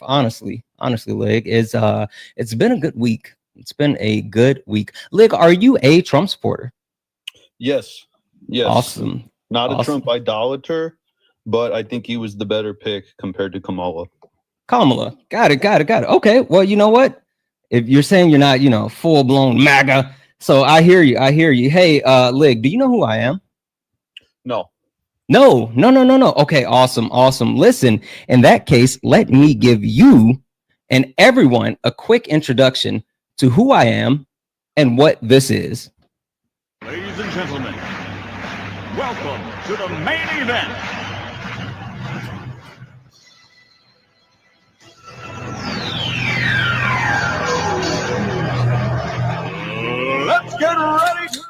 Honestly, Lig, is it's been a good week. It's been a good week. Lig, are you a Trump supporter? Yes. Awesome. Not a Trump idolater, but I think he was the better pick compared to Kamala. Got it. Okay, well, you know what? If you're saying you're not, full blown MAGA, so I hear you. Hey, Lig, do you know who I am? No. Okay, awesome. Listen, in that case, let me give you and everyone a quick introduction to who I am and what this is. Ladies and gentlemen, welcome to the main event. Let's get ready to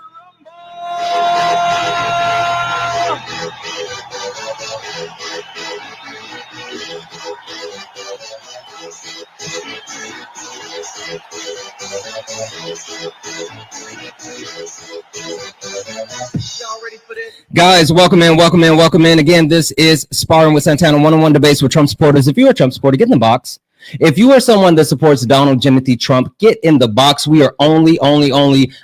Guys, welcome in. Again, this is Sparring with Santana, one-on-one debates with Trump supporters. If you're a Trump supporter, get in the box. If you are someone that supports Donald Timothy Trump, get in the box. We are only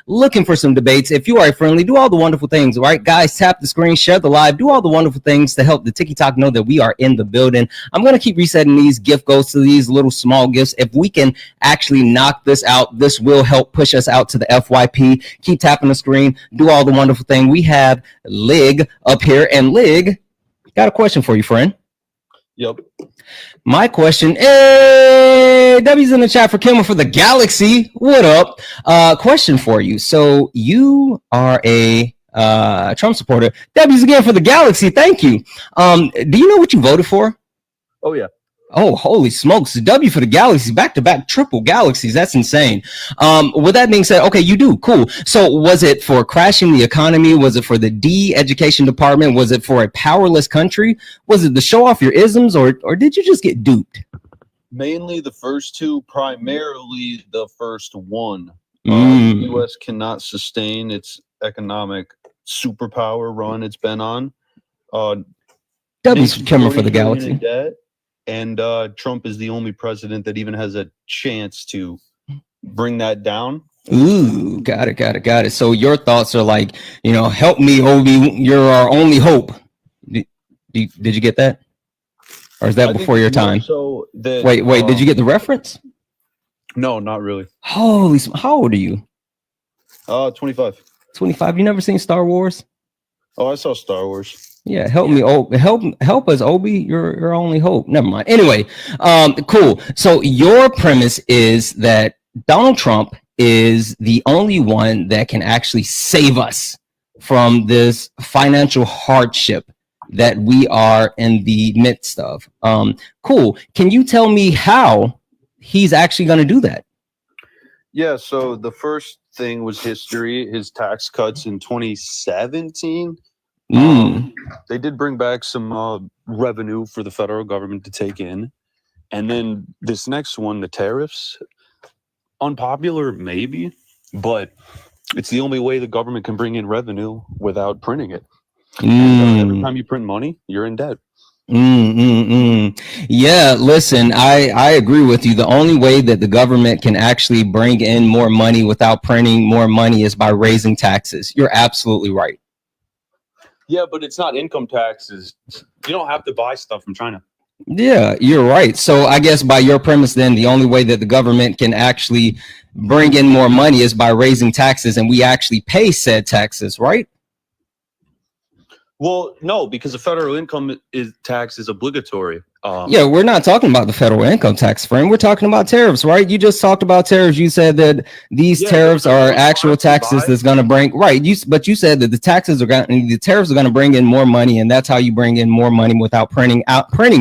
looking for some debates. If you are friendly, do all the wonderful things, right? Guys, tap the screen, share the live, do all the wonderful things to help the TikTok know that we are in the building. I'm going to keep resetting these gift goals to these little small gifts. If we can actually knock this out, this will help push us out to the FYP. Keep tapping the screen, do all the wonderful thing. We have Lig up here, and Lig, got a question for you, friend. Yep. My question, hey, W's in the chat for Kilmer for the Galaxy. What up? Question for you. So you are a Trump supporter. W's again for the Galaxy. Thank you. Do you know what you voted for? Oh, yeah. Oh, holy smokes. W for the Galaxies, back-to-back triple Galaxies. That's insane. With that being said, okay, you do. Cool. So was it for crashing the economy? Was it for the de-education department? Was it for a powerless country? Was it to show off your isms, or did you just get duped? Mainly the first two, primarily the first one. The U.S. cannot sustain its economic superpower run it's been on. W's Kilmer for the Galaxy. And Trump is the only president that even has a chance to bring that down. Ooh, got it. So your thoughts are like, help me, Obi, you're our only hope. Did you get that? Or is that before your time? So that, wait, did you get the reference? No, not really. Holy, how old are you? 25. 25. You never seen Star Wars? Oh, I saw Star Wars. Yeah, help me, help us, Obi. You're only hope. Never mind. Anyway, cool. So your premise is that Donald Trump is the only one that can actually save us from this financial hardship that we are in the midst of. Cool. Can you tell me how he's actually going to do that? Yeah. So the first thing was history. His tax cuts in 2017. They did bring back some revenue for the federal government to take in. And then this next one, the tariffs, unpopular maybe, but it's the only way the government can bring in revenue without printing it. And, every time you print money, you're in debt. Yeah, listen, I agree with you. The only way that the government can actually bring in more money without printing more money is by raising taxes. You're absolutely right. Yeah, but it's not income taxes. You don't have to buy stuff from China. Yeah, you're right. So I guess by your premise, then the only way that the government can actually bring in more money is by raising taxes, and we actually pay said taxes, right? Well, no, because the federal income tax is obligatory. Yeah, we're not talking about the federal income tax, friend. We're talking about tariffs, right? You just talked about tariffs. You said that these tariffs are actual taxes that's going to bring, right? But you said that the tariffs are going to bring in more money, and that's how you bring in more money without printing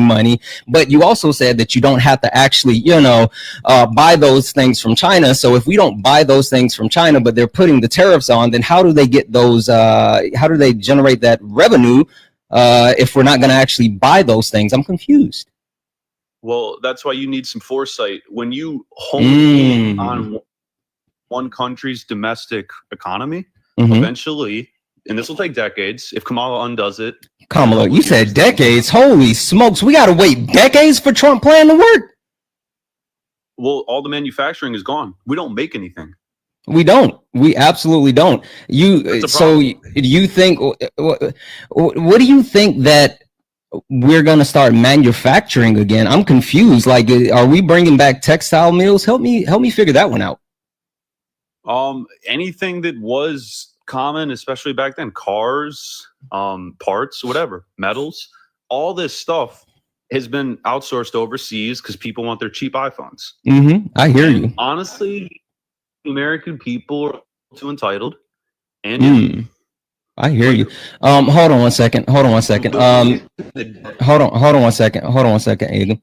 money. But you also said that you don't have to actually, buy those things from China. So if we don't buy those things from China, but they're putting the tariffs on, then how do they get those? How do they generate that revenue? If we're not going to actually buy those things? I'm confused. Well, that's why you need some foresight. When you hone in on one country's domestic economy, eventually, and this will take decades, if Kamala undoes it. Kamala, you said decades. Holy smokes. We got to wait decades for Trump plan to work. Well, all the manufacturing is gone. We don't make anything. We don't. We absolutely don't. So you think? What do you think that we're going to start manufacturing again? I'm confused. Like, are we bringing back textile mills? Help me figure that one out. Anything that was common, especially back then, cars, parts, whatever, metals, all this stuff has been outsourced overseas because people want their cheap iPhones. I hear you. Honestly, American people are too entitled. And I hear you. Hold on one second. Hold on one second. Hold on one second, Aiden.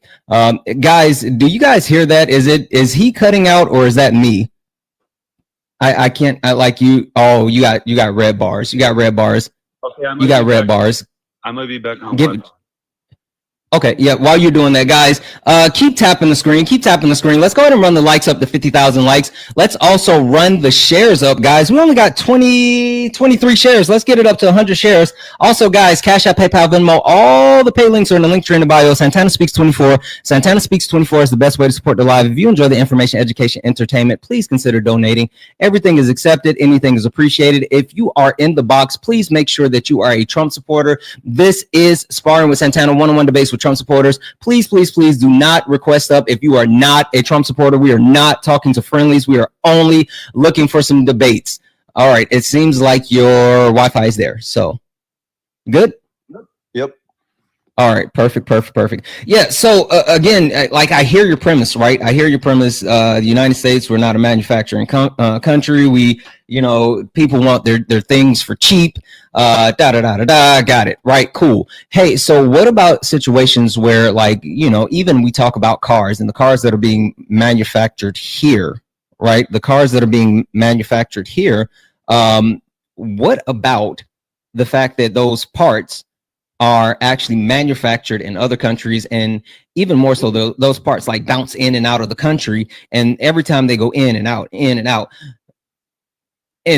Guys, do you guys hear that? Is he cutting out or is that me? I can't. I like you. Oh, you got red bars. You got red bars. Okay, you got red bars. I might be back on. Okay, yeah, while you're doing that, guys, keep tapping the screen, Let's go ahead and run the likes up to 50,000 likes. Let's also run the shares up, guys. We only got 23 shares. Let's get it up to 100 shares. Also, guys, Cash App, PayPal, Venmo, all the pay links are in the link tree in the bio. Santana Speaks 24. Santana Speaks 24 is the best way to support the live. If you enjoy the information, education, entertainment, please consider donating. Everything is accepted. Anything is appreciated. If you are in the box, please make sure that you are a Trump supporter. This is Sparring with Santana, one-on-one debates with Trump supporters. Please do not request up if you are not a Trump supporter. We are not talking to friendlies. We are only looking for some debates. All right. It seems like your Wi-Fi is there. So good. Yep. All right. Perfect. Yeah. So again, like I hear your premise, right? I hear your premise. The United States, we're not a manufacturing country. We, people want their things for cheap. Got it. Right. Cool. Hey, so what about situations where, like, even we talk about cars and the cars that are being manufactured here, right? The cars that are being manufactured here. What about the fact that those parts are actually manufactured in other countries, and even more so, those parts like bounce in and out of the country, and every time they go in and out, in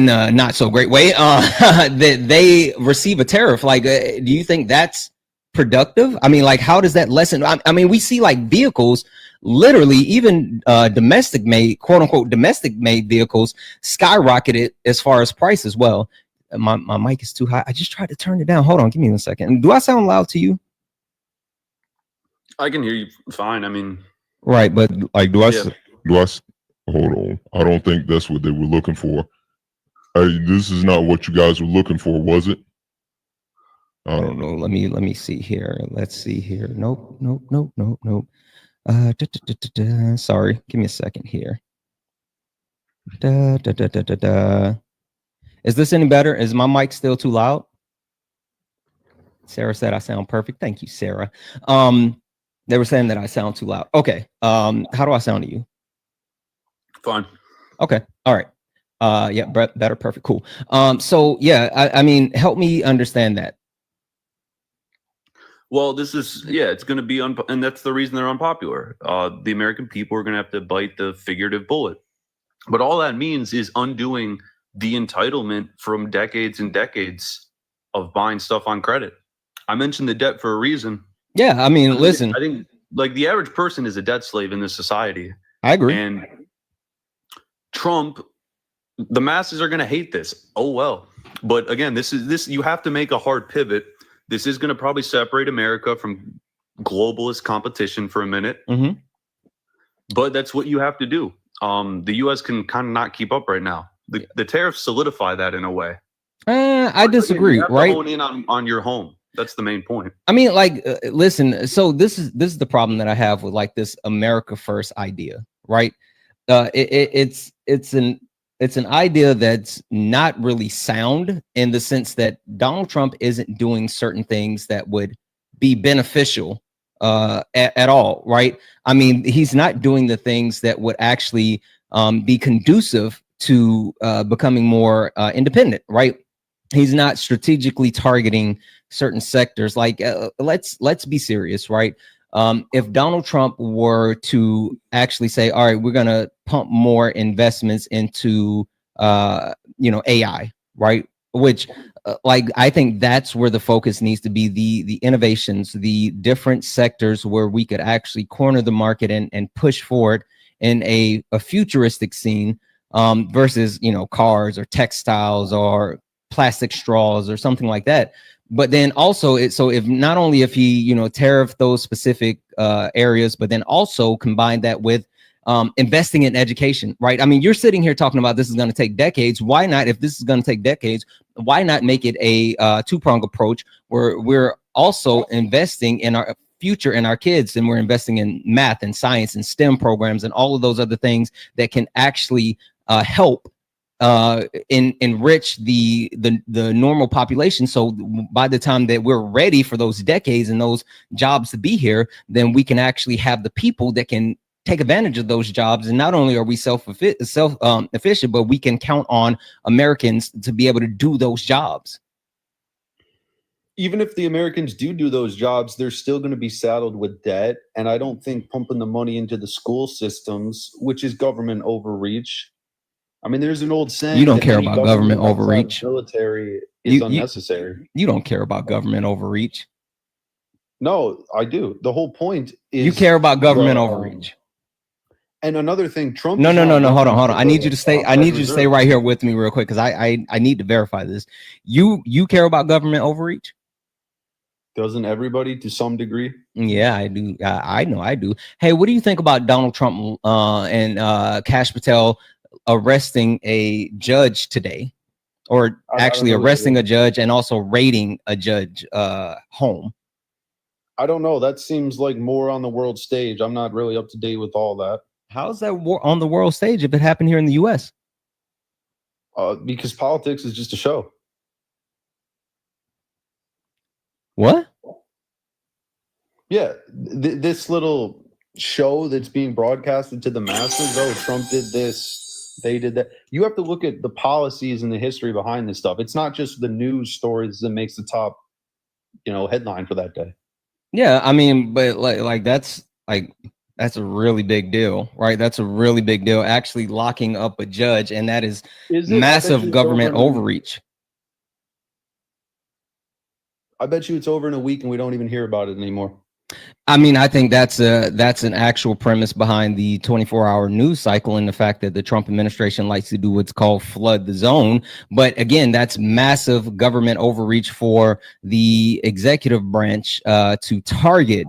a not so great way, that they receive a tariff. Like, do you think that's productive? I mean, like, how does that lessen? I mean, we see like vehicles, literally even domestic made, quote unquote, domestic made vehicles skyrocketed as far as price as well. My mic is too high. I just tried to turn it down. Hold on, give me 1 second. Do I sound loud to you? I can hear you fine. I mean, right, but like, do I hold on? I don't think that's what they were looking for. This is not what you guys were looking for, was it? I don't know. Let me see here. Let's see here. Nope. Sorry, give me a second here. Is this any better? Is my mic still too loud? Sarah said I sound perfect. Thank you, Sarah. They were saying that I sound too loud. Okay. How do I sound to you? Fine. Okay. All right. Yeah, better. Perfect. Cool. So yeah, I mean, help me understand that. Well, it's going to be, and that's the reason they're unpopular. The American people are going to have to bite the figurative bullet. But all that means is undoing the entitlement from decades and decades of buying stuff on credit. I mentioned the debt for a reason. Yeah, I mean, listen. I think like the average person is a debt slave in this society. I agree. And Trump, the masses are going to hate this. Oh, well. But again, this you have to make a hard pivot. This is going to probably separate America from globalist competition for a minute. Mm-hmm. But that's what you have to do. The U.S. can kind of not keep up right now. The tariffs solidify that in a way. I disagree. You have right? to hone in on your home. That's the main point. I mean, like, listen. So this is the problem that I have with like this America First idea, right? It's an idea that's not really sound, in the sense that Donald Trump isn't doing certain things that would be beneficial at all, right? I mean, he's not doing the things that would actually be conducive to becoming more independent, right? He's not strategically targeting certain sectors. Like, let's be serious, right? If Donald Trump were to actually say, all right, we're going to pump more investments into, AI, right? Which, like, I think that's where the focus needs to be, the innovations, the different sectors where we could actually corner the market and push forward in a futuristic scene, versus, you know, cars or textiles or plastic straws or something like that. But then also if not only if he, you know, tariff those specific areas, but then also combine that with investing in education, right? I mean, you're sitting here talking about this is going to take decades. Why not, if this is going to take decades, why not make it a two-pronged approach where we're also investing in our future and our kids, and we're investing in math and science and STEM programs and all of those other things that can actually help enrich the normal population. So by the time that we're ready for those decades and those jobs to be here, then we can actually have the people that can take advantage of those jobs. And not only are we efficient, but we can count on Americans to be able to do those jobs. Even if the Americans do those jobs, they're still going to be saddled with debt. And I don't think pumping the money into the school systems, which is government overreach. I mean, there's an old saying. You don't care about government overreach. Military is unnecessary. You don't care about government overreach. No, I do. The whole point is you care about government overreach. And another thing, Trump. No. Hold on. I need you to stay. I need you to stay right here with me real quick, because I need to verify this. You care about government overreach? Doesn't everybody to some degree? Yeah, I do. I know I do. Hey, what do you think about Donald Trump and Kash Patel arresting a judge today, or actually arresting a judge and also raiding a judge home? I don't know. That seems like more on the world stage. I'm not really up to date with all that. How's that on the world stage if it happened here in the U.S.? Because politics is just a show. What? Yeah, this little show that's being broadcasted to the masses. Oh, Trump did this, they did that. You have to look at the policies and the history behind this stuff. It's not just the news stories that makes the top, headline for that day. Yeah, I mean, but like that's a really big deal, right? That's a really big deal. Actually locking up a judge, and that is massive government overreach. I bet you it's over in a week and we don't even hear about it anymore. I mean, I think that's an actual premise behind the 24-hour news cycle, and the fact that the Trump administration likes to do what's called flood the zone. But again, that's massive government overreach for the executive branch to target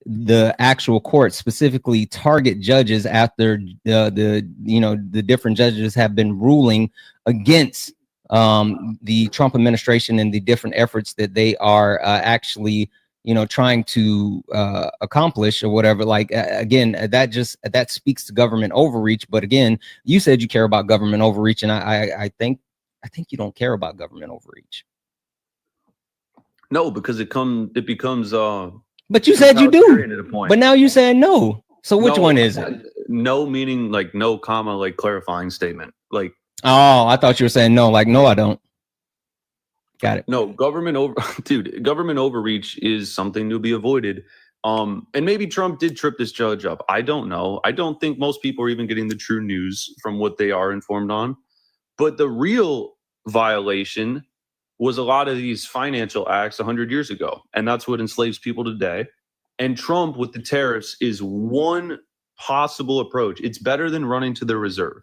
the actual court, specifically target judges after the different judges have been ruling against the Trump administration and the different efforts that they are actually trying to accomplish or whatever. Like again, that speaks to government overreach. But again, you said you care about government overreach, and I think you don't care about government overreach. No, because it becomes but you said you do. But now you're saying no. So which one is it? No meaning like no comma, like clarifying statement. Like, oh, I thought you were saying no, like no, I don't. Got it. No, government overreach is something to be avoided. And maybe Trump did trip this judge up. I don't know. I don't think most people are even getting the true news from what they are informed on. But the real violation was a lot of these financial acts 100 years ago. And that's what enslaves people today. And Trump with the tariffs is one possible approach. It's better than running to the reserve,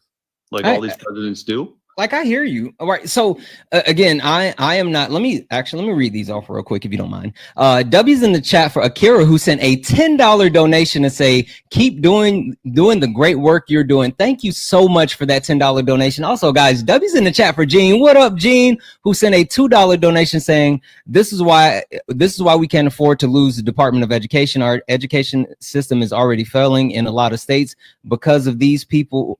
like all these presidents do. Like, I hear you. All right. So again, I am not. Let me read these off real quick, if you don't mind. W's in the chat for Akira, who sent a $10 donation to say, keep doing the great work you're doing. Thank you so much for that $10 donation. Also, guys, W's in the chat for Gene. What up, Gene? Who sent a $2 donation saying, this is why we can't afford to lose the Department of Education. Our education system is already failing in a lot of states because of these people.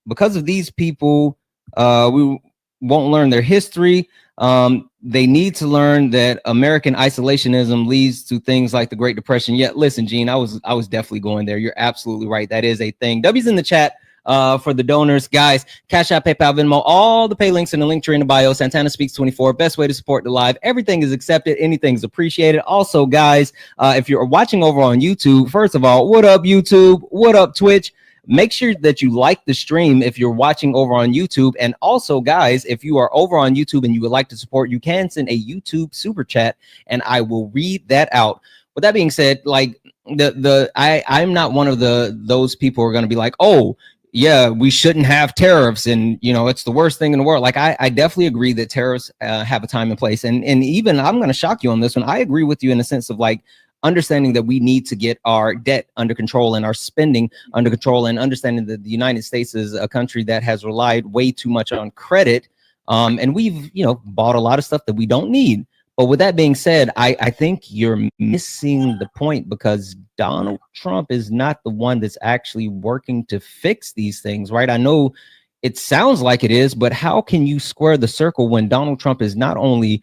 Because of these people, we won't learn their history. They need to learn that American isolationism leads to things like the Great Depression. Yeah, listen, Gene, I was definitely going there. You're absolutely right. That is a thing. W's in the chat for the donors. Guys, Cash App, PayPal, Venmo, all the pay links in the link tree in the bio. Santana Speaks 24. Best way to support the live. Everything is accepted. Anything's appreciated. Also, guys, if you're watching over on YouTube, first of all, what up, YouTube? What up, Twitch? Make sure that you like the stream if you're watching over on YouTube. And also, guys, if you are over on YouTube and you would like to support, you can send a YouTube super chat and I will read that out. with that being said, like I'm not one of those people who are going to be like, oh yeah, we shouldn't have tariffs, and it's the worst thing in the world. Like I definitely agree that tariffs have a time and place, and even I'm going to shock you on this one. I agree with you in the sense of like understanding that we need to get our debt under control and our spending under control, and understanding that the United States is a country that has relied way too much on credit, and we've bought a lot of stuff that we don't need. But with that being said, I think you're missing the point, because Donald Trump is not the one that's actually working to fix these things, right? I know it sounds like it is, but how can you square the circle when Donald Trump is not only,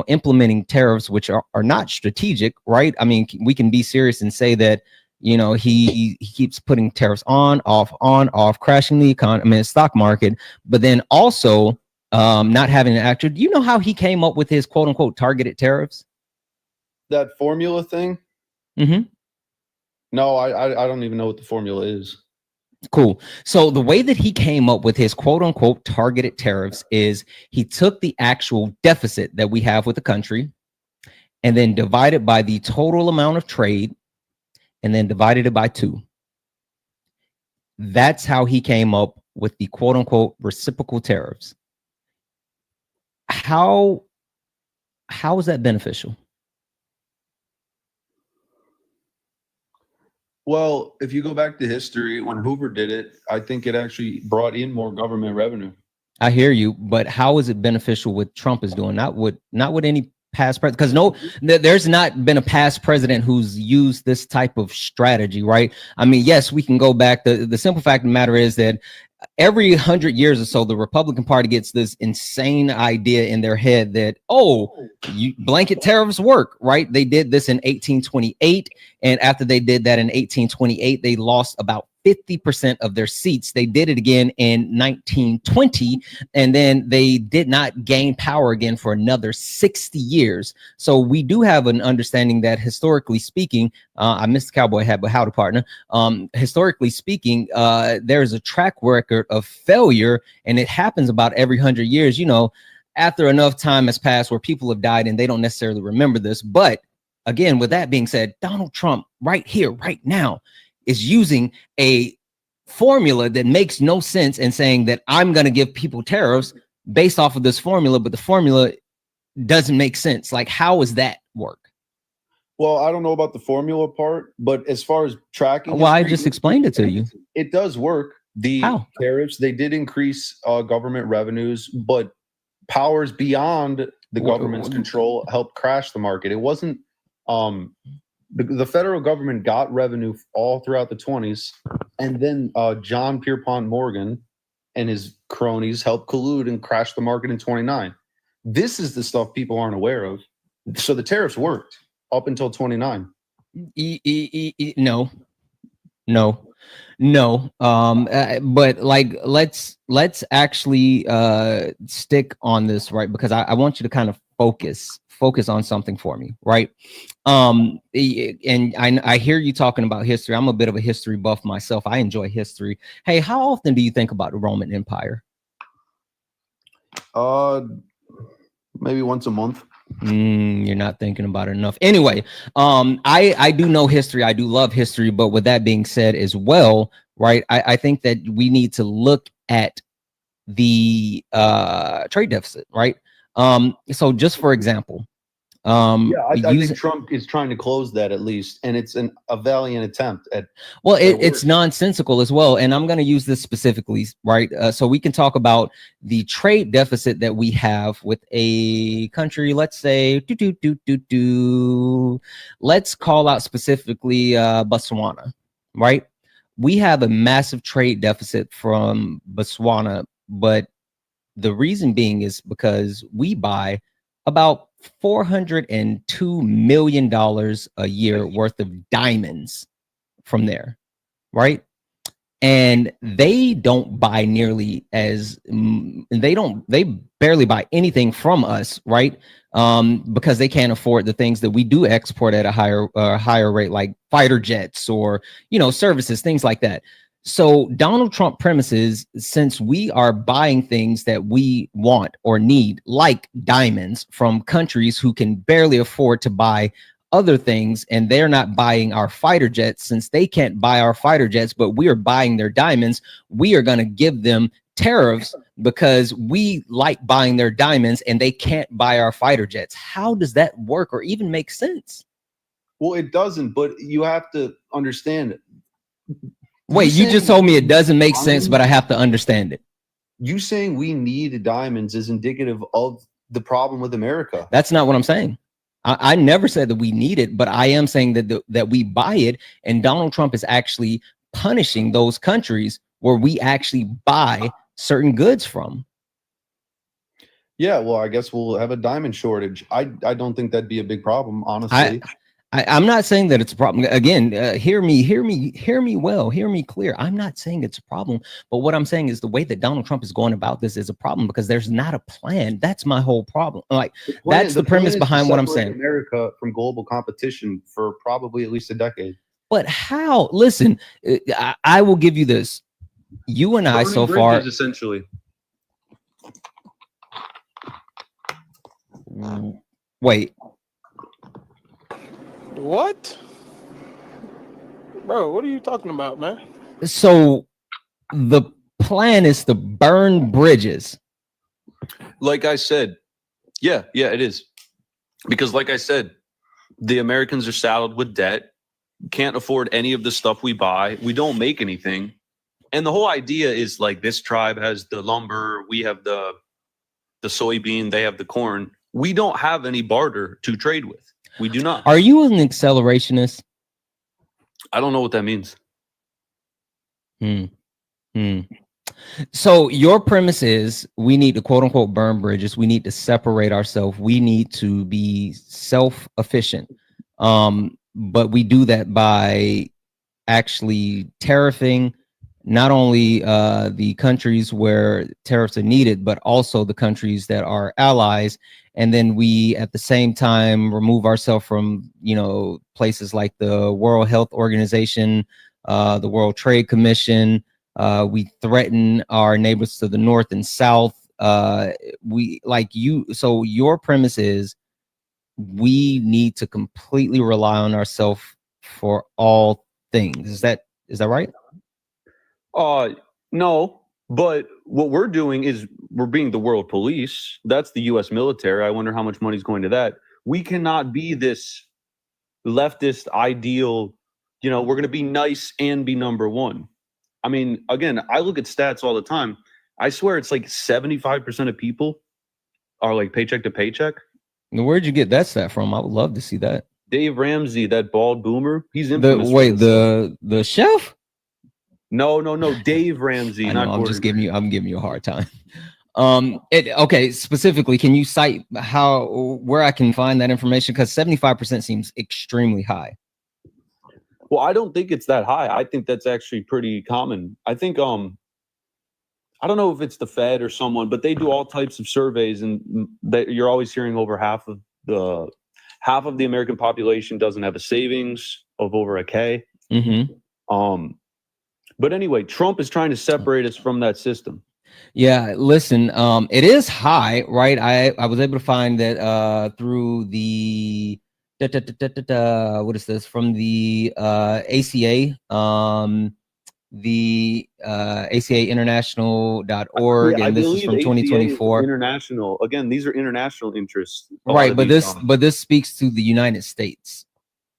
implementing tariffs, which are not strategic, right? I mean, we can be serious and say that, he keeps putting tariffs on, off, crashing the economy, stock market, but then also not having an actor. Do you know how he came up with his quote unquote targeted tariffs? That formula thing? Mm-hmm. No, I don't even know what the formula is. Cool. So the way that he came up with his quote unquote targeted tariffs is he took the actual deficit that we have with the country and then divided by the total amount of trade and then divided it by 2. That's how he came up with the quote unquote reciprocal tariffs. How is that beneficial? Well, if you go back to history, when Hoover did it, I think it actually brought in more government revenue. I hear you, but how is it beneficial what Trump is doing? Not what any past president, because there's not been a past president who's used this type of strategy, right? I mean, yes, we can go back. The simple fact of the matter is that every 100 years or so, the Republican Party gets this insane idea in their head that, blanket tariffs work, right? They did this in 1828. And after they did that in 1828, they lost about 50% of their seats. They did it again in 1920, and then they did not gain power again for another 60 years. So we do have an understanding that historically speaking, I missed the cowboy hat, but howdy partner. Historically speaking, there's a track record of failure, and it happens about every 100 years, after enough time has passed where people have died and they don't necessarily remember this. But again, with that being said, Donald Trump right here, right now, is using a formula that makes no sense and saying that I'm going to give people tariffs based off of this formula, but the formula doesn't make sense. Like, how does that work? Well, I don't know about the formula part, but as far as tracking, I just explained it to you. It does work. The tariffs, they did increase government revenues, but powers beyond the government's control helped crash the market. It wasn't the federal government got revenue all throughout the 20s, and then John Pierpont Morgan and his cronies helped collude and crash the market in 29. This is the stuff people aren't aware of. So the tariffs worked up until 29. No. But like, let's actually stick on this, right? Because I want you to kind of focus on something for me, right? And I hear you talking about history. I'm a bit of a history buff myself. I enjoy history. Hey, how often do you think about the Roman Empire? Maybe once a month. You're not thinking about it enough. Anyway, I do know history. I do love history. But with that being said as well, right, I think that we need to look at the trade deficit, right? So just for example, I think Trump is trying to close that at least, and it's a valiant attempt at. Well, it's nonsensical as well, and I'm going to use this specifically, right? So we can talk about the trade deficit that we have with a country. Let's say, let's call out specifically Botswana, right? We have a massive trade deficit from Botswana, but the reason being is because we buy about $402 million a year worth of diamonds from there, right? And they don't buy nearly as they barely buy anything from us, right? Because they can't afford the things that we do export at a higher rate, like fighter jets or services, things like that. So Donald Trump premises, since we are buying things that we want or need, like diamonds, from countries who can barely afford to buy other things, and they're not buying our fighter jets. Since they can't buy our fighter jets, but we are buying their diamonds, we are going to give them tariffs because we like buying their diamonds and they can't buy our fighter jets. How does that work or even make sense? Well, it doesn't, but you have to understand it. Wait, you just told me it doesn't make sense, but I have to understand it. You saying we need diamonds is indicative of the problem with America. That's not what I'm saying. I never said that we need it, but I am saying that that we buy it, and Donald Trump is actually punishing those countries where we actually buy certain goods from. Yeah, well, I guess we'll have a diamond shortage. I don't think that'd be a big problem, honestly. I'm not saying that it's a problem. Again, hear me well, hear me clear. I'm not saying it's a problem, but what I'm saying is the way that Donald Trump is going about this is a problem because there's not a plan. That's my whole problem. Like, that's the premise behind what I'm saying. America from global competition for probably at least a decade. But how? Listen, I will give you this. You and I so far, essentially. Wait. What? Bro, what are you talking about, man? So the plan is to burn bridges. Like I said, yeah, it is. Because like I said, the Americans are saddled with debt, can't afford any of the stuff we buy. We don't make anything. And the whole idea is like this tribe has the lumber, we have the soybean, they have the corn. We don't have any barter to trade with. We do not. Are you an accelerationist? I don't know what that means. So your premise is we need to quote unquote burn bridges. We need to separate ourselves. We need to be self-efficient. But we do that by actually tariffing not only the countries where tariffs are needed, but also the countries that are allies. And then we, at the same time, remove ourselves from, places like the World Health Organization, the World Trade Commission. We threaten our neighbors to the north and south. So your premise is we need to completely rely on ourselves for all things. Is that right? No, but what we're doing is we're being the world police. That's the U.S. military. I wonder how much money is going to that. We cannot be this leftist ideal, we're going to be nice and be number one. I mean, again, I look at stats all the time. I swear it's like 75% of people are like paycheck to paycheck. Where'd you get that stat from? I would love to see that. Dave Ramsey, that bald boomer, he's infamous. The chef? No, Dave Ramsey. I'm giving you a hard time. Okay, specifically, can you cite where I can find that information? Because 75% seems extremely high. Well, I don't think it's that high. I think that's actually pretty common. I think I don't know if it's the Fed or someone, but they do all types of surveys, and you're always hearing over half of the American population doesn't have a savings of over $1,000. Mm-hmm. But anyway, Trump is trying to separate us from that system. Yeah, listen, it is high, right? I was able to find that through the what is this, from the ACA, the ACA international.org, and this is from 2024. International. Again, these are international interests. Right, but this speaks to the United States.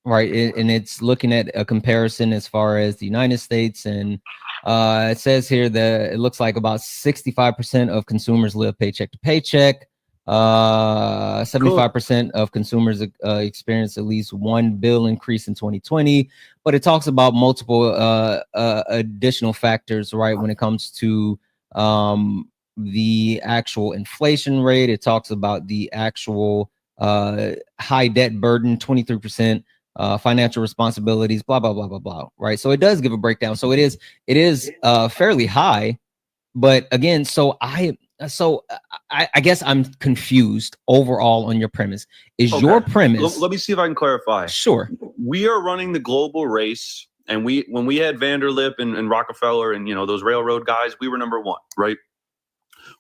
Right, and it's looking at a comparison as far as the United States, and it says here that it looks like about 65% of consumers live paycheck to paycheck. 75% of consumers experience at least one bill increase in 2020. But it talks about multiple additional factors, right? When it comes to the actual inflation rate, it talks about the actual high debt burden, 23%. Financial responsibilities, blah, blah, blah, blah, blah. Right. So it does give a breakdown. So it is fairly high. But again, I guess I'm confused overall on your premise. Is your premise? Let me see if I can clarify. Sure. We are running the global race. And when we had Vanderlip and Rockefeller and, those railroad guys, we were number one. Right.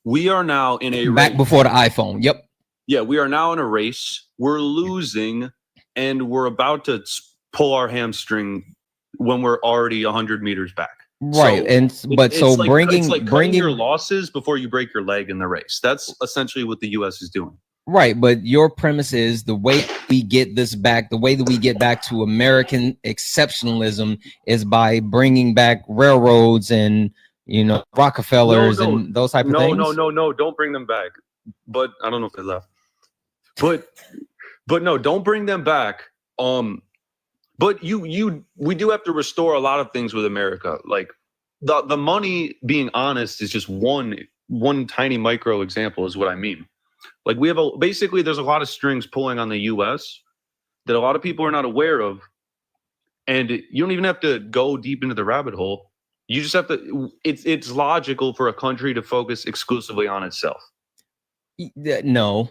We are now in a back before the iPhone. Yep. Yeah. We are now in a race. We're losing. and we're about to pull our hamstring when we're already 100 meters back. Right. So And but it's so like, bringing it's like cutting your bringing losses before you break your leg in the race. That's essentially what the U.S. is doing. right, but your premise is the way we get this back, the way that we get back to American exceptionalism is by bringing back railroads and, you know, Rockefellers No, and those type of no, things. no, don't bring them back. But I don't know if they left. But no, don't bring them back. But we do have to restore a lot of things with America. Like the money, being honest, is just one tiny micro example is what I mean. Like we have basically there's a lot of strings pulling on the US that a lot of people are not aware of. And you don't even have to go deep into the rabbit hole. You just have to, it's logical for a country to focus exclusively on itself. No.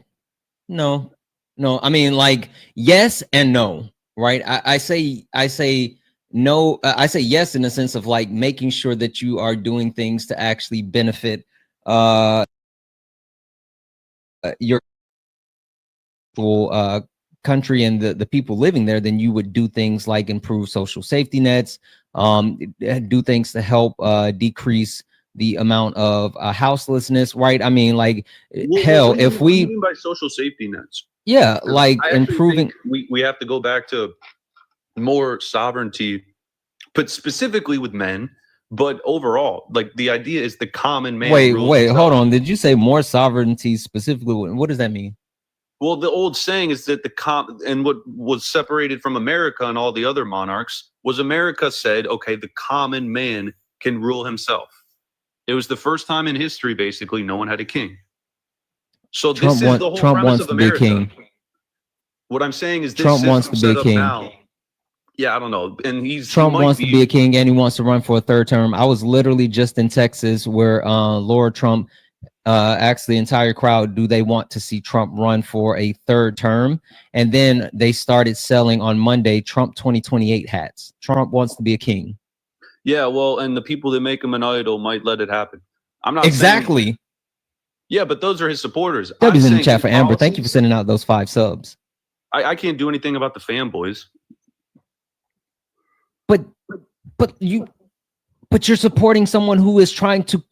I mean, like, yes and no, right? I say no. I say yes in the sense of like making sure that you are doing things to actually benefit your country and the people living there. Then you would do things like improve social safety nets, do things to help decrease the amount of houselessness, right? I mean, like, hell, what do if what do you we mean by social safety nets? yeah, like I actually improving think we have to go back to more sovereignty, but specifically with men. But overall, like the idea is the common man. wait rules himself. hold on, did you say more sovereignty specifically? What does that mean? Well, the old saying is that and what was separated from America and all the other monarchs was America said, okay, the common man can rule himself. It was the first time in history, basically, no one had a king. So this is the whole Trump premise wants of to be a America. king. What I'm saying is this Trump wants system to be a set up king. now. Yeah, I don't know. And Trump wants to be a king and he wants to run for a third term. I was literally just in Texas where Laura Trump asked the entire crowd, do they want to see Trump run for a third term? And then they started selling on Monday Trump 2028 hats. Trump wants to be a king. Yeah, well, and the people that make him an idol might let it happen. I'm not exactly saying, yeah, but those are his supporters. W's in the chat for Amber. Thank you for sending out those 5 subs. I can't do anything about the fanboys. But you're supporting someone who is trying to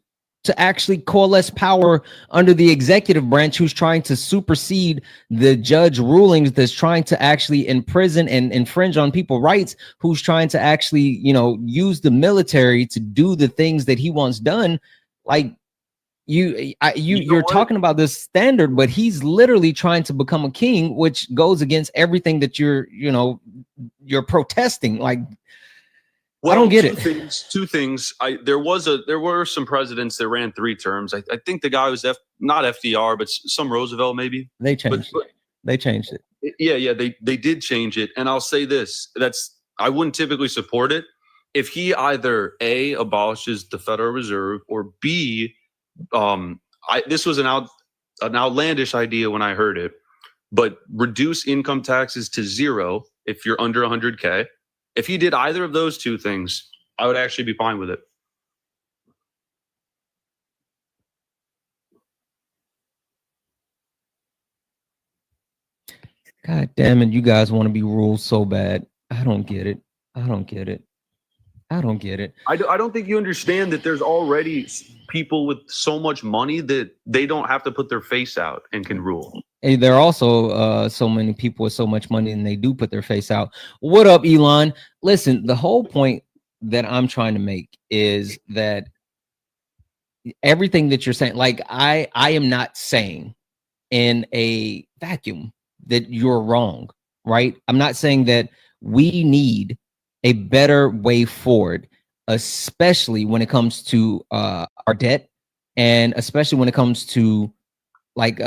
actually coalesce power under the executive branch, who's trying to supersede the judge rulings, that's trying to actually imprison and infringe on people's rights, who's trying to actually, you know, use the military to do the things that he wants done. Like you're talking about this standard, but he's literally trying to become a king, which goes against everything that you're protesting. Like, well, I don't get it. Two things. There were some presidents that ran 3 terms. I think the guy was not FDR, but some Roosevelt maybe. They changed it. They changed it. Yeah, they did change it. And I'll say this: I wouldn't typically support it if he either A, abolishes the Federal Reserve, or B, this was an outlandish idea when I heard it, but reduce income taxes to 0 if you're under 100K. If he did either of those 2 things, I would actually be fine with it. God damn it, you guys want to be ruled so bad. I don't get it. I don't get it. I don't think you understand that there's already people with so much money that they don't have to put their face out and can rule. Hey, there are also so many people with so much money and they do put their face out. What up, Elon? Listen, the whole point that I'm trying to make is that everything that you're saying, like I am not saying in a vacuum that you're wrong, right? I'm not saying that we need a better way forward, especially when it comes to our debt, and especially when it comes to like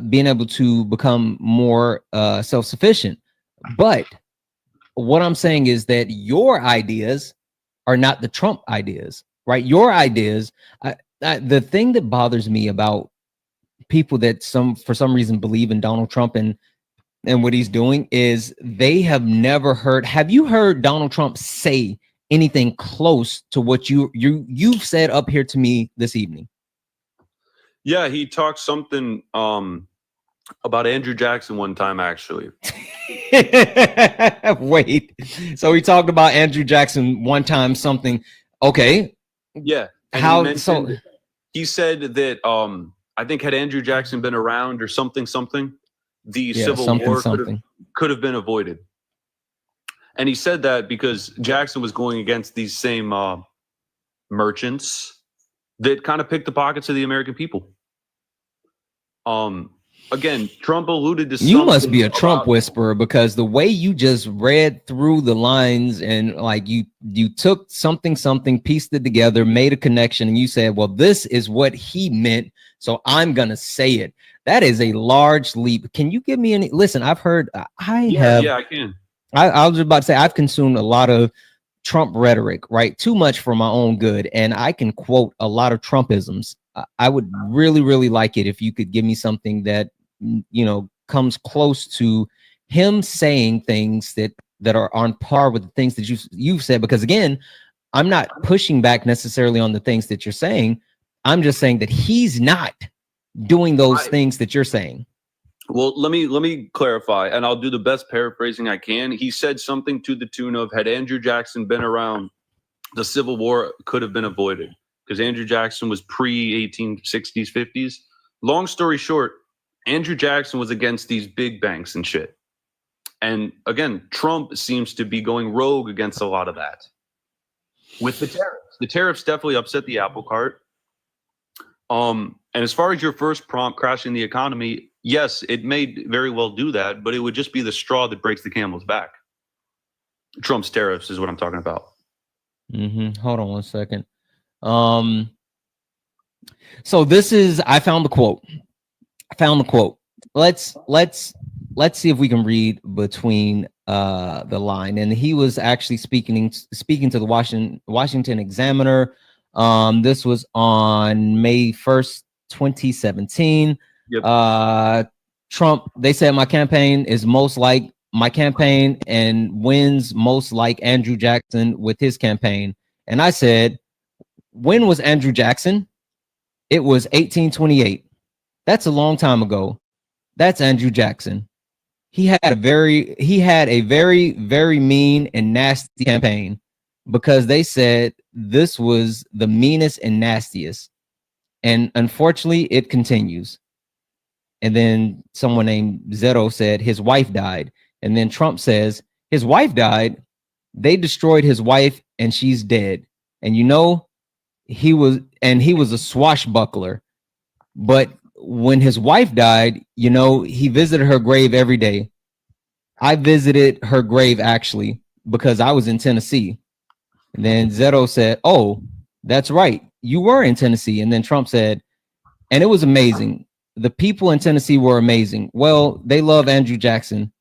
being able to become more self-sufficient. But what I'm saying is that your ideas are not the Trump ideas, right? Your ideas, the thing that bothers me about people that for some reason believe in Donald Trump and what he's doing is they have never heard. Have you heard Donald Trump say anything close to what you've said up here to me this evening? Yeah, he talked something About Andrew Jackson one time, actually. Wait. So he talked about Andrew Jackson one time, something. Okay. Yeah. And How he so? mentioned, he said that I think had Andrew Jackson been around or something, the Yeah, Civil something, War something. could have been avoided. And he said that because Jackson was going against these same merchants that kind of picked the pockets of the American people. Again, Trump alluded to You must be a something Trump about- whisperer, because the way you just read through the lines and like you took something, pieced it together, made a connection, and you said, well, this is what he meant, so I'm gonna say it. That is a large leap. Can you give me any? Listen, I've heard. Yeah, I can. I was about to say I've consumed a lot of Trump rhetoric, right? Too much for my own good, and I can quote a lot of Trumpisms. I would really, really like it if you could give me something that comes close to him saying things that are on par with the things that you've said. Because again, I'm not pushing back necessarily on the things that you're saying. I'm just saying that he's not doing those things that you're saying. Well, let me clarify, and I'll do the best paraphrasing I can. He said something to the tune of, had Andrew Jackson been around, the Civil War could have been avoided, because Andrew Jackson was pre-1860s, 50s. Long story short, Andrew Jackson was against these big banks and shit. And again, Trump seems to be going rogue against a lot of that. With the tariffs. The tariffs definitely upset the apple cart. And as far as your first prompt, crashing the economy, yes, it may very well do that, but it would just be the straw that breaks the camel's back. Trump's tariffs is what I'm talking about. Hold on one second. So this is, I found the quote. Let's see if we can read between the line. And he was actually speaking to the Washington Examiner. This was on May 1st, 2017. Yep. Trump, they said my campaign is most like my campaign and wins most like Andrew Jackson with his campaign. And I said, when was Andrew Jackson? It was 1828. That's a long time ago. That's Andrew Jackson. He had a very, very mean and nasty campaign, because they said this was the meanest and nastiest. And unfortunately, it continues. And then someone named Zero said his wife died. And then Trump says his wife died. They destroyed his wife and she's dead. And he was a swashbuckler. But when his wife died, he visited her grave every day. I visited her grave actually because I was in Tennessee. And then Zero said, oh, that's right, you were in Tennessee. And then Trump said, and it was amazing. The people in Tennessee were amazing. Well, they love Andrew Jackson.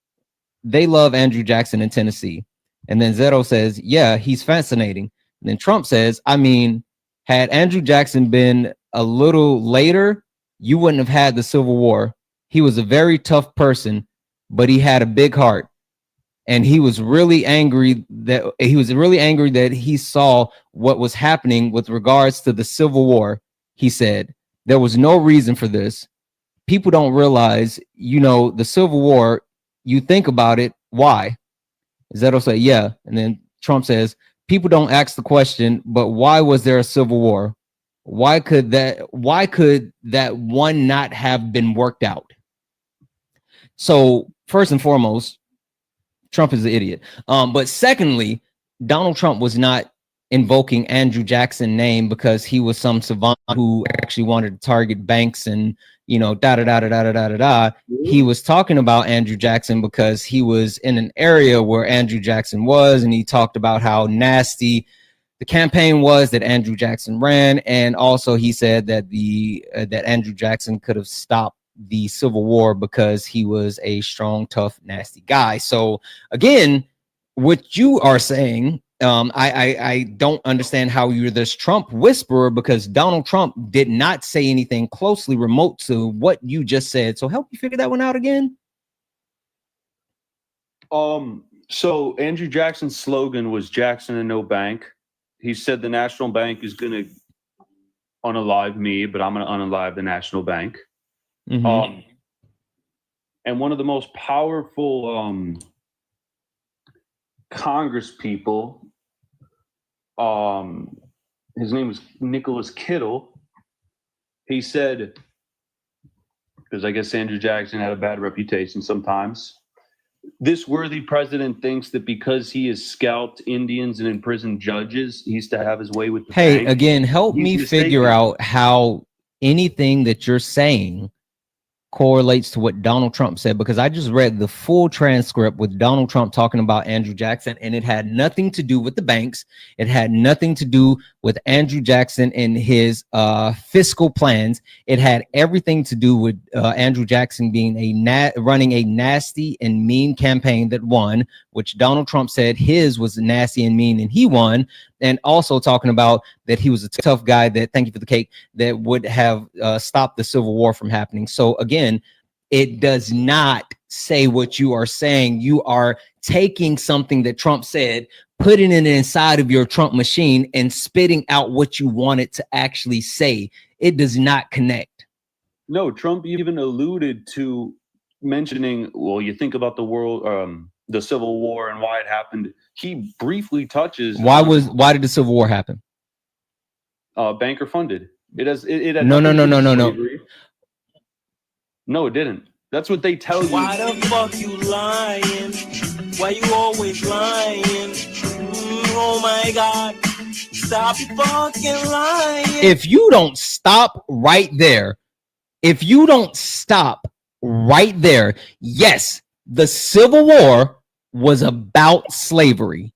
They love Andrew Jackson in Tennessee. And then Zero says, yeah, he's fascinating. And then Trump says, I mean, had Andrew Jackson been a little later, you wouldn't have had the Civil War. He was a very tough person, but he had a big heart. And he was really angry that he saw what was happening with regards to the Civil War. He said, there was no reason for this. People don't realize, the Civil War, you think about it, why? Zero say, yeah. And then Trump says, people don't ask the question, but why was there a Civil War? Why could that one not have been worked out? So first and foremost, Trump is an idiot. But secondly, Donald Trump was not invoking Andrew Jackson's name because he was some savant who actually wanted to target banks and He was talking about Andrew Jackson because he was in an area where Andrew Jackson was, and he talked about how nasty the campaign was that Andrew Jackson ran, and also he said that that Andrew Jackson could have stopped the Civil War because he was a strong, tough, nasty guy. So again, what you are saying, I don't understand how you're this Trump whisperer, because Donald Trump did not say anything closely remote to what you just said. So help me figure that one out again. So Andrew Jackson's slogan was Jackson and no bank. He said the National Bank is going to unalive me, but I'm going to unalive the National Bank. and one of the most powerful Congress people, his name was Nicholas Kittle. He said, because I guess Andrew Jackson had a bad reputation sometimes, this worthy president thinks that because he has scalped Indians and imprisoned judges, he's to have his way with the bank. Again, help me figure out how anything that you're saying correlates to what Donald Trump said, because I just read the full transcript with Donald Trump talking about Andrew Jackson, and it had nothing to do with the banks. It had nothing to do with Andrew Jackson and his fiscal plans. It had everything to do with Andrew Jackson being running a nasty and mean campaign that won, which Donald Trump said his was nasty and mean and he won, and also talking about that he was a tough guy that, thank you for the cake, that would have stopped the Civil War from happening. So again, it does not say what you are saying. You are taking something that Trump said, putting it inside of your Trump machine and spitting out what you want it to actually say. It does not connect. No, Trump even alluded to mentioning, well, you think about the world, the Civil War and why it happened. He briefly touches. Why did the Civil War happen? Banker funded. It had No. No, it didn't. That's what they tell you. Why the fuck you lying? Why you always lying? Oh my God. Stop fucking lying. If you don't stop right there, yes, the Civil War was about slavery.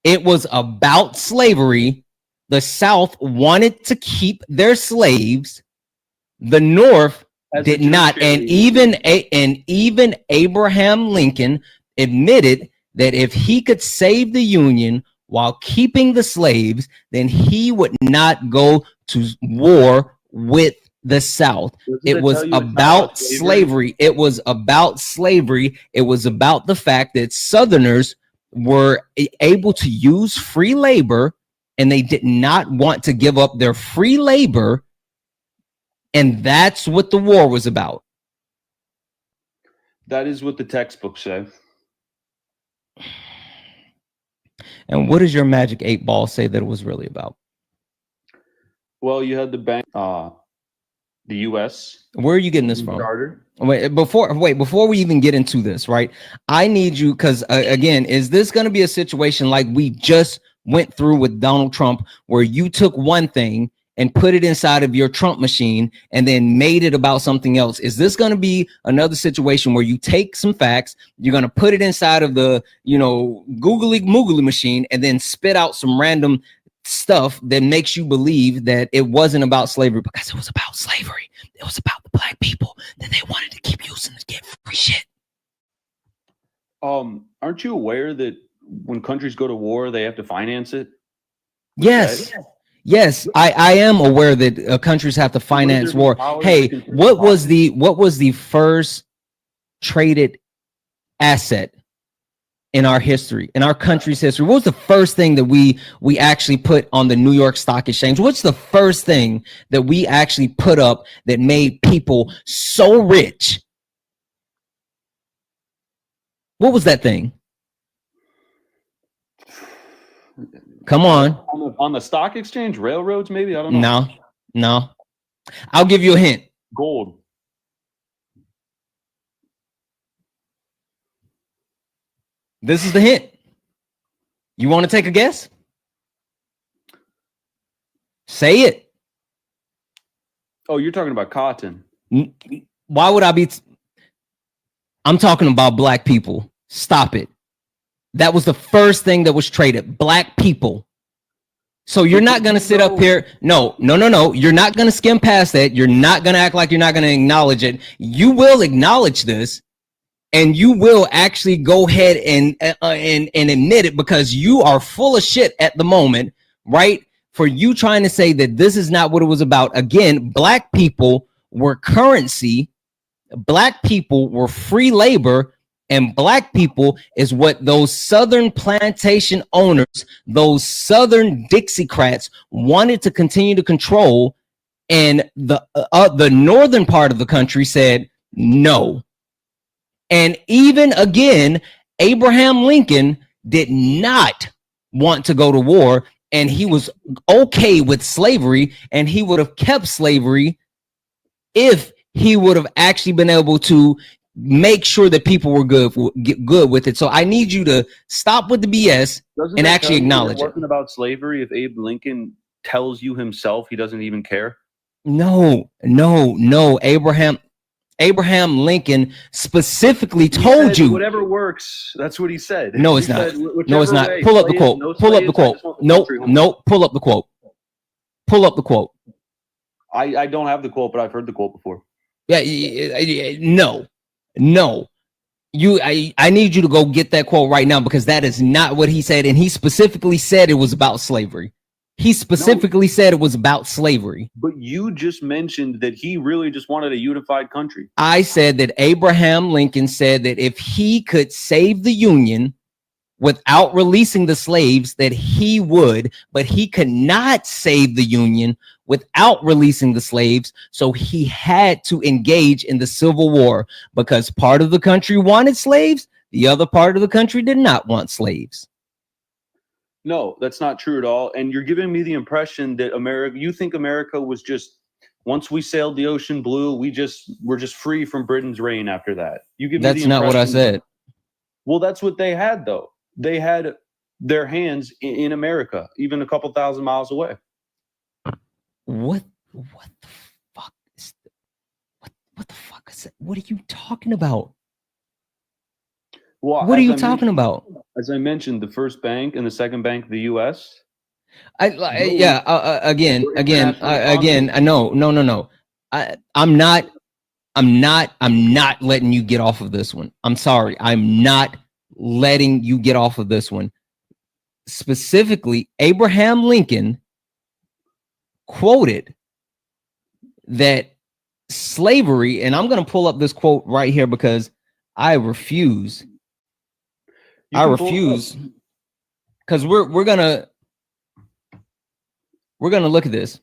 It was about slavery. The South wanted to keep their slaves. The North did not, and even Abraham Lincoln admitted that if he could save the Union while keeping the slaves, then he would not go to war with the South. It was about slavery. It was about slavery. It was about the fact that Southerners were able to use free labor, and they did not want to give up their free labor. And that's what the war was about. That is what the textbooks say. And what does your magic 8 ball say that it was really about? Well, you had the bank, the U.S. Where are you getting this from? Started. Before we even get into this, right? I need you, because again, is this going to be a situation like we just went through with Donald Trump, where you took one thing and put it inside of your Trump machine and then made it about something else? Is this going to be another situation where you take some facts, you're going to put it inside of the, googly moogly machine, and then spit out some random stuff that makes you believe that it wasn't about slavery, because it was about slavery. It was about the black people that they wanted to keep using to get free shit. Aren't you aware that when countries go to war, they have to finance it? Yes. Yes, I am aware that countries have to finance war. Hey, what was the first traded asset in our history, in our country's history? What was the first thing that we actually put on the New York Stock Exchange? What's the first thing that we actually put up that made people so rich? What was that thing? Come on the stock exchange, railroads, maybe? I don't know. No. I'll give you a hint. Gold. This is the hint. You want to take a guess? Say it. Oh, you're talking about cotton. Why would I be? I'm talking about black people. Stop it. That was the first thing that was traded. Black people. So you're not going to sit up here. No. You're not going to skim past that. You're not going to act like you're not going to acknowledge it. You will acknowledge this, and you will actually go ahead and admit it, because you are full of shit at the moment, right? For you trying to say that this is not what it was about. Again, black people were currency. Black people were free labor. And black people is what those Southern plantation owners, those Southern Dixiecrats, wanted to continue to control. And the northern part of the country said no. And even again, Abraham Lincoln did not want to go to war, and he was okay with slavery, and he would have kept slavery if he would have actually been able to make sure that people were good with it. So I need you to stop with the BS Doesn't and that actually tell you acknowledge it it. wasn't about slavery if Abe Lincoln tells you himself he doesn't even care? No. Abraham Lincoln specifically He told said, you. whatever works. That's what he said. No, it's He not. said, No, it's "Whichever not. way, Pull up the slaves, quote. no Pull up the slaves, I quote. just want the Nope. country home." Nope. Pull up the quote. Pull up the quote. I don't have the quote, but I've heard the quote before. Yeah. No. I need you to go get that quote right now, because that is not what he said. And he specifically said it was about slavery. He specifically said it was about slavery. But you just mentioned that he really just wanted a unified country. I said that Abraham Lincoln said that if he could save the Union without releasing the slaves, that he would, but he could not save the Union without releasing the slaves. So he had to engage in the Civil War, because part of the country wanted slaves, the other part of the country did not want slaves. No, that's not true at all. And you're giving me the impression that you think America was just, once we sailed the ocean blue, we're just free from Britain's reign after that. You give me That's the not what I impression- said. Well, that's what they had, though. They had their hands in America, even a couple thousand miles away. What the fuck is what the fuck is that? What are you talking about? Well, What are you talking about? As I mentioned, the first bank and the second bank of the U.S. No. I'm not letting you get off of this one. I'm sorry. I'm not letting you get off of this one. Specifically, Abraham Lincoln quoted that slavery, and I'm going to pull up this quote right here because I refuse. Because we're gonna look at this.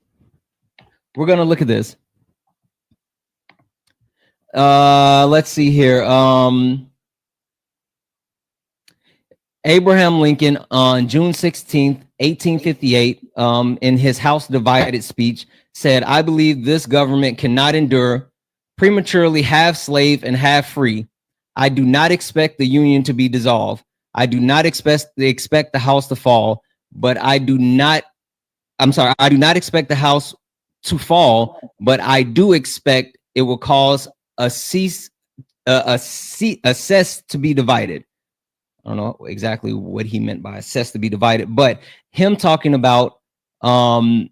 We're gonna look at this. Let's see here. Abraham Lincoln on June 16th, 1858, in his House Divided speech said, "I believe this government cannot endure prematurely half slave and half free. I do not expect the Union to be dissolved. I do not expect the house to fall, but I do not expect the house to fall, but I do expect it will cause a cess to be divided." I don't know exactly what he meant by a cess to be divided, but him talking about how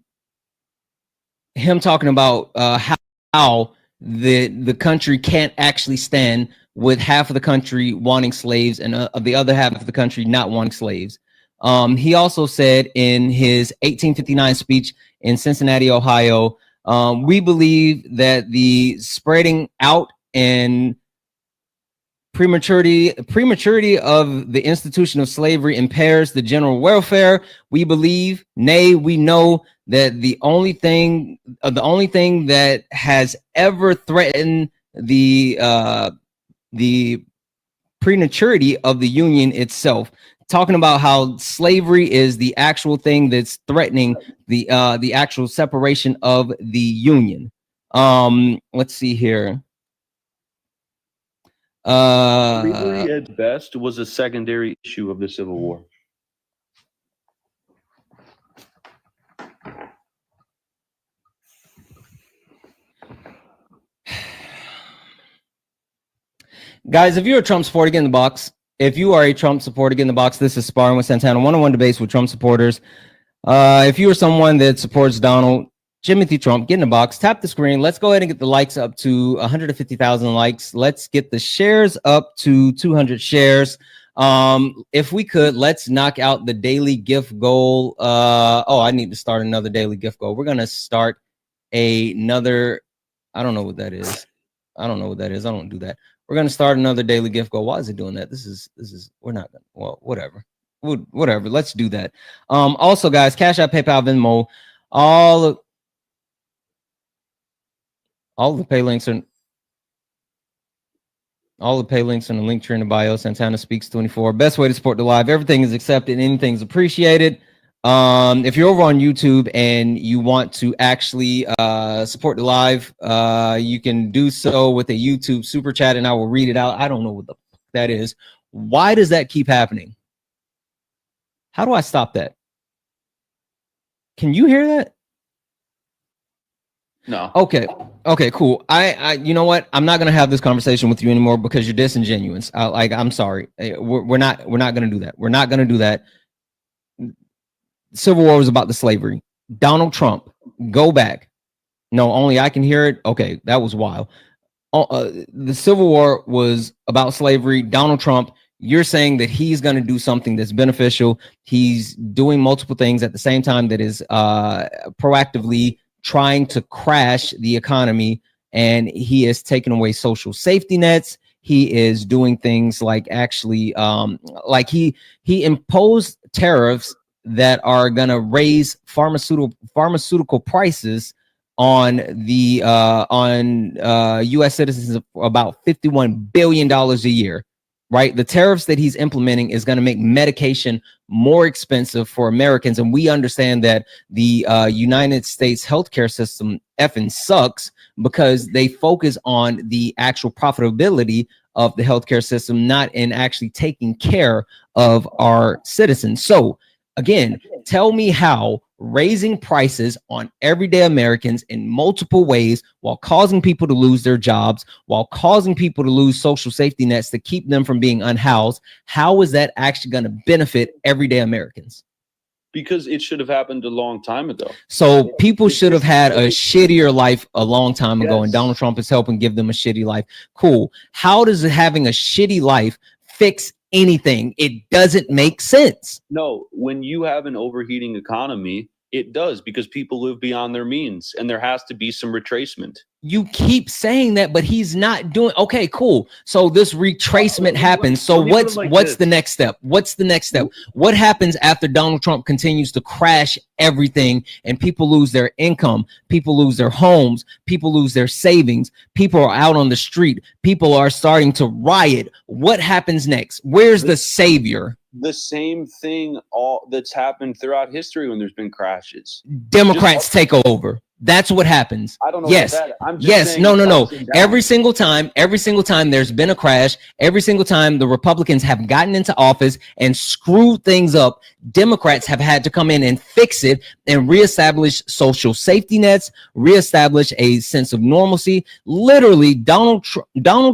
the country can't actually stand with half of the country wanting slaves and the other half of the country not wanting slaves. He also said in his 1859 speech in Cincinnati, Ohio, "We believe that the spreading out and prematurity of the institution of slavery impairs the general welfare. We believe, nay, we know that the only thing that has ever threatened the prematurity of the Union itself," talking about how slavery is the actual thing that's threatening the actual separation of the Union. Let's see here. Slavery at best was a secondary issue of the Civil War. Guys, if you're a Trump supporter, get in the box. If you are a Trump supporter, get in the box. This is Sparring with Santana, one-on-one debates with Trump supporters. If you are someone that supports Donald Timothy Trump, get in the box. Tap the screen. Let's go ahead and get the likes up to 150,000 likes. Let's get the shares up to 200 shares. If we could, let's knock out the daily gift goal. I need to start another daily gift goal. We're gonna start another. I don't know what that is. I don't do that. We're gonna start another daily gift goal. Why is it doing that? This is. We're not gonna. Well, whatever. Whatever. Let's do that. Also, guys, Cash App, PayPal, Venmo, all the pay links are. All the pay links in the link tree in the bio. Santana Speaks 24. Best way to support the live. Everything is accepted. Anything's appreciated. If you're over on YouTube and you want to actually support the live, you can do so with a YouTube super chat, and I will read it out. I don't know what the fuck that is. Why does that keep happening? How do I stop that? Can you hear that? No. Okay. Okay, cool. I you know what? I'm not gonna have this conversation with you anymore because you're disingenuous. I'm sorry. We're not gonna do that. We're not gonna do that. Civil War was about the slavery. Donald Trump, go back. No, only I can hear it. Okay, that was wild. The Civil War was about slavery. Donald Trump, you're saying that he's going to do something that's beneficial. He's doing multiple things at the same time that is proactively trying to crash the economy, and he is taking away social safety nets. He is doing things like actually like he imposed tariffs that are going to raise pharmaceutical prices on the US citizens of about $51 billion a year, right? The tariffs that he's implementing is going to make medication more expensive for Americans. And we understand that the United States healthcare system effing sucks because they focus on the actual profitability of the healthcare system, not in actually taking care of our citizens. So again, tell me how raising prices on everyday Americans in multiple ways while causing people to lose their jobs, while causing people to lose social safety nets to keep them from being unhoused, how is that actually going to benefit everyday Americans? Because it should have happened a long time ago. So people should have had a shittier life a long time ago, Yes. and Donald Trump is helping give them a shitty life. Cool. How does having a shitty life fix anything? It doesn't make sense. No, when you have an overheating economy, it does, because people live beyond their means and there has to be some retracement. You keep saying that, but he's not doing. Okay, cool. So this retracement happens. So let me put it like what's this. the next step? What's the next step? What happens after Donald Trump continues to crash everything and people lose their income, people lose their homes, people lose their savings, people are out on the street, people are starting to riot? What happens next? Where's the savior? The same thing that's happened throughout history when there's been crashes. Democrats take over. That's what happens. I don't know Yes. about that. I'm just Yes. saying No. ups and downs. Every single time there's been a crash, every single time the Republicans have gotten into office and screwed things up, Democrats have had to come in and fix it and reestablish social safety nets, reestablish a sense of normalcy. Literally, Donald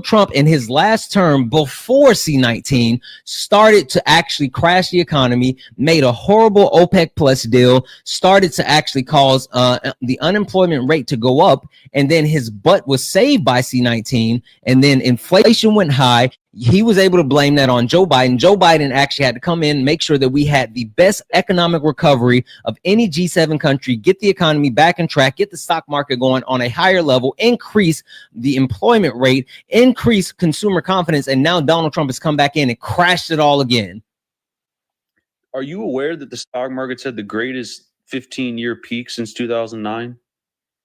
Trump in his last term before C-19 started to actually crash the economy, made a horrible OPEC plus deal, started to actually cause the unemployment rate to go up, and then his butt was saved by C-19, and then inflation went high. He was able to blame that on Joe Biden. Joe Biden actually had to come in and make sure that we had the best economic recovery of any G7 country, get the economy back on track, get the stock market going on a higher level, increase the employment rate, increase consumer confidence, and now Donald Trump has come back in and crashed it all again. Are you aware that the stock market's had the greatest 15-year peak since 2009?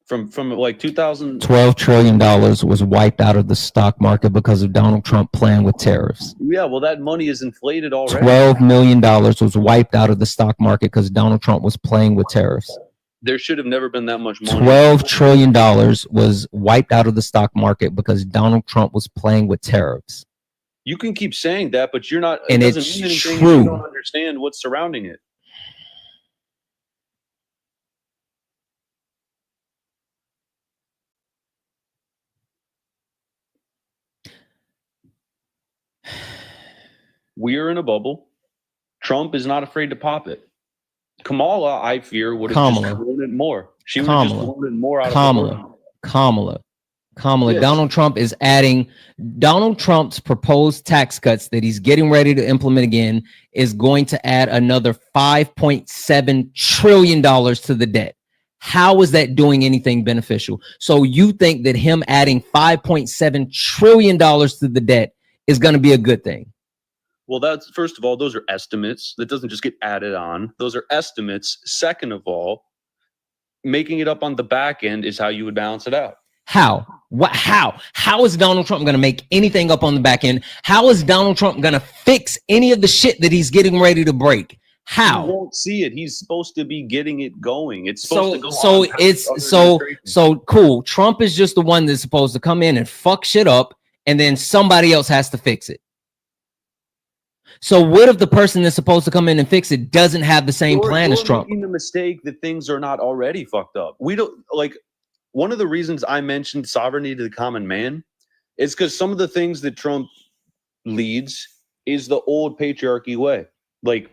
From like 2000, $12 trillion was wiped out of the stock market because of Donald Trump playing with tariffs. yeah, well, that money is inflated already. $12 million was wiped out of the stock market because Donald Trump was playing with tariffs. There should have never been that much money. $12 trillion was wiped out of the stock market because Donald Trump was playing with tariffs. You can keep saying that, but you're not. And it doesn't it's mean anything if true. you don't understand what's surrounding it. We are in a bubble. Trump is not afraid to pop it. Kamala, I fear, would have just blown it more. She would have just blown it more out of the world. Kamala. Yes. Donald Trump is adding Donald Trump's proposed tax cuts that he's getting ready to implement again is going to add another $5.7 trillion to the debt. How is that doing anything beneficial? So you think that him adding $5.7 trillion to the debt is going to be a good thing? Well, that's, first of all, those are estimates. That doesn't just get added on. Those are estimates. Second of all, making it up on the back end is how you would balance it out. How? What? How is Donald Trump going to make anything up on the back end? How is Donald Trump going to fix any of the shit that he's getting ready to break? How? You won't see it. He's supposed to be getting it going. It's supposed to go So on. it's so cool. Trump is just the one that's supposed to come in and fuck shit up, and then somebody else has to fix it. So what if the person that's supposed to come in and fix it doesn't have the same plan as Trump? Making the mistake that things are not already fucked up. We don't like. One of the reasons I mentioned sovereignty to the common man is because some of the things that Trump leads is the old patriarchy way. Like,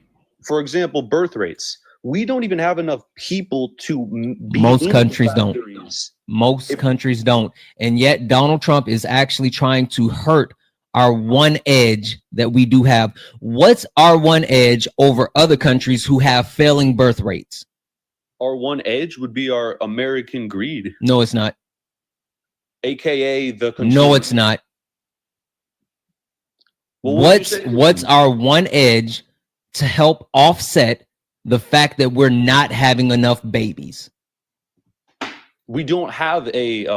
for example, birth rates. We don't even have enough people to be Most countries don't. factories. Most countries don't. And yet Donald Trump is actually trying to hurt our one edge that we do have. What's our one edge over other countries who have failing birth rates? Our one edge would be our American greed, No, it's not. aka the consumer. No, it's not. Well, what would you say? What's our one edge to help offset the fact that we're not having enough babies? We don't have a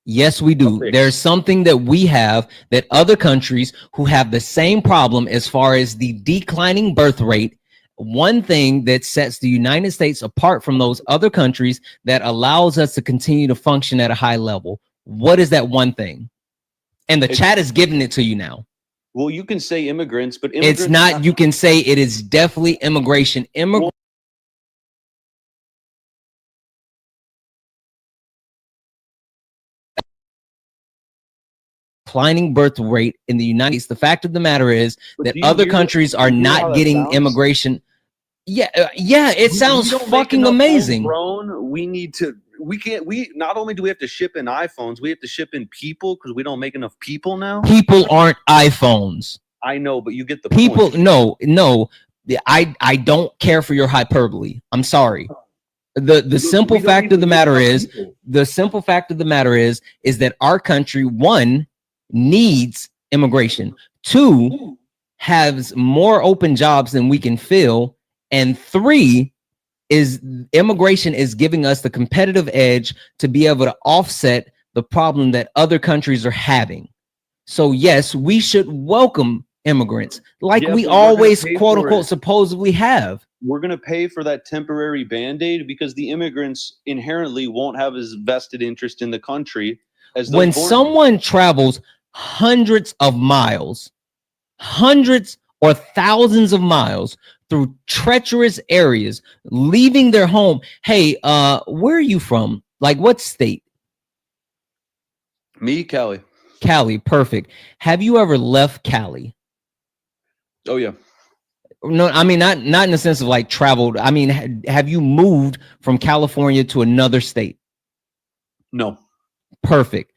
Yes, we do. fix. There's something that we have that other countries who have the same problem as far as the declining birth rate. One thing that sets the United States apart from those other countries that allows us to continue to function at a high level. What is that one thing? And the chat is giving it to you now. Well, you can say immigrants, but immigrants It's not, you can say it is definitely immigration. Declining birth rate in the United States. The fact of the matter is But that do you other hear- countries are do you hear how not that getting sounds? immigration. Yeah, it sounds We don't make fucking enough amazing. homegrown. We need to. We can't. We not only do we have to ship in iPhones, we have to ship in people because we don't make enough people now. People aren't iPhones. I know, but you get the People, point. no. I don't care for your hyperbole. I'm sorry. The simple We don't fact of even the get matter enough is, people. the simple fact of the matter is that our country, one, needs immigration, two, has more open jobs than we can fill, and three, is immigration is giving us the competitive edge to be able to offset the problem that other countries are having. So yes, we should welcome immigrants like Yeah, we but we're gonna always pay quote for unquote it. supposedly have. We're going to pay for that temporary band-aid because the immigrants inherently won't have as vested interest in the country as those When born here. someone travels hundreds of miles, hundreds or thousands of miles through treacherous areas, leaving their home. Hey, where are you from? Like what state? Me, Cali. Cali, perfect. Have you ever left Cali? Oh yeah. No, I mean not in the sense of like traveled. I mean, have you moved from California to another state? No. Perfect.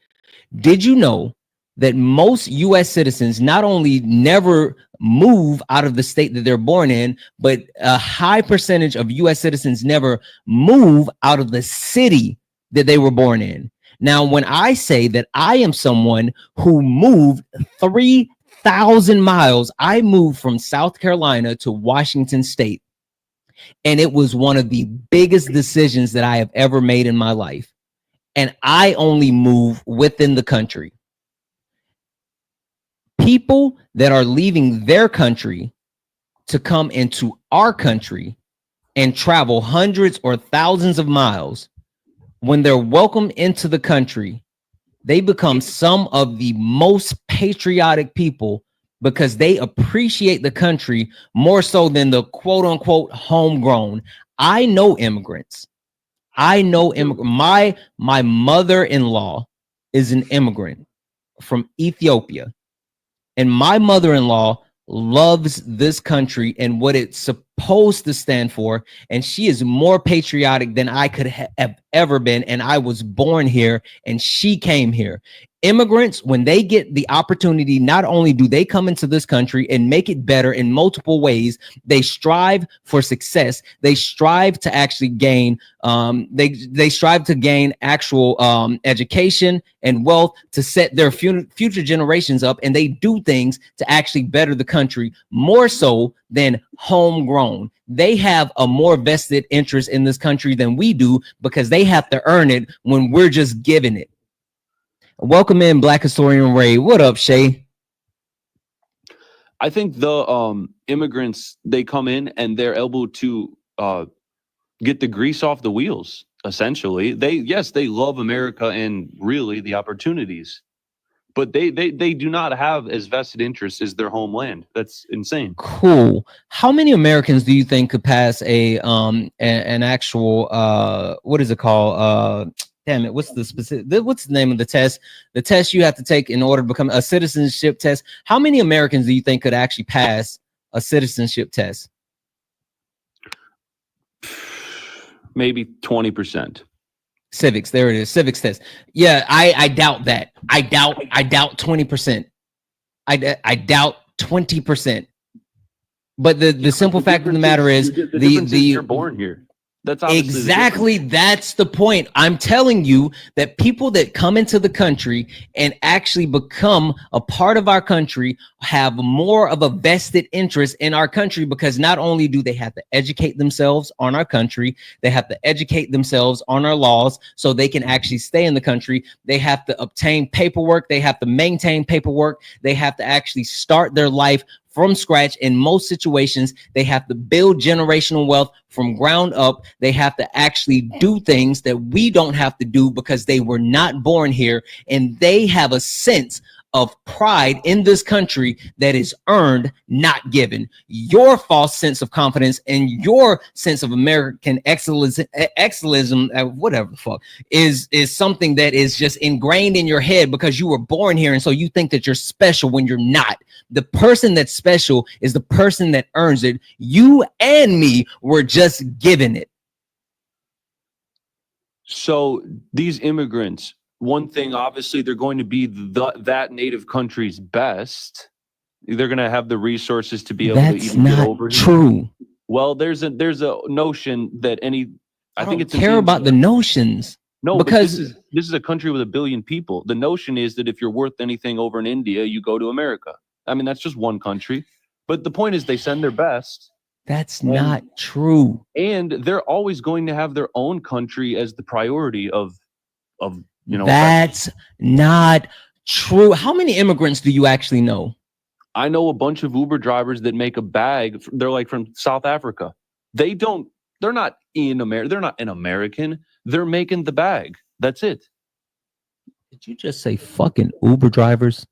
Did you know that most US citizens not only never move out of the state that they're born in, but a high percentage of US citizens never move out of the city that they were born in? Now, when I say that I am someone who moved 3,000 miles, I moved from South Carolina to Washington State, and it was one of the biggest decisions that I have ever made in my life. And I only move within the country. People that are leaving their country to come into our country and travel hundreds or thousands of miles, when they're welcomed into the country, they become some of the most patriotic people because they appreciate the country more so than the quote unquote homegrown. I know immigrants. My mother-in-law is an immigrant from Ethiopia, and my mother-in-law loves this country and what it's supposed to stand for, and she is more patriotic than I could have ever been, and I was born here and she came here. Immigrants, when they get the opportunity, not only do they come into this country and make it better in multiple ways, they strive for success. They strive to actually gain, they strive to gain actual education and wealth to set their future generations up, and they do things to actually better the country more so than homegrown. They have a more vested interest in this country than we do because they have to earn it when we're just giving it. Welcome in, Black Historian Ray. What up, Shay? I think the immigrants, they come in and they're able to get the grease off the wheels. Essentially, they love America and really the opportunities, but they do not have as vested interests as their homeland. That's insane. Cool. How many Americans do you think could pass an actual what is it called? Damn it, what's the name of the test? The test you have to take in order to become a citizenship test. How many Americans do you think could actually pass a citizenship test? Maybe 20%. Civics, there it is. Civics test. Yeah, I doubt that. I doubt 20%. I doubt 20%. But the simple fact of the matter is you're born here. That's exactly, that's the point. I'm telling you that people that come into the country and actually become a part of our country have more of a vested interest in our country, because not only do they have to educate themselves on our country, they have to educate themselves on our laws so they can actually stay in the country. They have to obtain paperwork. They have to maintain paperwork. They have to actually start their life from scratch. In most situations, they have to build generational wealth from ground up. They have to actually do things that we don't have to do because they were not born here, and they have a sense of pride in this country that is earned, not given. Your false sense of confidence and your sense of American excellism, whatever the fuck, is something that is just ingrained in your head because you were born here, and so you think that you're special when you're not. The person that's special is the person that earns it. You and me were just given it. So these immigrants, one thing, obviously, they're going to be that native country's best. They're going to have the resources to be able to even get over here. True. Well, there's a notion that I think it's care about the notions. No, because this is a country with 1 billion people. The notion is that if you're worth anything over in India, you go to America. I mean, that's just one country. But the point is they send their best. That's not true. And they're always going to have their own country as the priority of that's not true. How many immigrants do you actually know? I know a bunch of Uber drivers that make a bag. They're like from South Africa. They're not in America. They're not an American. They're making the bag. That's it. Did you just say fucking Uber drivers?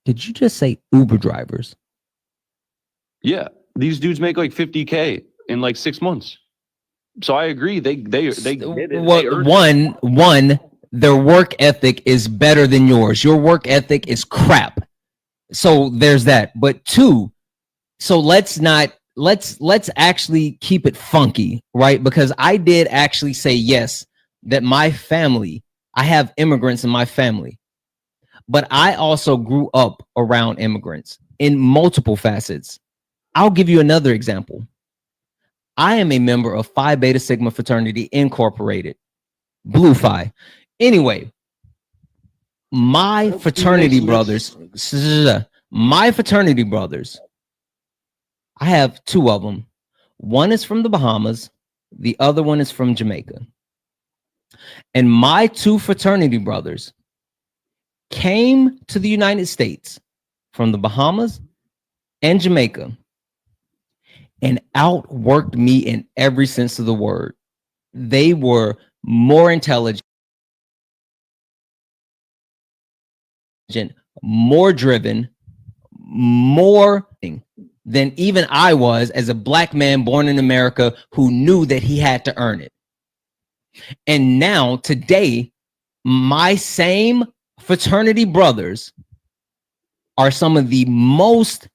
Did you just say Uber drivers? Yeah. These dudes make like $50K in like 6 months. So I agree. They get it. Well, one, their work ethic is better than yours. Your work ethic is crap. So there's that. But two, so let's actually keep it funky, right? Because I did actually say yes, that my family, I have immigrants in my family, but I also grew up around immigrants in multiple facets. I'll give you another example. I am a member of Phi Beta Sigma Fraternity Incorporated, Blue Phi. Anyway, my fraternity brothers, I have two of them. One is from the Bahamas. The other one is from Jamaica. And my two fraternity brothers came to the United States from the Bahamas and Jamaica and outworked me in every sense of the word. They were more intelligent, more driven, more than even I was as a black man born in America who knew that he had to earn it. And now today, my same fraternity brothers are some of the most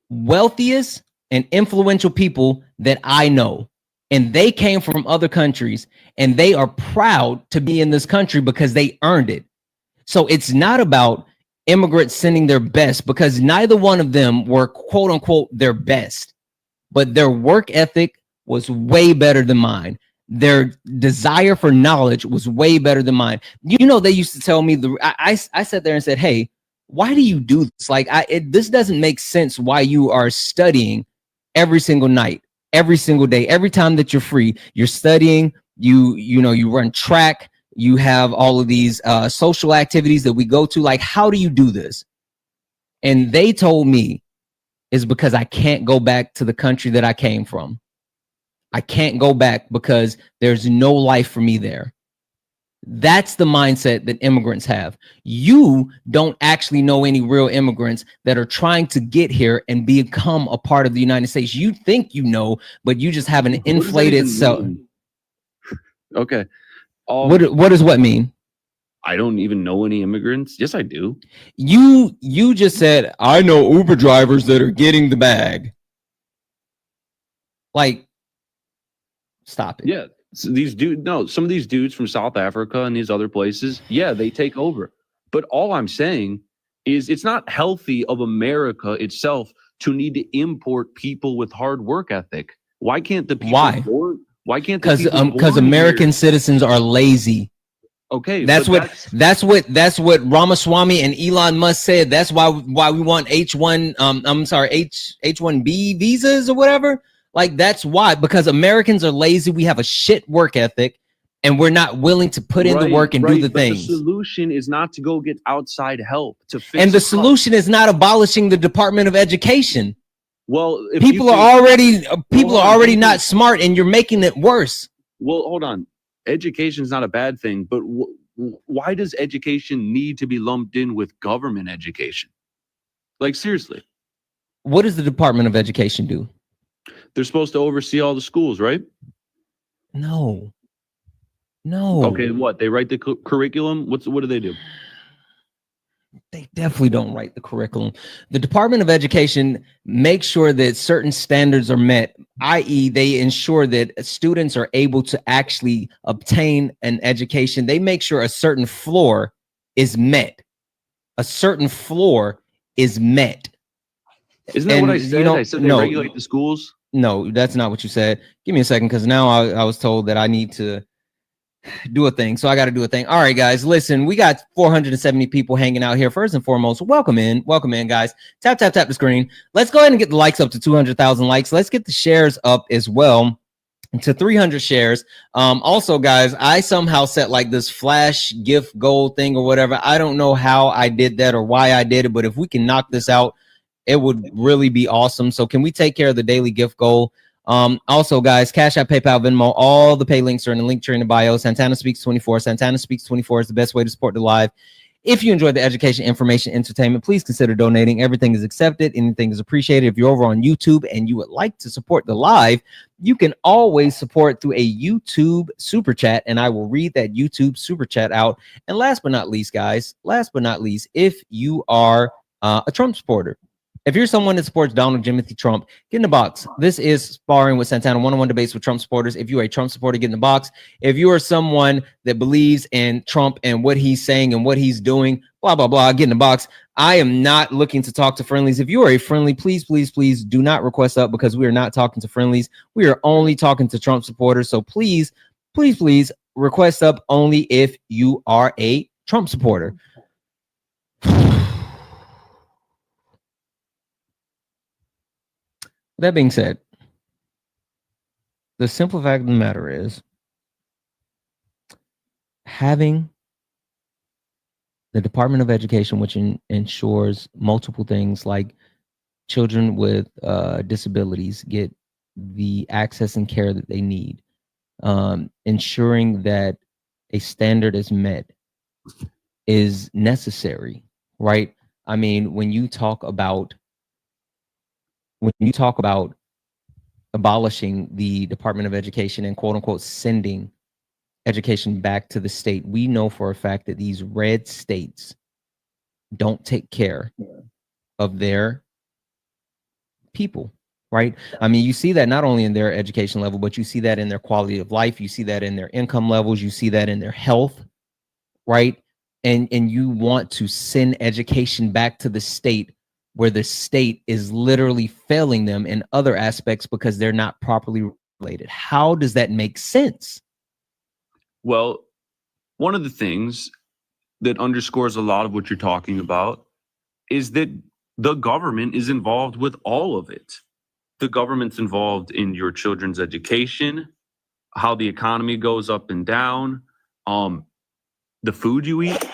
wealthiest and influential people that I know. And they came from other countries and they are proud to be in this country because they earned it. So it's not about immigrants sending their best, because neither one of them were quote unquote their best, but their work ethic was way better than mine. Their desire for knowledge was way better than mine. You know, they used to tell me, I sat there and said, hey, why do you do this? Like, this doesn't make sense why you are studying every single night. every single day. Every time that you're free, you're studying, you run track, you have all of these social activities that we go to. Like, how do you do this? And they told me is because I can't go back to the country that I came from. I can't go back because there's no life for me there. That's the mindset that immigrants have. You don't actually know any real immigrants that are trying to get here and become a part of the United States. You think you know, but you just have an inflated self. Okay. What does what mean? I don't even know any immigrants. Yes, I do. You just said, I know Uber drivers that are getting the bag. Like, stop it. Yeah. So some of these dudes from South Africa and these other places, yeah, they take over. But all I'm saying is it's not healthy of America itself to need to import people with hard work ethic. Why can't the people why can't the people because American citizens are lazy. Okay, that's what Ramaswamy and Elon Musk said. That's why we want H1B visas or whatever. Like, that's why, because Americans are lazy. We have a shit work ethic, and we're not willing to put in the work and do the things. The solution is not to go get outside help to fix. And the solution is not abolishing the Department of Education. Well, if people are already not smart, and you're making it worse. Well, hold on. Education is not a bad thing, but why does education need to be lumped in with government education? Like, seriously. What does the Department of Education do? They're supposed to oversee all the schools, right? No. Okay, what? They write the curriculum? What do they do? They definitely don't write the curriculum. The Department of Education makes sure that certain standards are met, i.e., they ensure that students are able to actually obtain an education. They make sure a certain floor is met. Isn't that what I said? I said they regulate the schools? No, that's not what you said. Give me a second, because now I was told that I need to do a thing. So I got to do a thing. All right, guys, listen, we got 470 people hanging out here. First and foremost, welcome in, guys. Tap the screen. Let's go ahead and get the likes up to 200,000 likes. Let's get the shares up as well to 300 shares. Also, guys, I somehow set like this flash gift goal thing or whatever. I don't know how I did that or why I did it, but if we can knock this out, it would really be awesome. So can we take care of the daily gift goal? Also, guys, Cash App, PayPal, Venmo, all the pay links are in the link tree in the bio. Santana Speaks 24. Santana Speaks 24 is the best way to support the live. If you enjoyed the education, information, entertainment, please consider donating. Everything is accepted. Anything is appreciated. If you're over on YouTube and you would like to support the live, you can always support through a YouTube super chat, and I will read that YouTube super chat out. And last but not least, guys, if you are a Trump supporter, if you're someone that supports Donald Jimothy Trump, get in the box. This is Sparring with Santana, one-on-one debates with Trump supporters. If you're a Trump supporter, get in the box. If you are someone that believes in Trump and what he's saying and what he's doing, blah, blah, blah, get in the box. I am not looking to talk to friendlies. If you are a friendly, please do not request up, because we are not talking to friendlies. We are only talking to Trump supporters. So please request up only if you are a Trump supporter. That being said, the simple fact of the matter is, having the Department of Education, which ensures multiple things like children with disabilities get the access and care that they need, ensuring that a standard is met, is necessary, right? I mean, when you talk about abolishing the Department of Education and quote unquote sending education back to the state, we know for a fact that these red states don't take care of their people, right? I mean, you see that not only in their education level, but you see that in their quality of life. You see that in their income levels. You see that in their health, right? And you want to send education back to the state, where the state is literally failing them in other aspects because they're not properly regulated. How does that make sense? Well, one of the things that underscores a lot of what you're talking about is that the government is involved with all of it. the government's involved in your children's education, how the economy goes up and down, the food you eat.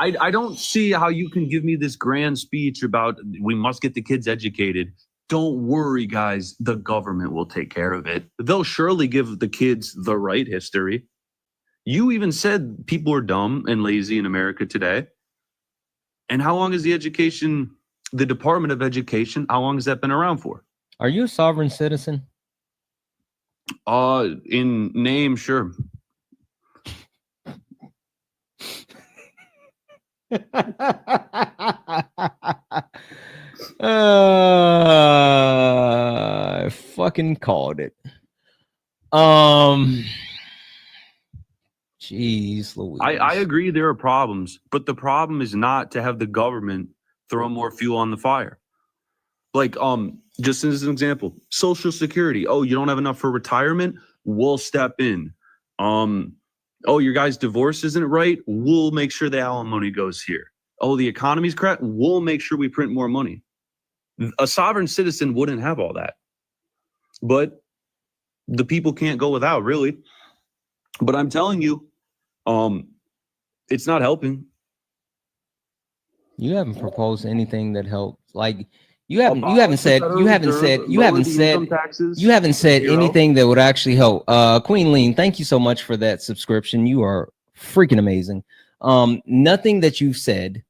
I don't see how you can give me this grand speech about we must get the kids educated. Don't worry, guys. The government will take care of it. They'll surely give the kids the right history. You even said people are dumb and lazy in America today. And how long is the Department of Education, how long has that been around for? Are you a sovereign citizen? In name, sure. I fucking called it. Jeez Louise. I agree there are problems, but the problem is not to have the government throw more fuel on the fire. Like, just as an example, Social Security. Oh, you don't have enough for retirement? We'll step in. Oh, your guy's divorce isn't right? We'll make sure the alimony goes here. Oh, the economy's crap? We'll make sure we print more money. A sovereign citizen wouldn't have all that. But the people can't go without, really. But I'm telling you, it's not helping. You haven't proposed anything that helps. Like you haven't said anything that would actually help. Queen Lean, thank you so much for that subscription. You are freaking amazing. Nothing that you've said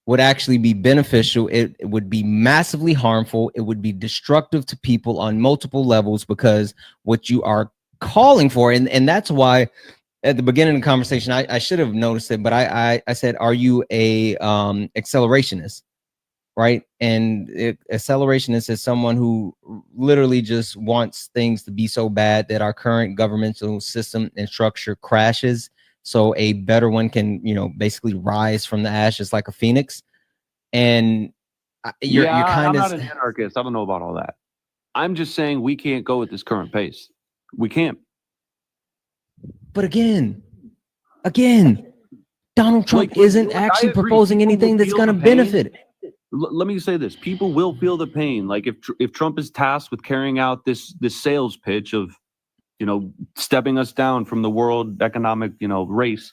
would actually be beneficial. It would be massively harmful. It would be destructive to people on multiple levels, because what you are calling for, and that's why at the beginning of the conversation, I should have noticed it, but I said, are you a accelerationist? Right? And accelerationist is someone who literally just wants things to be so bad that our current governmental system and structure crashes, so a better one can, basically rise from the ashes like a phoenix. And you're kind I'm of not an anarchist. I don't know about all that. I'm just saying we can't go at this current pace. We can't. But again, Donald Trump isn't actually proposing anything that's going to benefit. Let me say this: people will feel the pain. Like if Trump is tasked with carrying out this sales pitch of, stepping us down from the world economic, race.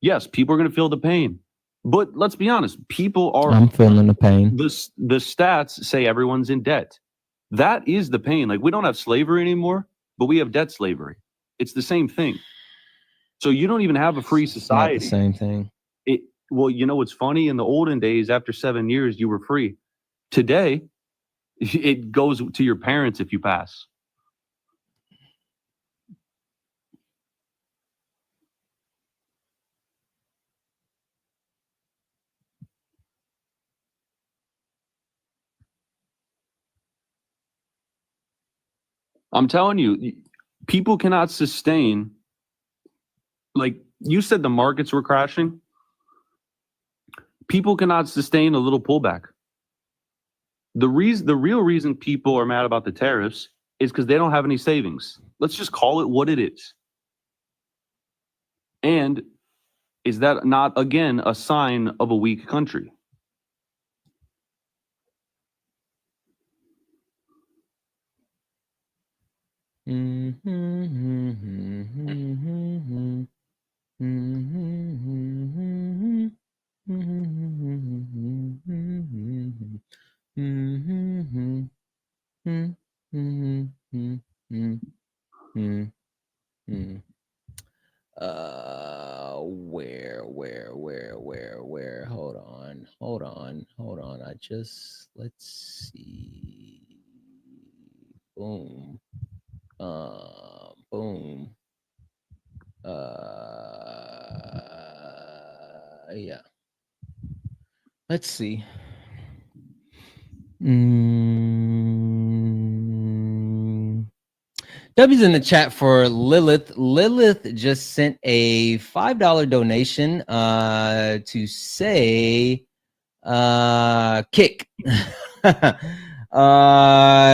Yes, people are going to feel the pain. But let's be honest, people are. I'm feeling the pain. The stats say everyone's in debt. That is the pain. Like, we don't have slavery anymore, but we have debt slavery. It's the same thing. So you don't even have a free society. It's not the same thing. Well, what's funny? In the olden days, after 7 years, you were free. Today, it goes to your parents if you pass. I'm telling you, people cannot sustain. Like you said, the markets were crashing. People cannot sustain a little pullback. The real reason people are mad about the tariffs is because they don't have any savings. Let's just call it what it is. And is that not, again, a sign of a weak country? Where? Hold on. Let's see. Boom. Boom. Yeah. Let's see. W's in the chat for Lilith. Lilith just sent a $5 donation to say kick.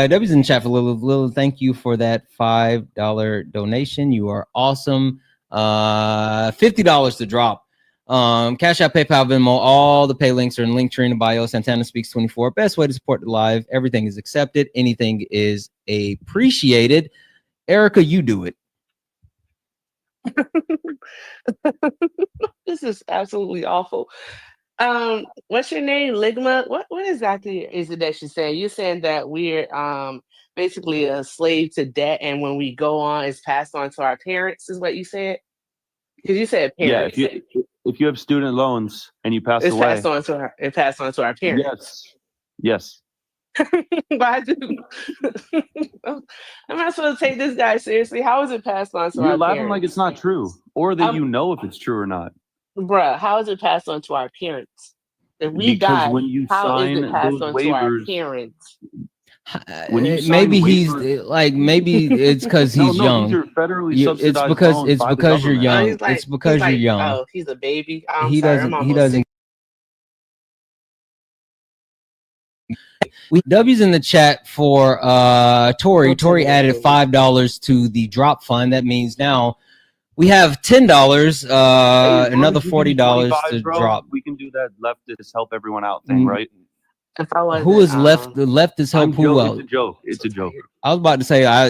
W's in the chat for Lilith. Lilith, thank you for that $5 donation. You are awesome. $50 to drop. Cash App, PayPal, Venmo, all the pay links are in link tree in the bio. Santana Speaks 24. Best way to support the live. Everything is accepted. Anything is appreciated. Erica, you do it. This is absolutely awful. What's your name? Ligma? What exactly is it that you're saying? You're saying that we're basically a slave to debt, and when we go on, it's passed on to our parents, is what you said? Because you said Yeah, parents. if you have student loans and you pass It's away, passed on to our parents. yes. Why do I'm not supposed to take this guy seriously? How is it passed on to You're our laughing like parents? it's not true, or that Um, you know if it's true or not. Bruh, how is it passed on to our parents? If we Because die, when you how is it sign passed those on to our waivers, parents? when you sign Maybe he's waivers, like, maybe it's because no, he's these young. are federally It's subsidized because loans by the you're government. young. He's like, It's because you're young. oh, he's a baby. I'm He sorry, I'm doesn't. He almost doesn't. We W's in the chat for Tori. Tori added $5 to the drop fund. That means now we have $10. Hey, Another as long as we do $40 25, to bro, drop. we can do that leftist help everyone out thing, right? If I wasn't, Who is left? The leftist help I'm who joking. else? It's a joke. It's a joke. I was about to say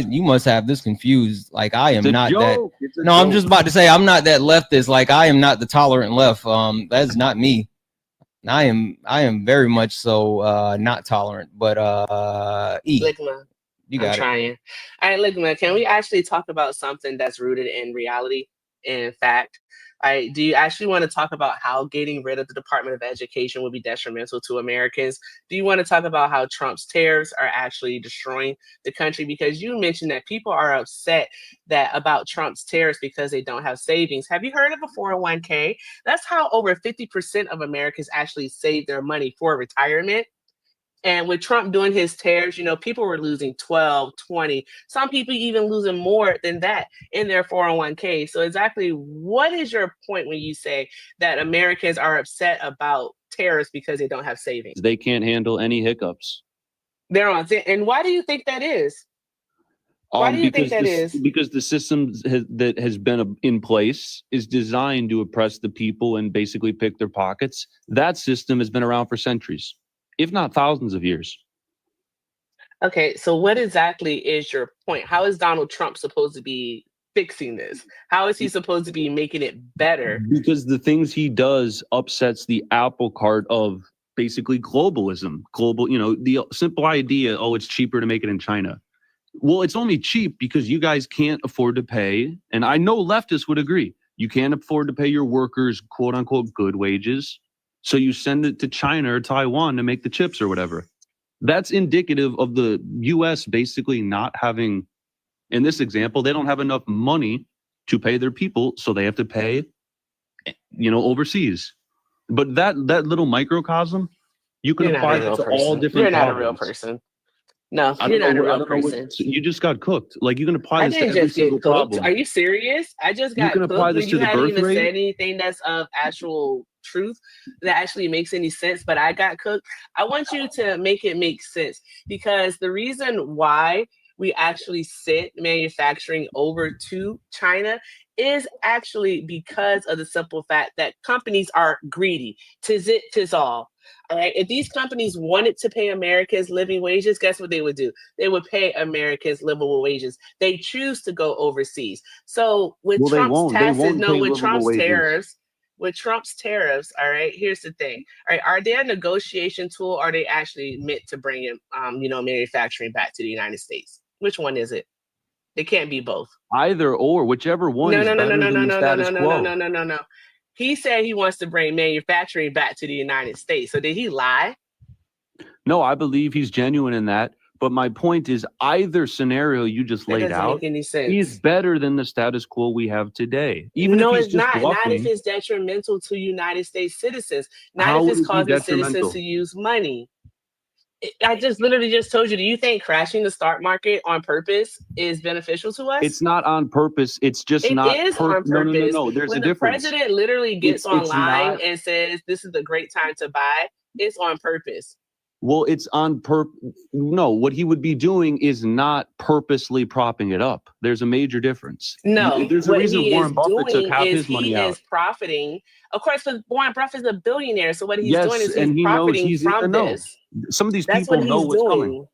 you must have this confused. Like I am It's a not joke. that. It's a No, I'm joke. just about to say I'm not that leftist. Like I am not the tolerant left. That's not me. I am very much so not tolerant. But E, Ligma, you I'm got it. trying. All right, Ligma, can we actually talk about something that's rooted in reality and in fact? All right, do you actually want to talk about how getting rid of the Department of Education would be detrimental to Americans? Do you want to talk about how Trump's tariffs are actually destroying the country? Because you mentioned that people are upset about Trump's tariffs because they don't have savings. Have you heard of a 401k? That's how over 50% of Americans actually save their money for retirement. And with Trump doing his tariffs, people were losing 12, 20, some people even losing more than that in their 401k. So exactly what is your point when you say that Americans are upset about tariffs because they don't have savings? They can't handle any hiccups. They're on. And why do you think that is? Why do you think that is? Because the system that has been in place is designed to oppress the people and basically pick their pockets. That system has been around for centuries, if not thousands of years. Okay, so what exactly is your point? How is Donald Trump supposed to be fixing this? How is he supposed to be making it better? Because the things he does upsets the apple cart of basically globalism. The simple idea, it's cheaper to make it in China. Well, it's only cheap because you guys can't afford to pay, and I know leftists would agree, you can't afford to pay your workers quote unquote good wages. So you send it to China or Taiwan to make the chips or whatever. That's indicative of the US basically not having, in this example, they don't have enough money to pay their people, so they have to pay, overseas. But that little microcosm, you can apply that to all different You're not problems. a real person. No, you're not a real person. You just got cooked. Like you can apply I this to didn't every just get single cooked. problem. Are you serious? I just got You can apply cooked this when to you the hadn't birth even rate. said anything that's of actual truth that actually makes any sense, but I got cooked. I want you to make it make sense, because the reason why we actually sent manufacturing over to China is actually because of the simple fact that companies are greedy. 'Tis it, 'tis all. All right. If these companies wanted to pay Americans living wages, guess what they would do? They would pay Americans livable wages. They choose to go overseas. So with Trump's taxes, with Trump's tariffs, all right, here's the thing. All right, are they a negotiation tool, or are they actually meant to bring in, manufacturing back to the United States? Which one is it? They can't be both. Either or, whichever one is better than the status quo. No. He said he wants to bring manufacturing back to the United States. So did he lie? No, I believe he's genuine in that. But my point is, either scenario you just laid out is better than the status quo we have today. Even if he's just bluffing. Not if it's detrimental to United States citizens. Not if it's causing citizens to use money. I just literally just told you, do you think crashing the stock market on purpose is beneficial to us? It's not on purpose. It's just not. It is on purpose. No. There's when a difference. The president literally gets online and says, this is a great time to buy, it's on purpose. Well, it's on no, what he would be doing is not purposely propping it up. There's a major difference. No, There's a what reason he Warren is Buffett took doing half is his money he out. is profiting. Of course, but Warren Buffett's a billionaire, so what he's Yes, doing is and he's he knows profiting he's in the from know. this. Some of these That's people what know he's what's doing. coming.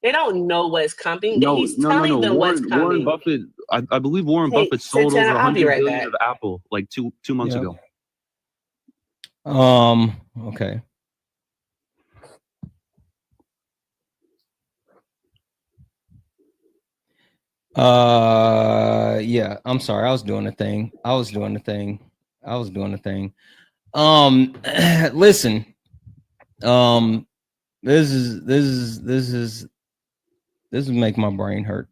They don't know what's coming. No, He's telling them what's coming. Warren Buffett, I believe Warren Hey, Buffett sold Santana, over I'll be 100 right billion back. of Apple like two months Yeah. ago. Okay. Yeah, I'm sorry. I was doing the thing. Listen. This is make my brain hurt.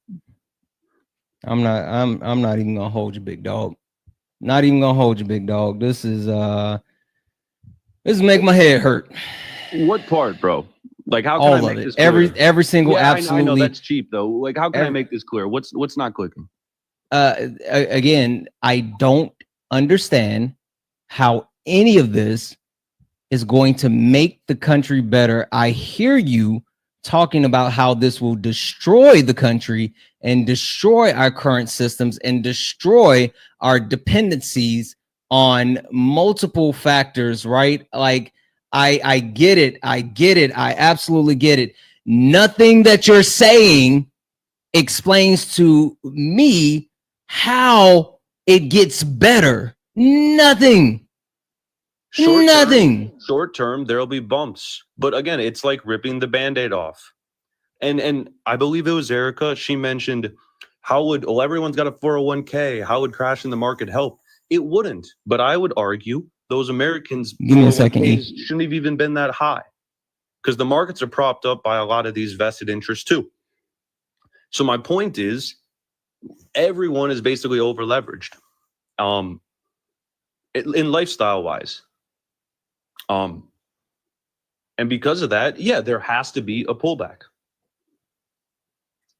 I'm not even gonna hold you, big dog. Not even gonna hold you, big dog. This is make my head hurt. What part, bro? Like, how can All I of make it. this clear? Every single, Yeah, absolutely. I know that's cheap though. Like, how can I make this clear? What's not clicking? Again, I don't understand how any of this is going to make the country better. I hear you talking about how this will destroy the country and destroy our current systems and destroy our dependencies on multiple factors, right? Like, I get it. I absolutely get it. Nothing that you're saying explains to me how it gets better. Nothing. Short term, there'll be bumps. But again, it's like ripping the Band-Aid off. And I believe it was Erica. She mentioned everyone's got a 401k. How would crashing the market help? It wouldn't. But I would argue those Americans' Give me a second. 401ks shouldn't have even been that high, because the markets are propped up by a lot of these vested interests too. So my point is, everyone is basically over leveraged, in lifestyle wise. And because of that, yeah, there has to be a pullback.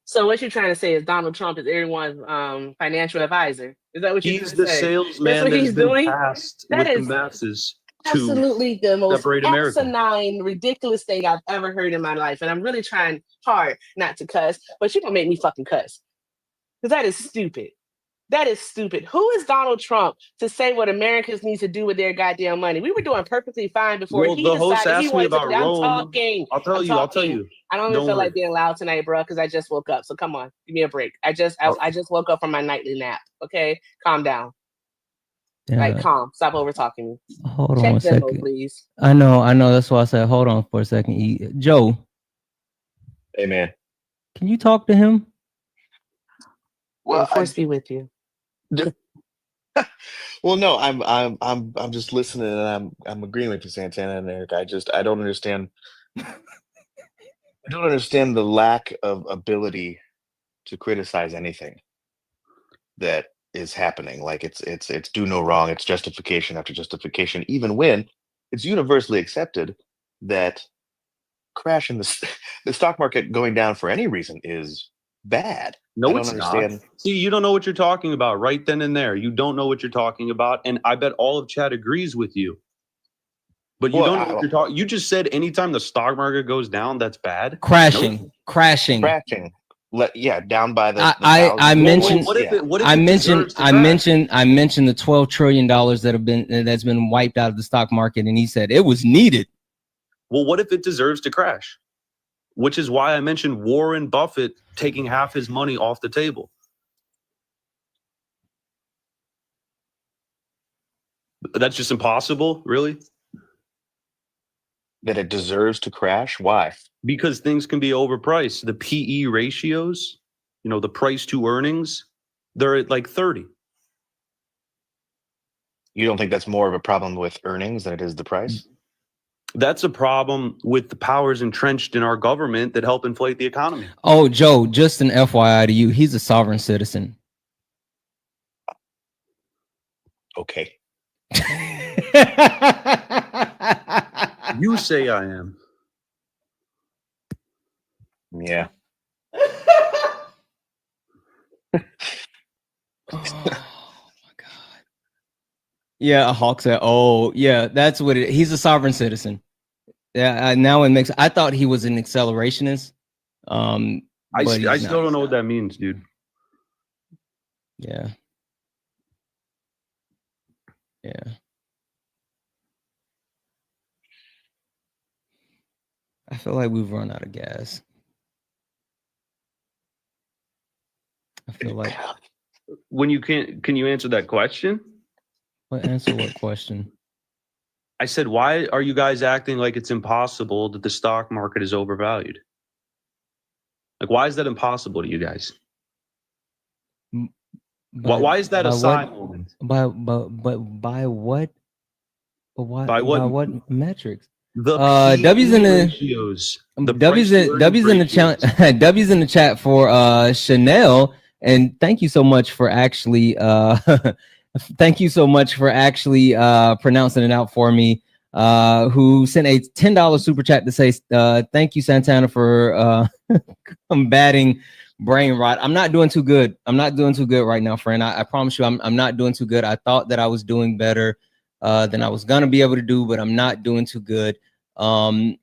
So what you're trying to say is Donald Trump is everyone's financial advisor. Is that what you're trying to say? He's the salesman That's what that's he's been doing? tasked That with is the masses absolutely the most separate America. asinine, ridiculous thing I've ever heard in my life. And I'm really trying hard not to cuss, but you're gonna make me fucking cuss. Because that is stupid. That is stupid. Who is Donald Trump to say what Americans need to do with their goddamn money? We were doing perfectly fine before he the host decided he asked me wanted to. about I'm Rome. talking. I'll tell you. I don't even feel like being loud tonight, bro, because I just woke up. So come on, give me a break. I just woke up from my nightly nap. Okay, calm down. Yeah. Like, calm. Stop over talking me. Hold Check on a Venmo, second. please. I know. That's why I said hold on for a second. Joe, Hey man. can you talk to him? Well, force be with you. Well, no, I'm just listening, and I'm agreeing with you, Santana and Eric. I don't understand. I don't understand the lack of ability to criticize anything that is happening. Like it's do no wrong. It's justification after justification, even when it's universally accepted that crash in the stock market going down for any reason is bad. No, it's not. See, you don't know what you're talking about right then and there. You don't know what you're talking about, and I bet all of chat agrees with you. But you don't know what you're talking. You just said anytime the stock market goes down, that's bad. Crashing. Down by the. I mentioned. What if it I deserves to crash? mentioned the $12 trillion that's been wiped out of the stock market, and he said it was needed. Well, what if it deserves to crash? Which is why I mentioned Warren Buffett taking half his money off the table. That's just impossible, really? That it deserves to crash? Why? Because things can be overpriced. The PE ratios, the price to earnings, they're at like 30. You don't think that's more of a problem with earnings than it is the price? That's a problem with the powers entrenched in our government that help inflate the economy. Oh, Joe, just an FYI to you, he's a sovereign citizen. Okay. You say I am. Yeah. Oh my God. Yeah, a hawk said, oh, yeah, that's what he's a sovereign citizen. Yeah, now it makes. I thought he was an accelerationist. I But he's still not. don't know what that means, dude. Yeah. Yeah. I feel like we've run out of gas. I feel like. When you can you answer that question? Answer what question? I said, why are you guys acting like it's impossible that the stock market is overvalued? Like, why is that impossible to you guys? Why is that a side moment? By what? But why? By what? By what metrics? The W's in the ratios. W's in the chat. W's in the chat for Chanel, and thank you so much for actually thank you so much for actually pronouncing it out for me. Who sent a $10 super chat to say thank you, Santana, for combating brain rot. I'm not doing too good. I'm not doing too good right now, friend. I promise you, I'm not doing too good. I thought that I was doing better than I was gonna be able to do, but I'm not doing too good. I've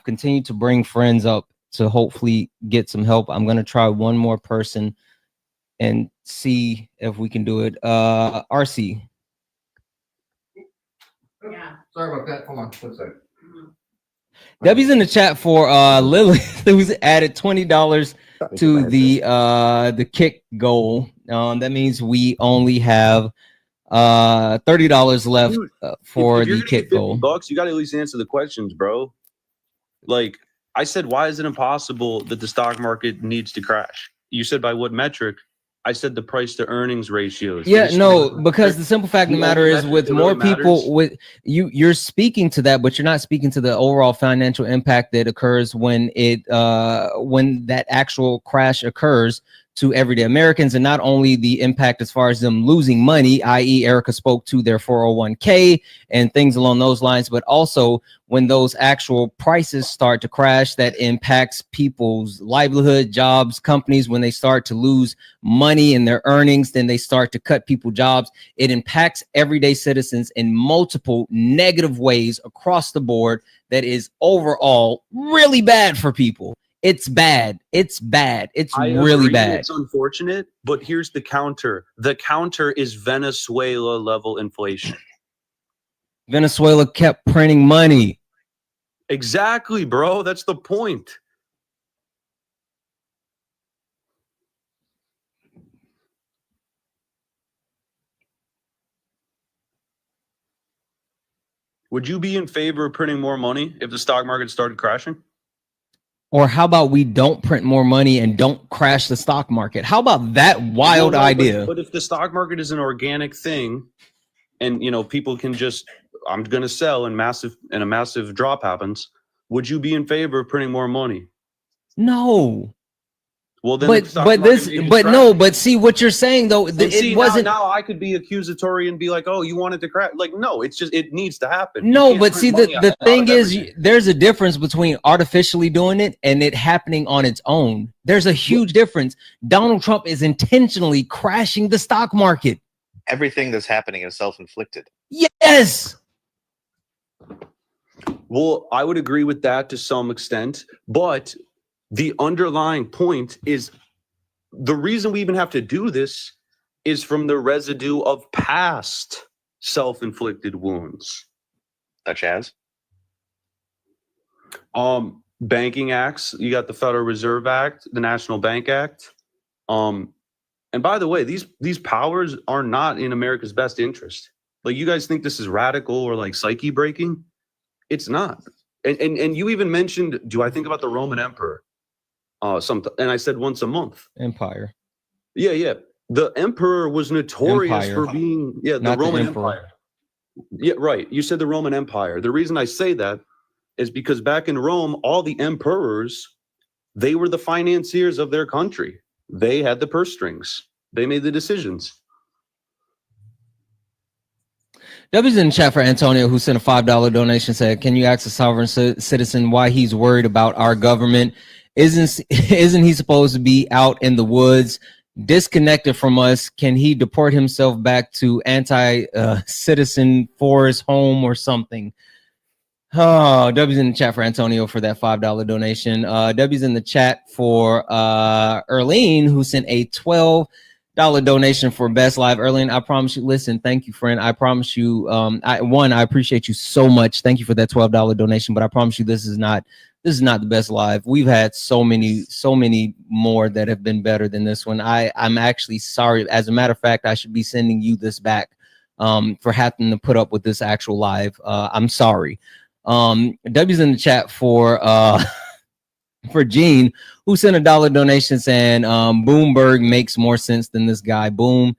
continued to bring friends up to hopefully get some help. I'm gonna try one more person and see if we can do it. RC. Yeah. Sorry about that. Hold on. One second. Debbie's in the chat for Lily, who's added $20 to the kick goal. That means we only have $30 left for the kick goal. $50, you got to at least answer the questions, bro. Like I said, why is it impossible that the stock market needs to crash? You said by what metric? I said the price to earnings ratios. Yeah, no, because the simple fact of the matter is, with more people, with you're speaking to that, but you're not speaking to the overall financial impact that occurs when when that actual crash occurs to everyday Americans, and not only the impact as far as them losing money, i.e. Erica spoke to their 401k and things along those lines, but also when those actual prices start to crash, that impacts people's livelihood, jobs, companies. When they start to lose money in their earnings, then they start to cut people jobs. It impacts everyday citizens in multiple negative ways across the board. That is overall really bad for people. It's bad. It's bad. It's really bad. It's unfortunate, but here's the counter. The counter is Venezuela level inflation. Venezuela kept printing money. Exactly, bro. That's the point. Would you be in favor of printing more money if the stock market started crashing? Or how about we don't print more money and don't crash the stock market? How about that wild idea? But if the stock market is an organic thing, and people can just, I'm going to sell, and a massive drop happens, would you be in favor of printing more money? No. Well, then, but see what you're saying though. It wasn't. Now I could be accusatory and be like, "Oh, you wanted to crash." Like, no, it's just it needs to happen. No, but see the thing is, there's a difference between artificially doing it and it happening on its own. There's a huge difference. Donald Trump is intentionally crashing the stock market. Everything that's happening is self-inflicted. Yes. Well, I would agree with that to some extent, but the underlying point is the reason we even have to do this is from the residue of past self-inflicted wounds. Such as? Banking acts. You got the Federal Reserve Act, the National Bank Act. And by the way, these powers are not in America's best interest. Like, you guys think this is radical or like psyche breaking? It's not. And you even mentioned, do I think about the Roman Emperor? And I said once a month. Empire. Yeah. The emperor was notorious for being the Roman Empire. Yeah, right. You said the Roman Empire. The reason I say that is because back in Rome, all the emperors, they were the financiers of their country. They had the purse strings. They made the decisions. W's in the chat for Antonio, who sent a $5 donation, said, "Can you ask a sovereign citizen why he's worried about our government? Isn't he supposed to be out in the woods, disconnected from us? Can he deport himself back to anti-citizen forest home or something?" Oh, W's in the chat for Antonio for that $5 donation. W's in the chat for Erlene, who sent a $12 donation for Best Live. Erlene, I promise you, listen, thank you, friend. I promise you, I appreciate you so much. Thank you for that $12 donation, but I promise you this is not the best live. We've had so many more that have been better than this one. I'm actually sorry. As a matter of fact, I should be sending you this back for having to put up with this actual live. I'm sorry. W's in the chat for Gene, who sent a $1 donation saying Bloomberg makes more sense than this guy. Boom,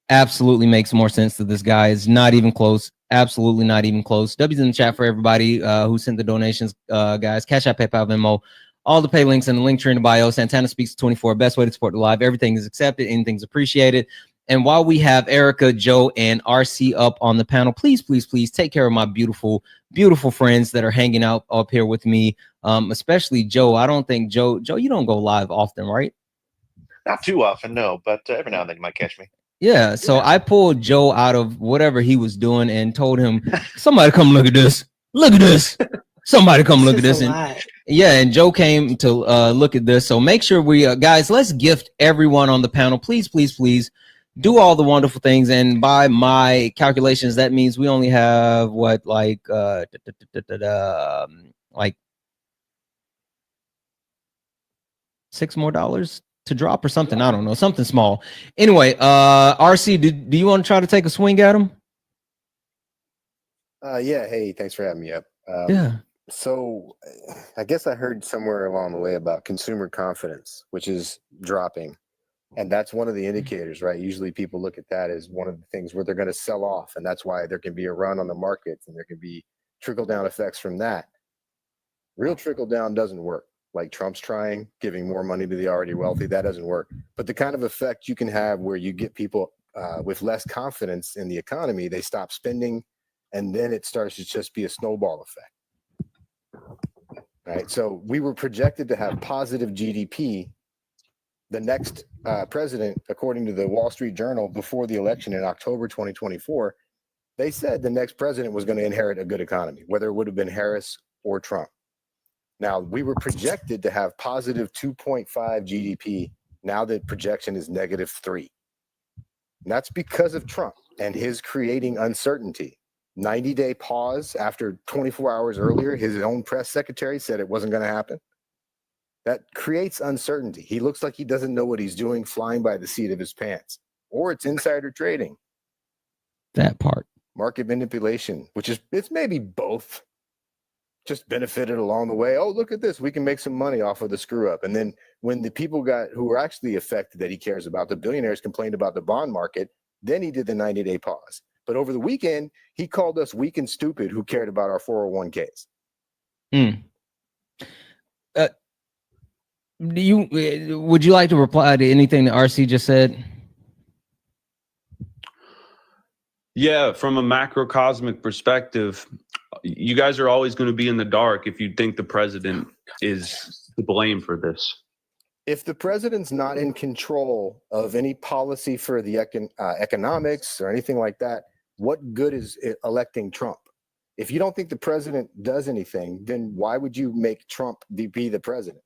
absolutely makes more sense than this guy. It's not even close. Absolutely not even close. W's in the chat for everybody who sent the donations, guys. Cash App, PayPal, Venmo, all the pay links in the link tree in the bio. Santana Speaks 24, best way to support the live. Everything is accepted. Anything's appreciated. And while we have Erica, Joe, and RC up on the panel, please take care of my beautiful friends that are hanging out up here with me, especially Joe. I don't think Joe, you don't go live often, right? Not too often, no, but every now and then you might catch me. Yeah, so I pulled Joe out of whatever he was doing and told him, somebody come look at this. Look at this. Somebody come look at this. And Joe came to look at this. So make sure we, guys, let's gift everyone on the panel. Please do all the wonderful things. And by my calculations, that means we only have what, like $6 more to drop or something. I don't know, something small. Anyway, RC, do you want to try to take a swing at him? Yeah. Hey, thanks for having me up. Yeah. So I guess I heard somewhere along the way about consumer confidence, which is dropping. And that's one of the indicators, right? Usually people look at that as one of the things where they're going to sell off. And that's why there can be a run on the markets and there can be trickle down effects from that. Real trickle down doesn't work. Like Trump's trying, giving more money to the already wealthy, that doesn't work. But the kind of effect you can have where you get people with less confidence in the economy, they stop spending, and then it starts to just be a snowball effect. Right? So we were projected to have positive GDP. The next president, according to the Wall Street Journal, before the election in October 2024, they said the next president was going to inherit a good economy, whether it would have been Harris or Trump. Now, we were projected to have positive 2.5 GDP. Now the projection is -3. And that's because of Trump and his creating uncertainty. 90-day pause after 24 hours earlier, his own press secretary said it wasn't going to happen. That creates uncertainty. He looks like he doesn't know what he's doing, flying by the seat of his pants. Or it's insider trading. That part. Market manipulation, which is, it's maybe both. Just benefited along the way. Oh, look at this. We can make some money off of the screw up. And then when the people who were actually affected that he cares about, the billionaires complained about the bond market, then he did the 90-day pause. But over the weekend, he called us weak and stupid who cared about our 401ks. Would you like to reply to anything that RC just said? Yeah, from a macrocosmic perspective, you guys are always going to be in the dark if you think the president is to blame for this. If the president's not in control of any policy for the economics or anything like that, what good is electing Trump? If you don't think the president does anything, then why would you make Trump be the president?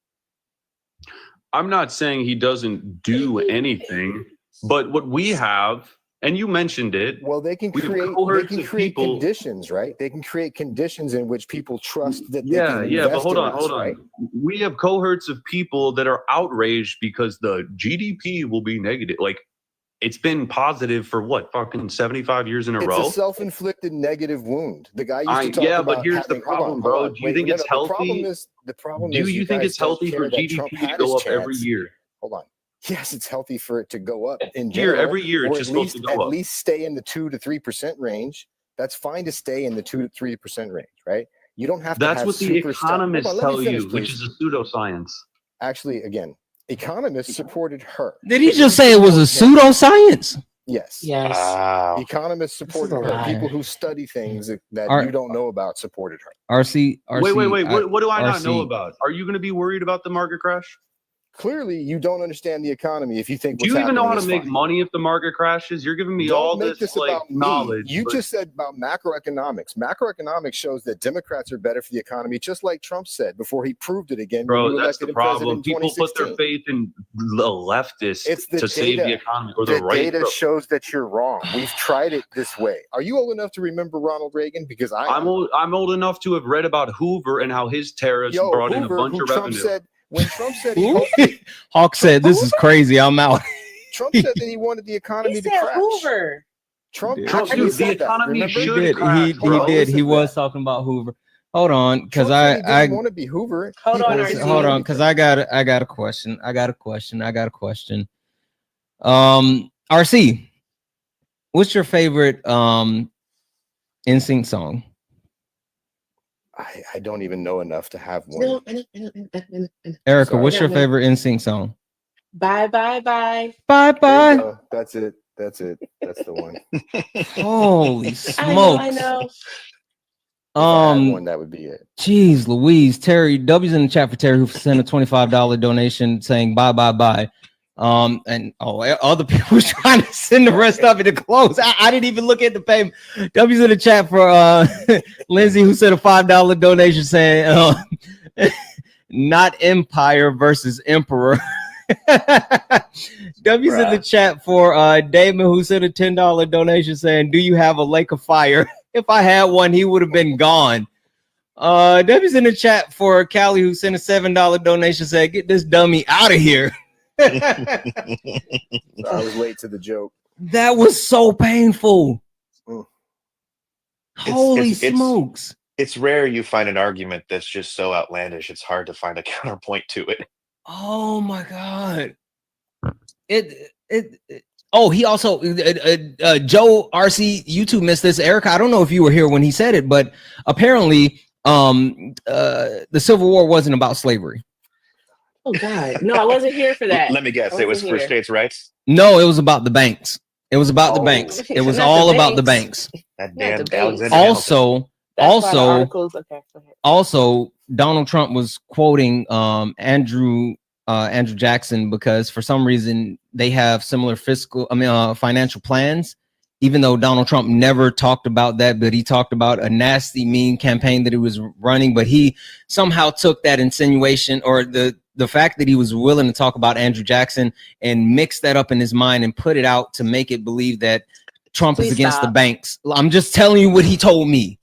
I'm not saying he doesn't do anything, but what we have, and you mentioned it. Well, they can create conditions, right? They can create conditions in which people trust that. But hold on. Right? We have cohorts of people that are outraged because the GDP will be negative. Like, it's been positive for what, fucking 75 years in a row? It's a self-inflicted negative wound. The guy used to talk about. But here's the problem, bro. Do you think it's healthy? The problem is you think it's healthy for GDP to go up every year? Hold on. Yes, it's healty for it to go up in general. Every year, it's just supposed to go up. At least stay in the 2 to 3% range. That's fine to stay in the 2 to 3% range, right? You don't have to. That's what the economists tell you, which is a pseudoscience. Actually, again, economists supported her. Did he just say it was a pseudoscience? Yes. Yes. Wow. Economists supported her. People who study things that you don't know about supported her. RC. Wait. What do I not know about? Are you going to be worried about the market crash? clearly you don't understand the economy if you think Do what's you even know how happening to is make fine. money if the market crashes? You're giving me Don't all make this this like about me. knowledge. You but just said about macroeconomics. Macroeconomics shows that Democrats are better for the economy, just like Trump said before he proved it again. when bro, he was that's the elected problem. president in People put their 2016. faith in the leftists It's the to save the data. economy or the The right. data Bro. shows that you're wrong. We've tried it this way. Are you old enough to remember Ronald Reagan? Because I'm old enough to have read about Hoover and how his tariffs Yo, brought in a Hoover, bunch who of Trump revenue. said when Trump said he Who? hoped that, Hawk said, "This is crazy. I'm out." Trump said that he wanted the economy He to said crash. Hoover. Trump Trump, actually dude, the said that. economy Remember? should crash, bro. He did. Listen He to was that. talking about Hoover. Hold on, because Trump said he I didn't want to be Hoover. Hold He on, wanted to RC. be hold on, Clinton. because I got a question. I got a question. RC, what's your favorite NSYNC song? I don't even know enough to have one. Erica, Sorry. what's your favorite NSYNC song? Bye, bye, bye. Bye There you bye. go. That's it. That's the one. Holy I smokes. know. If I had one, that would be it. Jeez Louise. Terry, W's in the chat for Terry, who sent a $25 donation saying bye bye bye. And other people was trying to send the rest of it to close. I didn't even look at the payment. W's in the chat for Lindsay, who sent a $5 donation saying not empire versus emperor. W's in the chat for Damon, who sent a $10 donation saying, "Do you have a lake of fire?" If I had one, he would have been gone. W's in the chat for Callie, who sent a $7 donation saying, "Get this dummy out of here." I was late to the joke. That was so painful. Holy it's- smokes. It's rare you find an argument that's just so outlandish. It's hard to find a counterpoint to it. Oh my God. Oh, he also Joe RC, you two missed this. Erica, I don't know if you were here when he said it, but apparently the Civil War wasn't about slavery. Oh God. No, I wasn't here for that. Let me guess. It was for states' rights. No, it was about the banks. It was about the banks. It was Not all the about the banks. banks. That Not damn the banks. Alexander Hamilton. Also, Donald Trump was quoting Andrew Jackson because for some reason they have similar financial plans, even though Donald Trump never talked about that, but he talked about a nasty, mean campaign that he was running. But he somehow took that insinuation or the fact that he was willing to talk about Andrew Jackson and mix that up in his mind and put it out to make it believe that Trump is against the banks. I'm just telling you what he told me.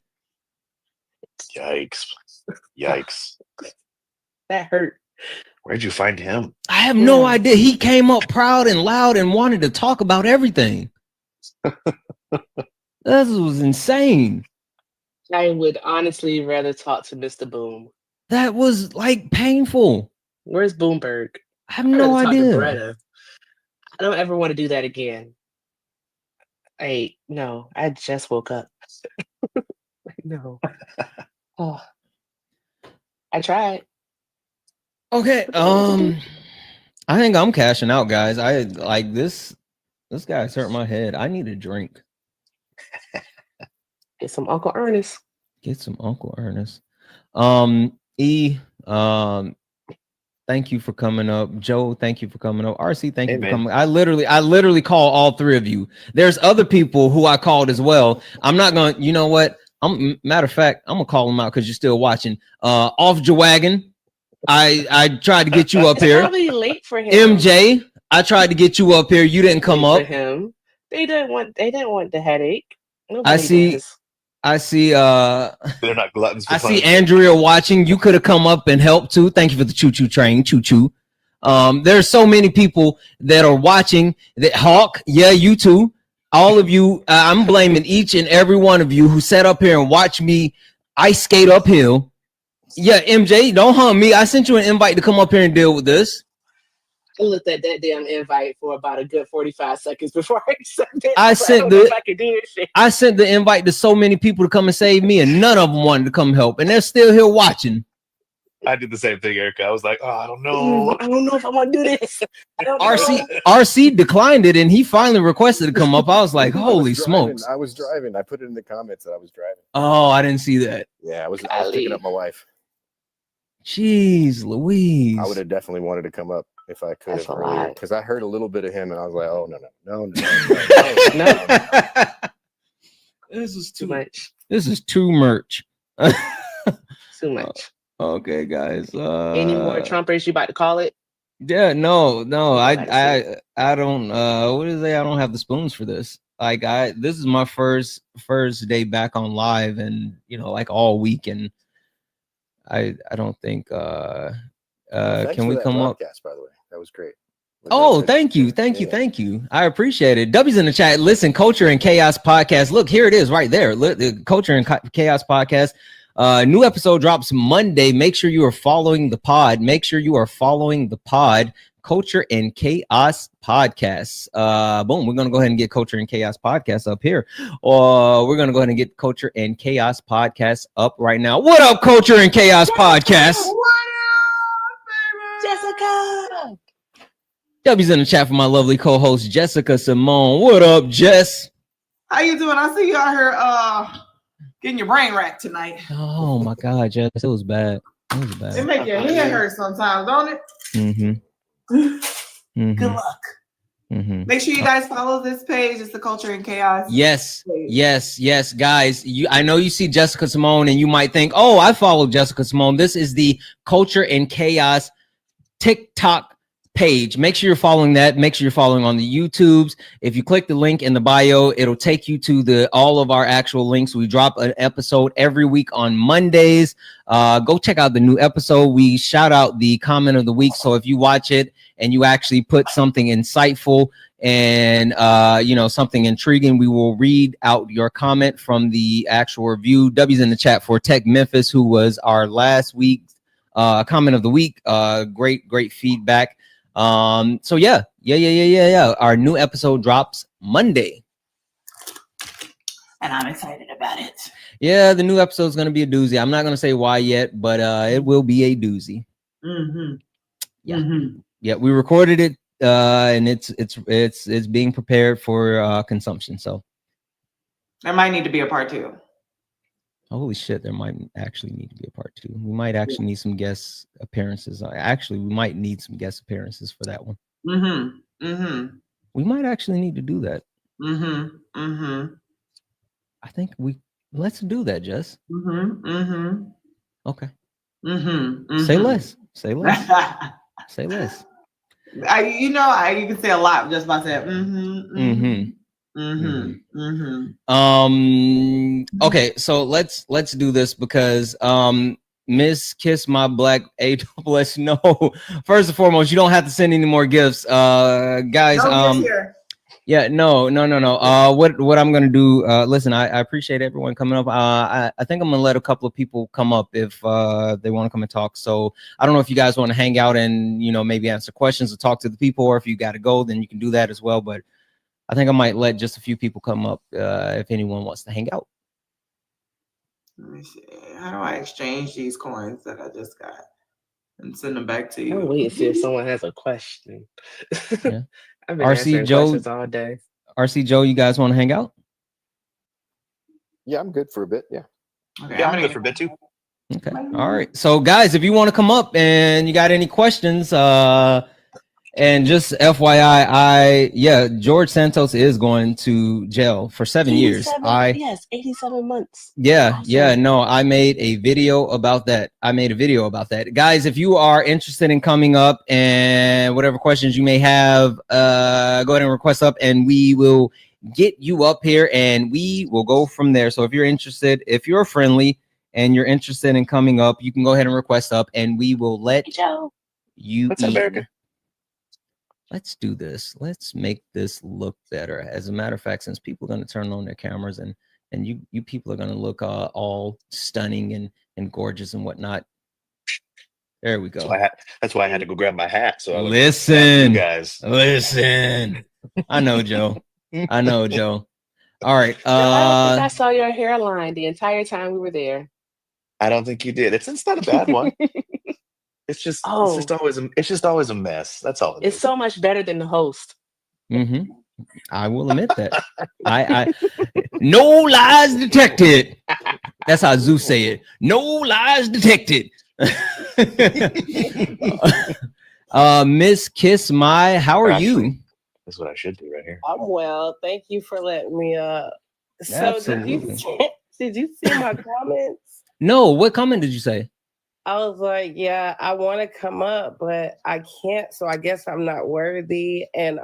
Yikes. That hurt. Where'd you find him? I have no idea. He came up proud and loud and wanted to talk about everything. This was insane. I would honestly rather talk to Mr. Boom. That was like painful. Where's Boomberg? I have no idea. I don't ever want to do that again. No, I just woke up. No. Oh. I tried. Okay. I think I'm cashing out, guys. I like this. This guy's hurt my head. I need a drink. Get some Uncle Ernest. Thank you for coming up. Joe, thank you for coming up. RC, thank you for coming. I literally call all three of you. There's other people who I called as well. I'm not gonna, you know what? Matter of fact, I'm gonna call them out because you're still watching. Off Jawagon. I tried to get you up here. Probably late for him. MJ, I tried to get you up here. You didn't come up. For him. They didn't want the headache. Nobody I see they're not gluttons for I see punishment. Andrea watching. You could have come up and helped too. Thank you for the choo-choo train. Choo-choo. There's so many people that are watching. That Hawk, yeah, you too. All of you, I'm blaming each and every one of you who sat up here and watched me ice skate uphill. Yeah, MJ, don't hunt me. I sent you an invite to come up here and deal with this. I looked at that damn invite for about a good 45 seconds before I accepted it. I don't know if I could do this shit. I sent the invite to so many people to come and save me, and none of them wanted to come help, and they're still here watching. I did the same thing, Erica. I was like, oh, I don't know. I don't know if I want to do this. RC declined it, and he finally requested to come up. I was like, holy smokes. I was driving. I put it in the comments that I was driving. Oh, I didn't see that. Yeah, I was picking up my wife. Jeez Louise. I would have definitely wanted to come up. if I could That's have a earlier, lot. because I heard a little bit of him and I was like, oh no. This is Too much. This is too much. Too much. Okay, guys. Any more Trumpers you about to call it? Yeah, no. That's I don't. What is it? I don't have the spoons for this. Like, this is my first day back on live, and like all week, and I don't think. Thanks Can for we that come up? broadcast, by the way. That was great. Oh, thank you. Thank you. I appreciate it. W's in the chat. Listen, Culture and Chaos podcast. Look, here it is right there. Look, the Culture and Chaos podcast. New episode drops Monday. Make sure you are following the pod. Culture and Chaos podcasts. Boom. We're going to go ahead and get Culture and Chaos podcast up here. We're going to go ahead and get Culture and Chaos podcast up right now. What up, Culture and Chaos podcast? Jessica. W's in the chat for my lovely co-host Jessica Simone. What up, Jess? How you doing? I see you out here getting your brain racked tonight. Oh my God, Jess, it was bad. It make your head hurt sometimes, don't it? Good luck. Make sure you guys follow this page. It's the Culture and Chaos. Yes, guys. I know you see Jessica Simone and you might think, oh, I follow Jessica Simone. This is the Culture and Chaos TikTok page. Make sure you're following that. Make sure you're following on the YouTubes. If you click the link in the bio, it'll take you to all of our actual links. We drop an episode every week on Mondays. Go check out the new episode. We shout out the comment of the week. So if you watch it and you actually put something insightful and something intriguing, we will read out your comment from the actual review. W's in the chat for Tech Memphis, who was our last week's comment of the week. Great feedback. So yeah. Our new episode drops Monday. And I'm excited about it. Yeah, the new episode is going to be a doozy. I'm not going to say why yet, but it will be a doozy. Yeah, we recorded it, and it's being prepared for consumption. So there might need to be a part 2. Holy shit, there might actually need to be a part 2. We might actually need some guest appearances. Actually, we might need some guest appearances for that one. We might actually need to do that. I think let's do that, Jess. Okay. Say less. Say less. Say less. You can say a lot just by saying Okay, so let's do this because Miss Kiss My Black AWS. No, first and foremost, you don't have to send any more gifts, guys. Yeah, no. What I'm gonna do? Listen, I appreciate everyone coming up. I think I'm gonna let a couple of people come up if they want to come and talk. So I don't know if you guys want to hang out and maybe answer questions or talk to the people, or if you got to go, then you can do that as well. But I think I might let just a few people come up if anyone wants to hang out. Let me see. How do I exchange these coins that I just got and send them back to you? I'm waiting to see if someone has a question. Yeah. I've been RC answering Joe questions all day. RC Joe, you guys want to hang out? Yeah, I'm good for a bit. Yeah. Okay, Yeah, I'm good for a bit too. Okay. All right. So guys, if you want to come up and you got any questions, and just FYI, George Santos is going to jail for 7 years. 87 months. No, I made a video about that. Guys, if you are interested in coming up and whatever questions you may have, go ahead and request up and we will get you up here and we will go from there. So if you're interested, if you're friendly and you're interested in coming up, you can go ahead and request up and we will let you What's up, America? Let's do this. Let's make this look better. As a matter of fact, since people are going to turn on their cameras and you people are going to look all stunning and gorgeous and whatnot. There we go. That's why I had to go grab my hat. So listen, guys. Listen. I know, Joe. All right. I don't think I saw your hairline the entire time we were there. I don't think you did. It's not a bad one. It's just always a mess. That's all. It's so much better than the host. I will admit that. I no lies detected. That's how Zeus say it. No lies detected. Miss Kiss My, how are you? That's what I should do right here. I'm well. Thank you for letting me So Absolutely. did you see my comments? No, what comment did you say? I was like, yeah, I want to come up, but I can't, so I guess I'm not worthy. And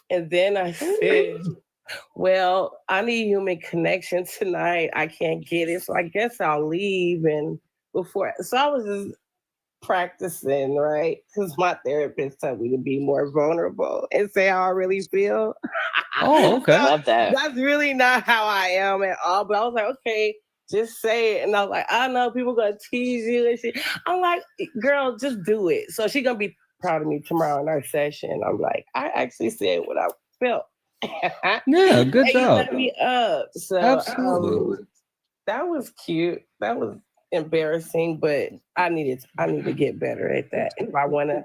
then I said, well, I need human connection tonight. I can't get it, so I guess I'll leave. And so I was just practicing, right? Because my therapist told me to be more vulnerable and say how I really feel. Oh, okay. Love that. That's really not how I am at all. But I was like, okay, just say it. And I was like, I know people gonna tease you and shit. I'm like, girl, just do it. So she's gonna be proud of me tomorrow in our session. I'm like, I actually said what I felt. Yeah, good and you job. let me up. So Absolutely. that was cute. That was embarrassing, but I need to get better at that if I want to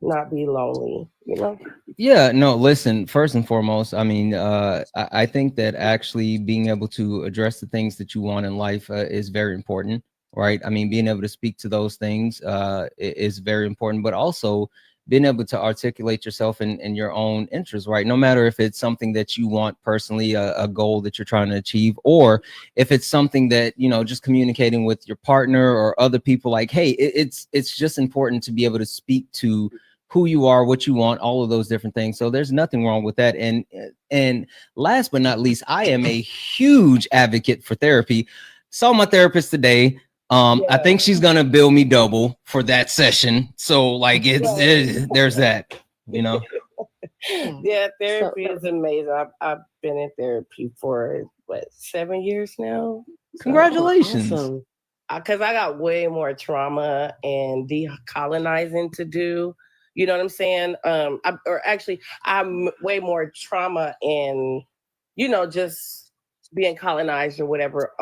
not be lonely, you know? Yeah, no, listen, first and foremost, I mean, I think that actually being able to address the things that you want in life is very important, right? I mean, being able to speak to those things is very important, but also being able to articulate yourself in your own interests, right? No matter if it's something that you want personally, a goal that you're trying to achieve, or if it's something that, you know, just communicating with your partner or other people, like, hey, it's just important to be able to speak to who you are, what you want, all of those different things. So there's nothing wrong with that. And last but not least, I am a huge advocate for therapy. Saw my therapist today. I think she's gonna bill me double for that session. So like there's that, you know. Yeah, therapy is amazing. I've been in therapy for 7 years now. Congratulations. Awesome. Because I got way more trauma and decolonizing to do. You know what I'm saying? I'm way more trauma and, you know, just being colonized or whatever.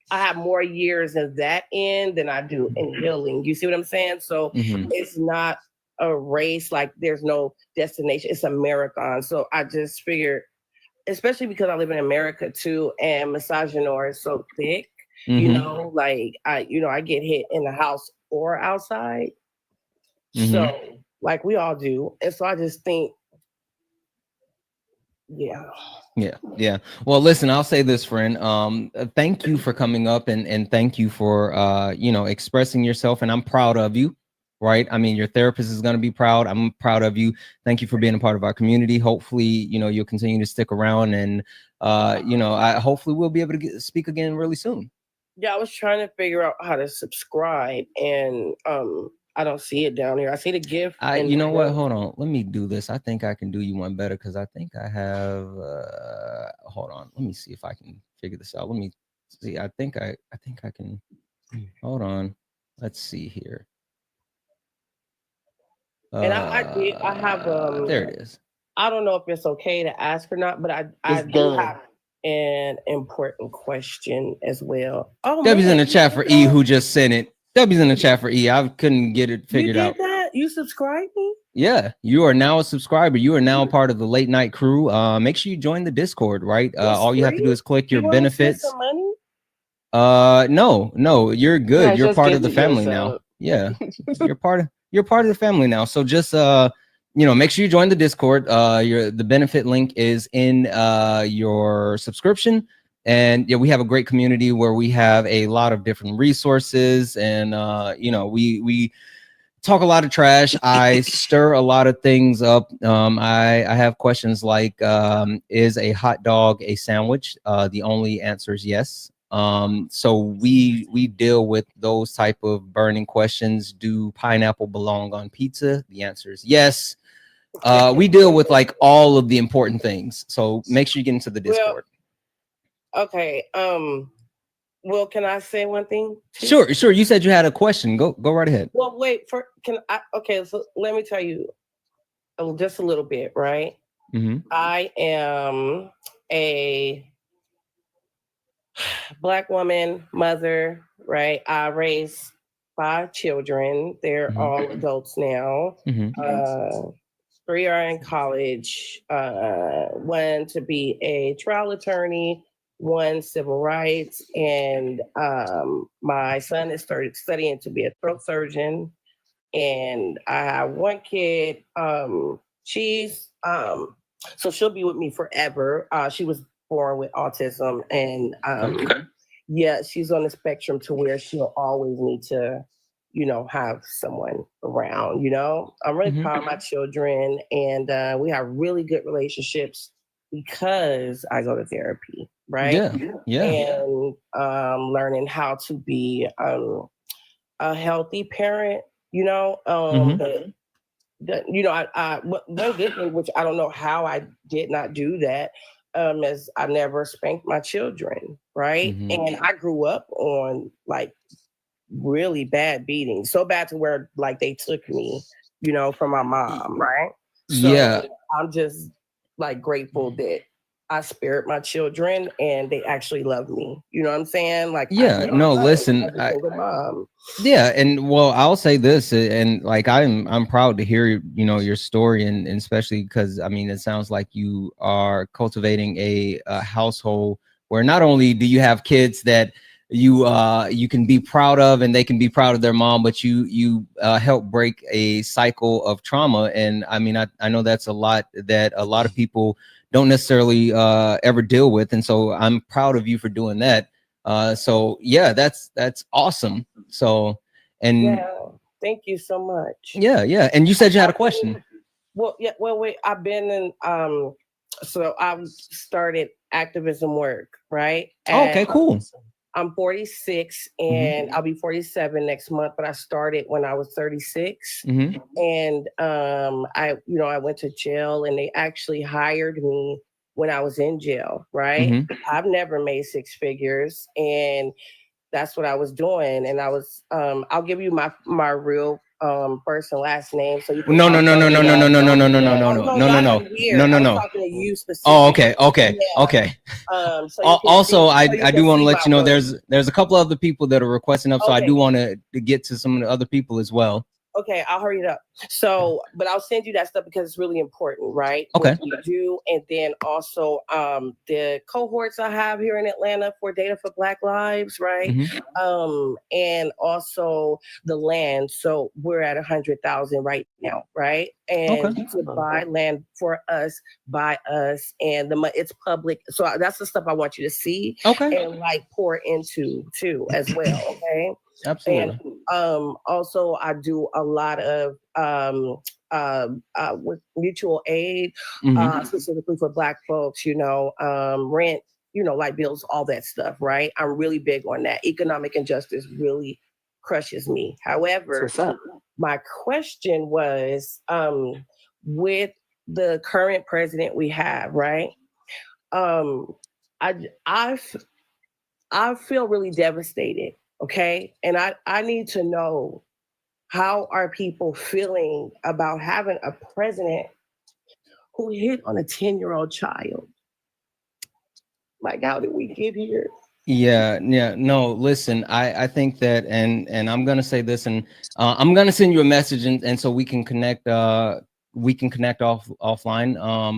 I have more years in that end than I do in healing. You see what I'm saying? So it's not a race, like there's no destination. It's a marathon. So I just figured, especially because I live in America too, and misogynoir is so thick, you know, like I get hit in the house or outside. So like we all do. And so I just think, yeah. Well, listen, I'll say this, friend. Thank you for coming up and thank you for you know, expressing yourself, and I'm proud of you. Right. I mean, your therapist is going to be proud. I'm proud of you. Thank you for being a part of our community. Hopefully, you know, you'll continue to stick around, and you know, hopefully we'll be able to speak again really soon. Yeah, I was trying to figure out how to subscribe, and I don't see it down here. I see the gift. You know what? Hold on. Let me do this. I think I can do you one better because I think I have. Hold on. Let me see if I can figure this out. Let me see. I think I can. Hold on. Let's see here. And I have there it is. I don't know if it's okay to ask or not, but I do have an important question as well. Oh, W's in the chat for E, who just sent it. W's in the chat for E. I couldn't get it figured out. That? You subscribed me? Yeah, you are now a subscriber. You are now a part of the late night crew. Make sure you join the Discord, right? All you have to do is click your benefits. Some money? No, you're good. You're part of the family now. Yeah, you're part of the family now. So just you know, make sure you join the Discord. The benefit link is in your subscription. And yeah, we have a great community where we have a lot of different resources, and you know, we talk a lot of trash. I stir a lot of things up. I have questions like, is a hot dog a sandwich? The only answer is yes. So we deal with those type of burning questions. Do pineapple belong on pizza? The answer is yes. We deal with like all of the important things. So make sure you get into the Discord. Okay. Well, can I say one thing? Sure. You said you had a question. Go right ahead. Well, wait. Okay, so let me tell you just a little bit, right? I am a Black woman, mother, right? I raised 5 children. They're all adults now. 3 are in college. 1 to be a trial attorney, 1 civil rights, and my son is studying to be a throat surgeon. And I have one kid. She's so she'll be with me forever. She was born with autism, and yeah, she's on the spectrum to where she'll always need to, have someone around. I'm really proud of my children, and we have really good relationships because I go to therapy, right? Yeah. And learning how to be a healthy parent, one good thing, which I don't know how I did not do that, is I never spanked my children, right? And I grew up on like really bad beatings, so bad to where like they took me, from my mom, right? So I'm just like grateful that I spared my children and they actually love me. You know what I'm saying? Like, listen, yeah, and well, I'll say this, and like I'm proud to hear your story, and especially because I mean it sounds like you are cultivating a household where not only do you have kids that you can be proud of and they can be proud of their mom, but you help break a cycle of trauma. And I mean I know that's a lot that a lot of people don't necessarily ever deal with, and so I'm proud of you for doing that. So yeah, that's awesome. So and thank you so much. Yeah, and you said you had a question. Wait, I've been in so I've started activism work, right? Okay, cool. I'm 46 and I'll be 47 next month, but I started when I was 36. And I went to jail and they actually hired me when I was in jail, right? I've never made six figures, and that's what I was doing. And I was I'll give you my real first and last name, so you can No. I'm talking to you specifically. Okay. So also, I do want to let you know there's a couple other people that are requesting up, so I do want to get to some of the other people as well. Okay, I'll hurry it up. So, but I'll send you that stuff because it's really important, right? Okay. What we do, and then also the cohorts I have here in Atlanta for Data for Black Lives, right? And also the land. So we're at 100,000 right now, right? And to buy land for us, by us, and it's public. So that's the stuff I want you to see, and like pour into too as well. Okay. Absolutely. And also I do a lot of with mutual aid, specifically for Black folks, rent, light bills, all that stuff, right? I'm really big on that. Economic injustice really crushes me. However, my question was, with the current president we have, right? I feel really devastated. Okay. And I need to know, how are people feeling about having a president who hit on a 10-year-old child? Like, how did we get here? Yeah. No, listen, I think that, and I'm going to say this, and I'm going to send you a message, and so we can connect offline,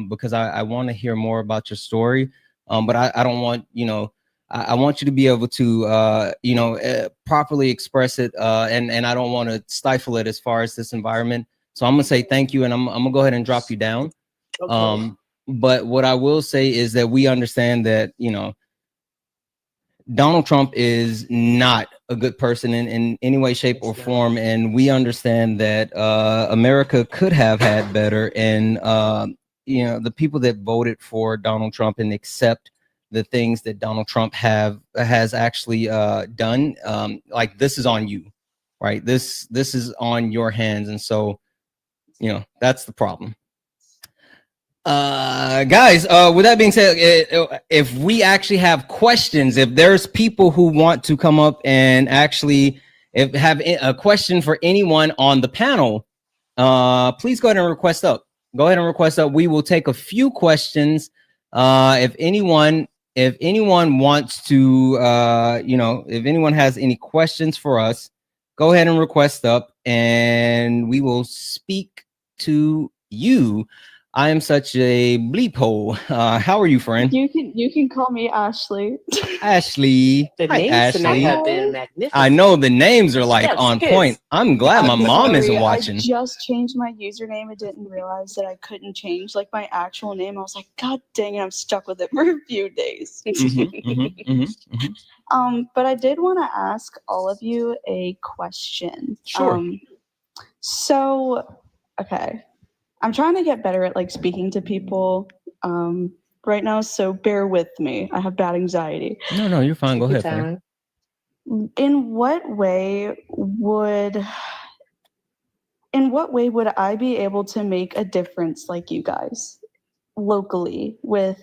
because I want to hear more about your story. But I don't want, I want you to be able to, properly express it. And I don't want to stifle it as far as this environment. So I'm going to say thank you, and I'm going to go ahead and drop you down. Okay. But what I will say is that we understand that, Donald Trump is not a good person in any way, shape, or form. And we understand that America could have had better. And, the people that voted for Donald Trump and accept the things that Donald Trump has actually done, like, this is on you, right? This is on your hands. And so, that's the problem. Guys, with that being said, if we actually have questions, if there's people who want to come up and actually have a question for anyone on the panel, please go ahead and request up. We will take a few questions. If anyone wants to, if anyone has any questions for us, go ahead and request up, and we will speak to you. I am such a bleep hole. How are you, friend? You can call me Ashley. Ashley. The Hi, names tonight Ashley. have been magnificent. I know the names are like Yes, on kids. point. I'm glad my I'm mom isn't sorry, watching. I just changed my username and didn't realize that I couldn't change like my actual name. I was like, God dang it, I'm stuck with it for a few days. But I did want to ask all of you a question. Sure. So, okay, I'm trying to get better at like speaking to people right now, so bear with me. I have bad anxiety. No, you're fine. Go Take your ahead, friend. In what way would I be able to make a difference like you guys locally with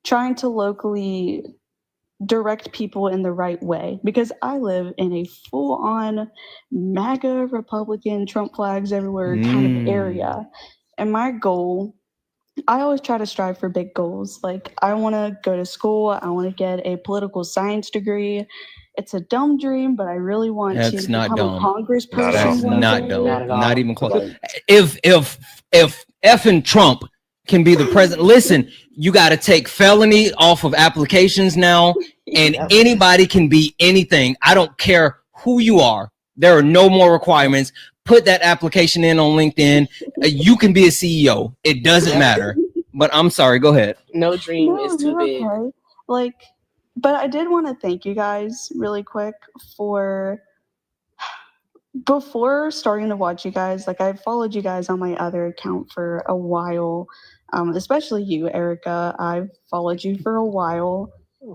trying to locally direct people in the right way? Because I live in a full-on MAGA Republican Trump flags everywhere kind of area. And my goal, I always try to strive for big goals. Like I want to go to school, I want to get a political science degree. It's a dumb dream, but I really want That's to not become dumb. a congressperson. That's one not day. dumb. Not even close. Like, If effing Trump can be the president, listen, you got to take felony off of applications now, and anybody can be anything. I don't care who you are. There are no more requirements. Put that application in on LinkedIn. You can be a CEO. It doesn't matter. But I'm sorry. Go ahead. No dream is too you're big. okay. Like, but I did want to thank you guys really quick for before starting to watch you guys. Like I followed you guys on my other account for a while, especially you, Erica. I've followed you for a while,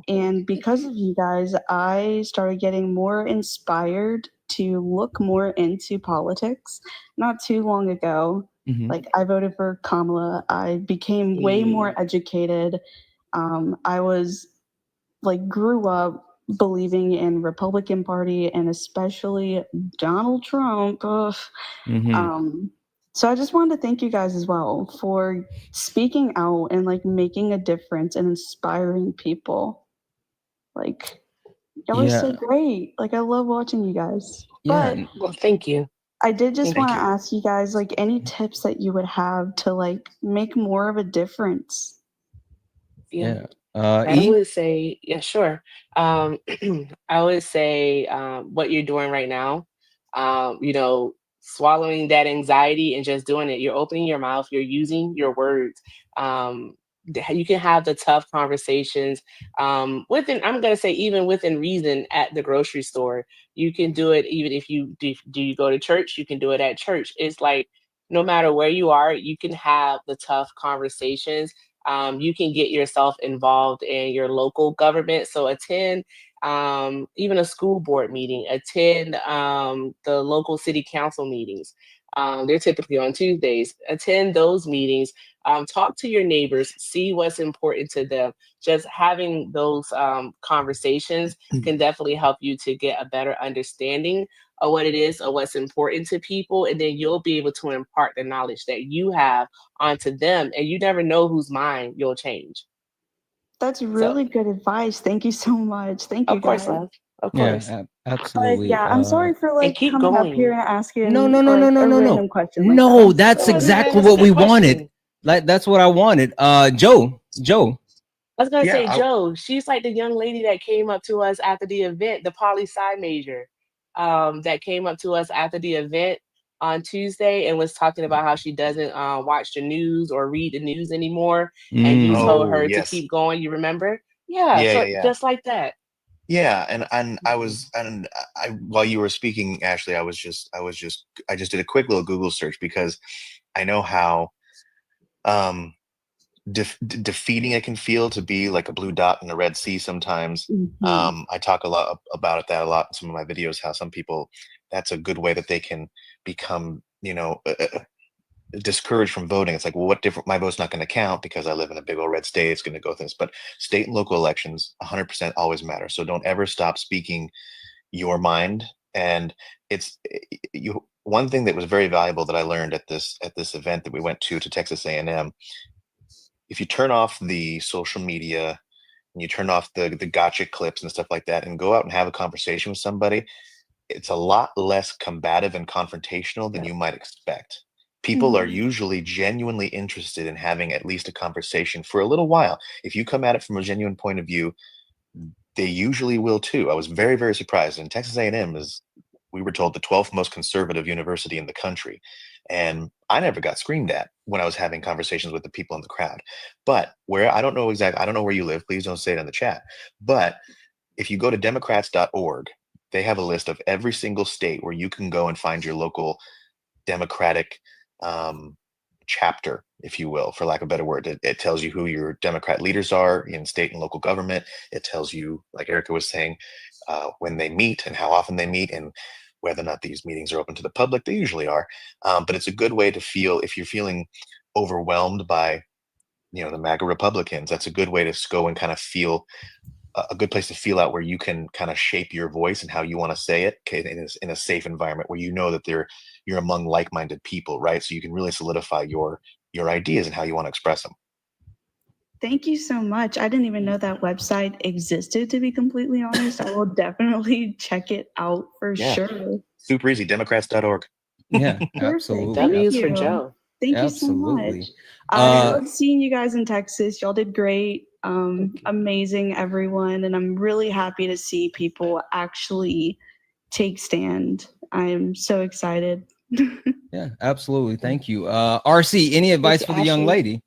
and because of you guys, I started getting more inspired to look more into politics. Not too long ago, like I voted for Kamala. I became way more educated. I was like grew up believing in Republican Party and especially Donald Trump. Ugh. So I just wanted to thank you guys as well for speaking out and like making a difference and inspiring people. Like y'all are so great. Like I love watching you guys. But well, thank you. I did just want to ask you guys like any tips that you would have to like make more of a difference. I would say, yeah, sure. I would say what you're doing right now, you know, swallowing that anxiety and just doing it. You're opening your mouth, you're using your words. You can have the tough conversations within, I'm going to say, even within reason at the grocery store. You can do it even if you do you go to church, you can do it at church. It's like no matter where you are, you can have the tough conversations. You can get yourself involved in your local government. So attend even a school board meeting, attend the local city council meetings. They're typically on Tuesdays. Attend those meetings. Talk to your neighbors, see what's important to them. Just having those conversations can definitely help you to get a better understanding of what it is or what's important to people. And then you'll be able to impart the knowledge that you have onto them. And you never know whose mind you'll change. That's really good advice. Thank you so much. Thank you, Of course, guys. love. Of course. Absolutely. Yeah, I'm sorry for like keep coming up going. here and asking No. a random question. Like No, that. that's exactly what we wanted. Like that's what I wanted. Joe. I was gonna say, Joe, she's like the young lady that came up to us after the event, the poli-sci major, that came up to us after the event on Tuesday and was talking about how she doesn't watch the news or read the news anymore. And you told her to keep going. You remember? Yeah. Just like that. Yeah, and I while you were speaking, Ashley, I just did a quick little Google search because I know how defeating it can feel to be like a blue dot in the Red Sea sometimes. I talk a lot about that a lot in some of my videos, how some people, that's a good way that they can become, discouraged from voting. It's like, well, what different? My vote's not going to count because I live in a big old red state. It's going to go things. But state and local elections, 100% always matter. So don't ever stop speaking your mind. And it's one thing that was very valuable that I learned at this event that we went to Texas A&M. If you turn off the social media and you turn off the gotcha clips and stuff like that, and go out and have a conversation with somebody, it's a lot less combative and confrontational than you might expect. People are usually genuinely interested in having at least a conversation for a little while. If you come at it from a genuine point of view, they usually will too. I was very, very surprised. And Texas A&M is, we were told, the 12th most conservative university in the country. And I never got screamed at when I was having conversations with the people in the crowd. But where, I don't know where you live. Please don't say it in the chat. But if you go to democrats.org, they have a list of every single state where you can go and find your local Democratic chapter, if you will, for lack of a better word. It tells you who your Democrat leaders are in state and local government. It tells you, like Erica was saying, when they meet and how often they meet and whether or not these meetings are open to the public. They usually are. But it's a good way to feel, if you're feeling overwhelmed by, the MAGA Republicans, that's a good way to go and kind of feel a good place to feel out where you can kind of shape your voice and how you want to say it, in a safe environment where that you're among like-minded people, right? So you can really solidify your ideas and how you want to express them. Thank you so much. I didn't even know that website existed, to be completely honest. I will definitely check it out for sure. Super easy, democrats.org. Yeah, absolutely. W's for Joe. Thank you so much. I love seeing you guys in Texas. Y'all did great. Amazing, everyone. And I'm really happy to see people actually take stand. I'm so excited. Yeah, absolutely. Thank you. RC, any advice for the young lady?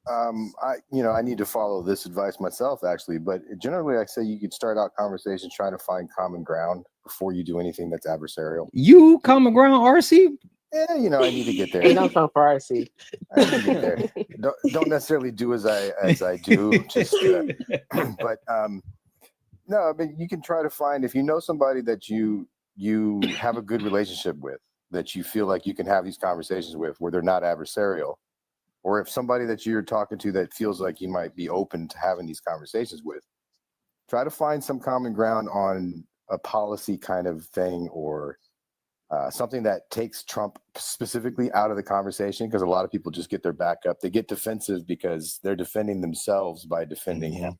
I need to follow this advice myself, actually, but generally I say you could start out conversations trying to find common ground before you do anything that's adversarial. You common ground, RC? Yeah, I need to get there. Ain't no fun for RC. I need to get there. Don't necessarily do as I do, just but no, I mean, you can try to find, if you know somebody that you have a good relationship with, that you feel like you can have these conversations with, where they're not adversarial, or if somebody that you're talking to that feels like you might be open to having these conversations with, try to find some common ground on a policy kind of thing, or something that takes Trump specifically out of the conversation, because a lot of people just get their back up. They get defensive because they're defending themselves by defending him,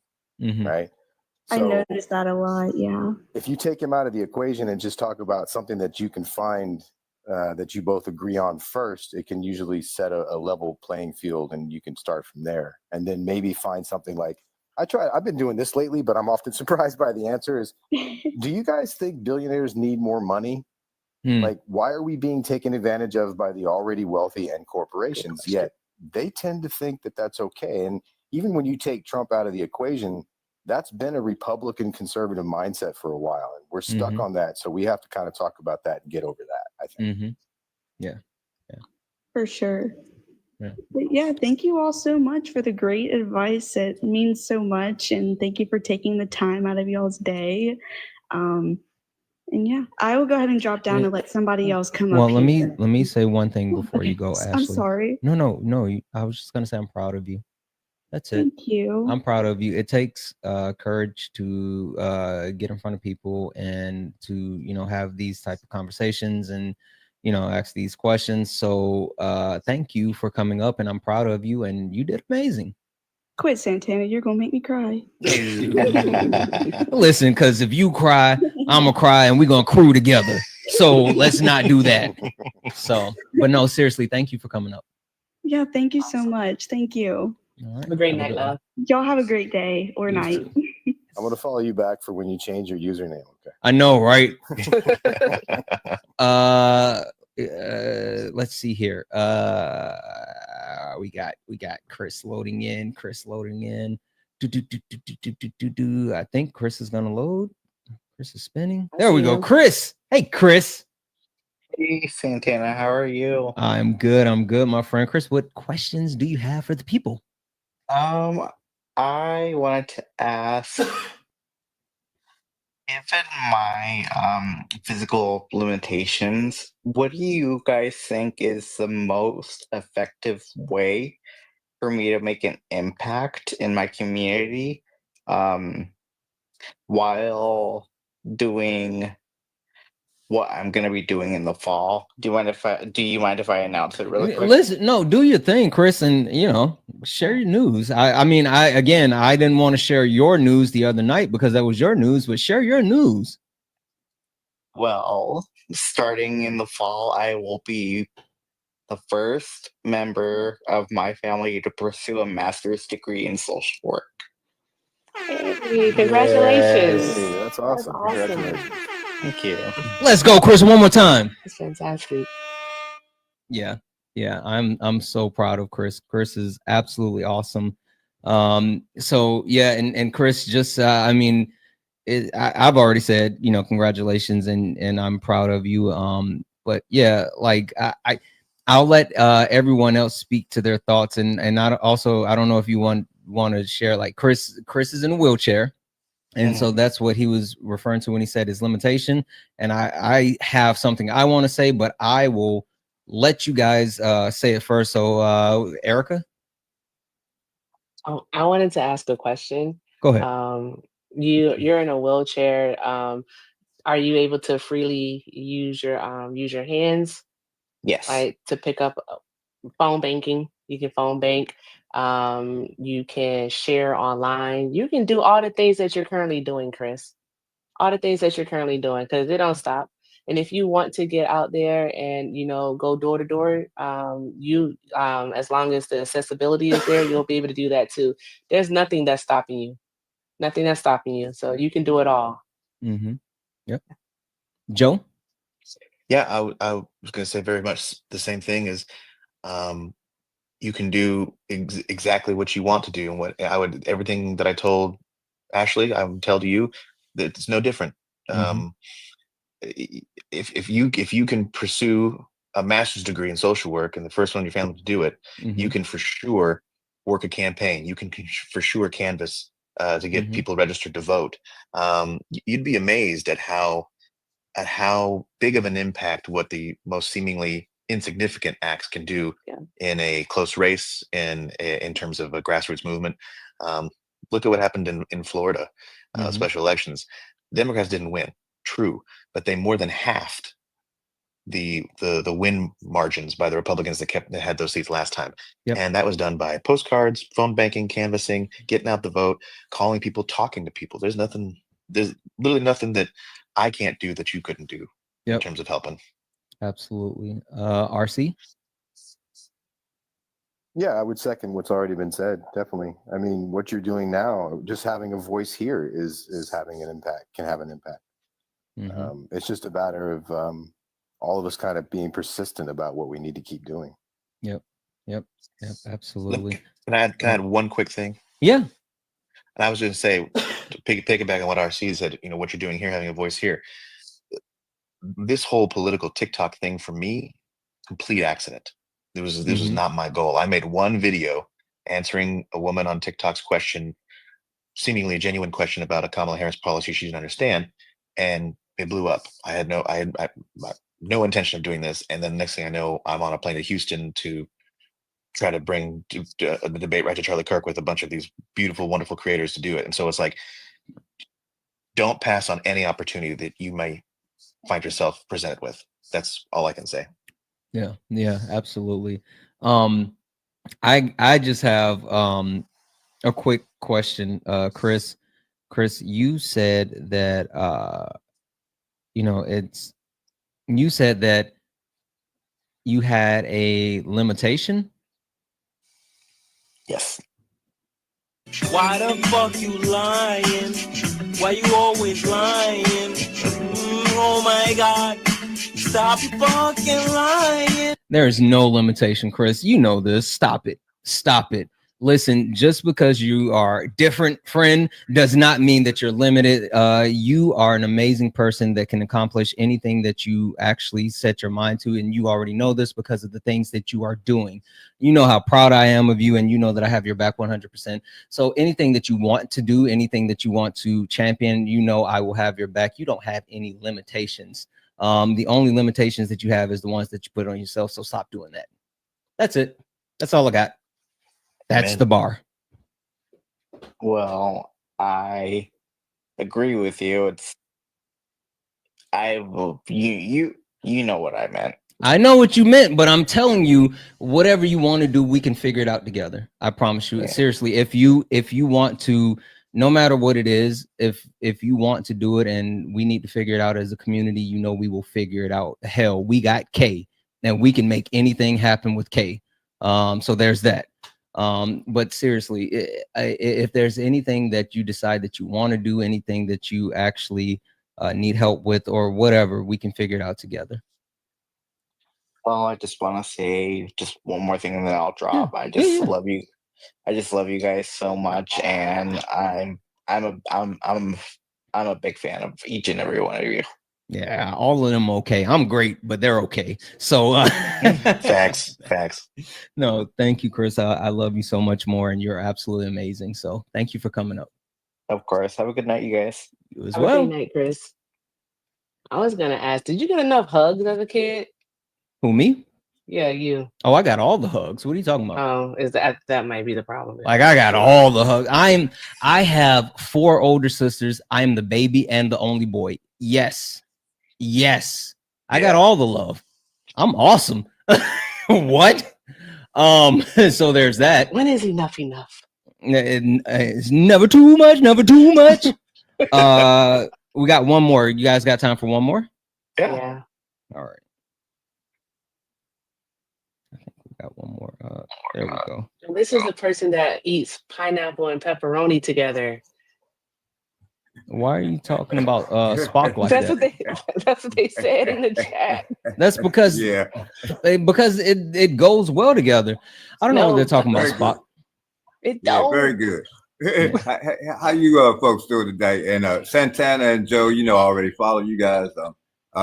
right? So I noticed that a lot, yeah. If you take him out of the equation and just talk about something that you can find that you both agree on first, it can usually set a level playing field, and you can start from there. And then maybe find something like, I've been doing this lately, but I'm often surprised by the answer is, do you guys think billionaires need more money? Like, why are we being taken advantage of by the already wealthy and corporations? Yet they tend to think that that's okay. And even when you take Trump out of the equation, that's been a Republican conservative mindset for a while, and we're stuck on that. So we have to kind of talk about that and get over that, I think. Yeah. For sure. Yeah. But yeah, thank you all so much for the great advice. It means so much, and thank you for taking the time out of y'all's day. And yeah, I will go ahead and drop down and let somebody else come up. Well, let me say one thing before you go, Ashley. I'm sorry. No. I was just gonna say I'm proud of you. That's it. Thank you. I'm proud of you. It takes courage to get in front of people and to have these type of conversations and ask these questions. So thank you for coming up, and I'm proud of you, and you did amazing. Quit, Santana. You're gonna make me cry. Listen, because if you cry, I'm gonna cry, and we're gonna crew together. So let's not do that. So, but no, seriously, thank you for coming up. Yeah, thank you so much. Thank you. All right. Have a great night, love. Y'all have a great day or night. I'm gonna follow you back for when you change your username. Okay. I know, right? Let's see here. We got Chris loading in. I think Chris is gonna load. Chris is spinning. There we go. Chris. Hey, Chris. Hey, Santana. How are you? I'm good, my friend. Chris, what questions do you have for the people? I wanted to ask, given my physical limitations, what do you guys think is the most effective way for me to make an impact in my community while doing what I'm gonna be doing in the fall? Do you mind if I announce it really quick? Listen, no, do your thing, Chris, and share your news. I mean, I didn't want to share your news the other night because that was your news, but share your news. Well, starting in the fall, I will be the first member of my family to pursue a master's degree in social work. Hey, congratulations. Hey, that's That's awesome. awesome. Congratulations. Thank you. Let's go, Chris, one more time. That's fantastic. Yeah, I'm so proud of Chris. Chris is absolutely awesome. So yeah, and Chris, just I mean, I've already said, you know, congratulations, and I'm proud of you. But yeah, like I'll let everyone else speak to their thoughts, and I don't know if you want to share. Like Chris is in a wheelchair, and so that's what he was referring to when he said his limitation. And I have something I want to say, but I will let you guys say it first. So Erica, I wanted to ask a question. go ahead. You're in a wheelchair. Are you able to freely use your hands, Yes. like to pick up phone banking? You can phone bank. You can share online. You can do all the things that you're currently doing, Chris. All the things that you're currently doing, because they don't stop. And if you want to get out there and, you know, go door to door, as long as the accessibility is there, you'll be able to do that too. There's nothing that's stopping you. Nothing that's stopping you. So you can do it all. Mm-hmm. Yep. Joe? Yeah, I was going to say very much the same thing. Is you can do exactly what you want to do, and what everything that I told Ashley, I would tell to you that it's no different. If you can pursue a master's degree in social work and the first one in your family to do it, you can for sure work a campaign. You can for sure canvass to get people registered to vote. You'd be amazed at how big of an impact what the most seemingly insignificant acts can do in a close race in terms of a grassroots movement. Look at what happened in Florida, special elections. Democrats didn't win, true, but they more than halved the win margins by the Republicans that had those seats last time. And that was done by postcards, phone banking, canvassing, getting out the vote, calling people, talking to people. There's literally nothing that I can't do that you couldn't do in terms of helping. Absolutely. RC? Yeah, I would second what's already been said. Definitely. I mean, what you're doing now, just having a voice here is having an impact, can have an impact. It's just a matter of all of us kind of being persistent about what we need to keep doing. Yep. Absolutely. Can I add one quick thing? Yeah. And I was going to say, to piggyback on what RC said, you know, what you're doing here, having a voice here. This whole political TikTok thing for me, complete accident. This was not my goal. I made one video answering a woman on TikTok's question, seemingly a genuine question about a Kamala Harris policy she didn't understand, and it blew up. I had no intention of doing this, and then the next thing I know, I'm on a plane to Houston to try to bring the debate right to Charlie Kirk with a bunch of these beautiful, wonderful creators to do it. And so it's like, don't pass on any opportunity that you may find yourself presented with. That's all I can say. Yeah, absolutely. I just have a quick question. Chris, you said that you said that you had a limitation. Yes. Why the fuck you lying? Why you always lying? Oh my God. Stop fucking lying. There is no limitation, Chris. You know this. Stop it. Listen, just because you are different, friend, does not mean that you're limited. You are an amazing person that can accomplish anything that you actually set your mind to. And you already know this because of the things that you are doing. You know how proud I am of you, and you know that I have your back 100%. So anything that you want to do, anything that you want to champion, you know I will have your back. You don't have any limitations. The only limitations that you have is the ones that you put on yourself. So stop doing that. That's it. That's all I got. That's the bar. Well, I agree with you. You know what I meant. I know what you meant, but I'm telling you, whatever you want to do, we can figure it out together. I promise you. Seriously, if you want to no matter what it is, if you want to do it and we need to figure it out as a community, you know, we will figure it out. Hell, we got K, and we can make anything happen with K. So there's that. But seriously, if there's anything that you decide that you want to do, anything that you actually need help with or whatever, we can figure it out together. Well, I just want to say just one more thing and then I'll drop. I just love you. I just love you guys so much, and I'm a big fan of each and every one of you. Yeah, all of them okay. I'm great, but they're okay. So facts. No, thank you, Chris. I love you so much more, and you're absolutely amazing. So thank you for coming up. Of course. Have a good night, you guys. You as Have well. a good night, Chris. I was gonna ask, did you get enough hugs as a kid? Who, me? Yeah, you. Oh, I got all the hugs. What are you talking about? Oh, is that might be the problem? Like, I got all the hugs. I have 4 older sisters. I'm the baby and the only boy. Yes. I got all the love. I'm awesome. What? So there's that. When is enough? It's never too much. We got one more. You guys got time for one more? Yeah. All right. I think we got one more. There we go. This is the person that eats pineapple and pepperoni together. Why are you talking about Spock like that? That's what they said in the chat. That's because because it goes well together. I don't know what they're talking about, Spock. It don't. Very good. How you folks doing today? And Santana and Joe, you know, I already follow you guys.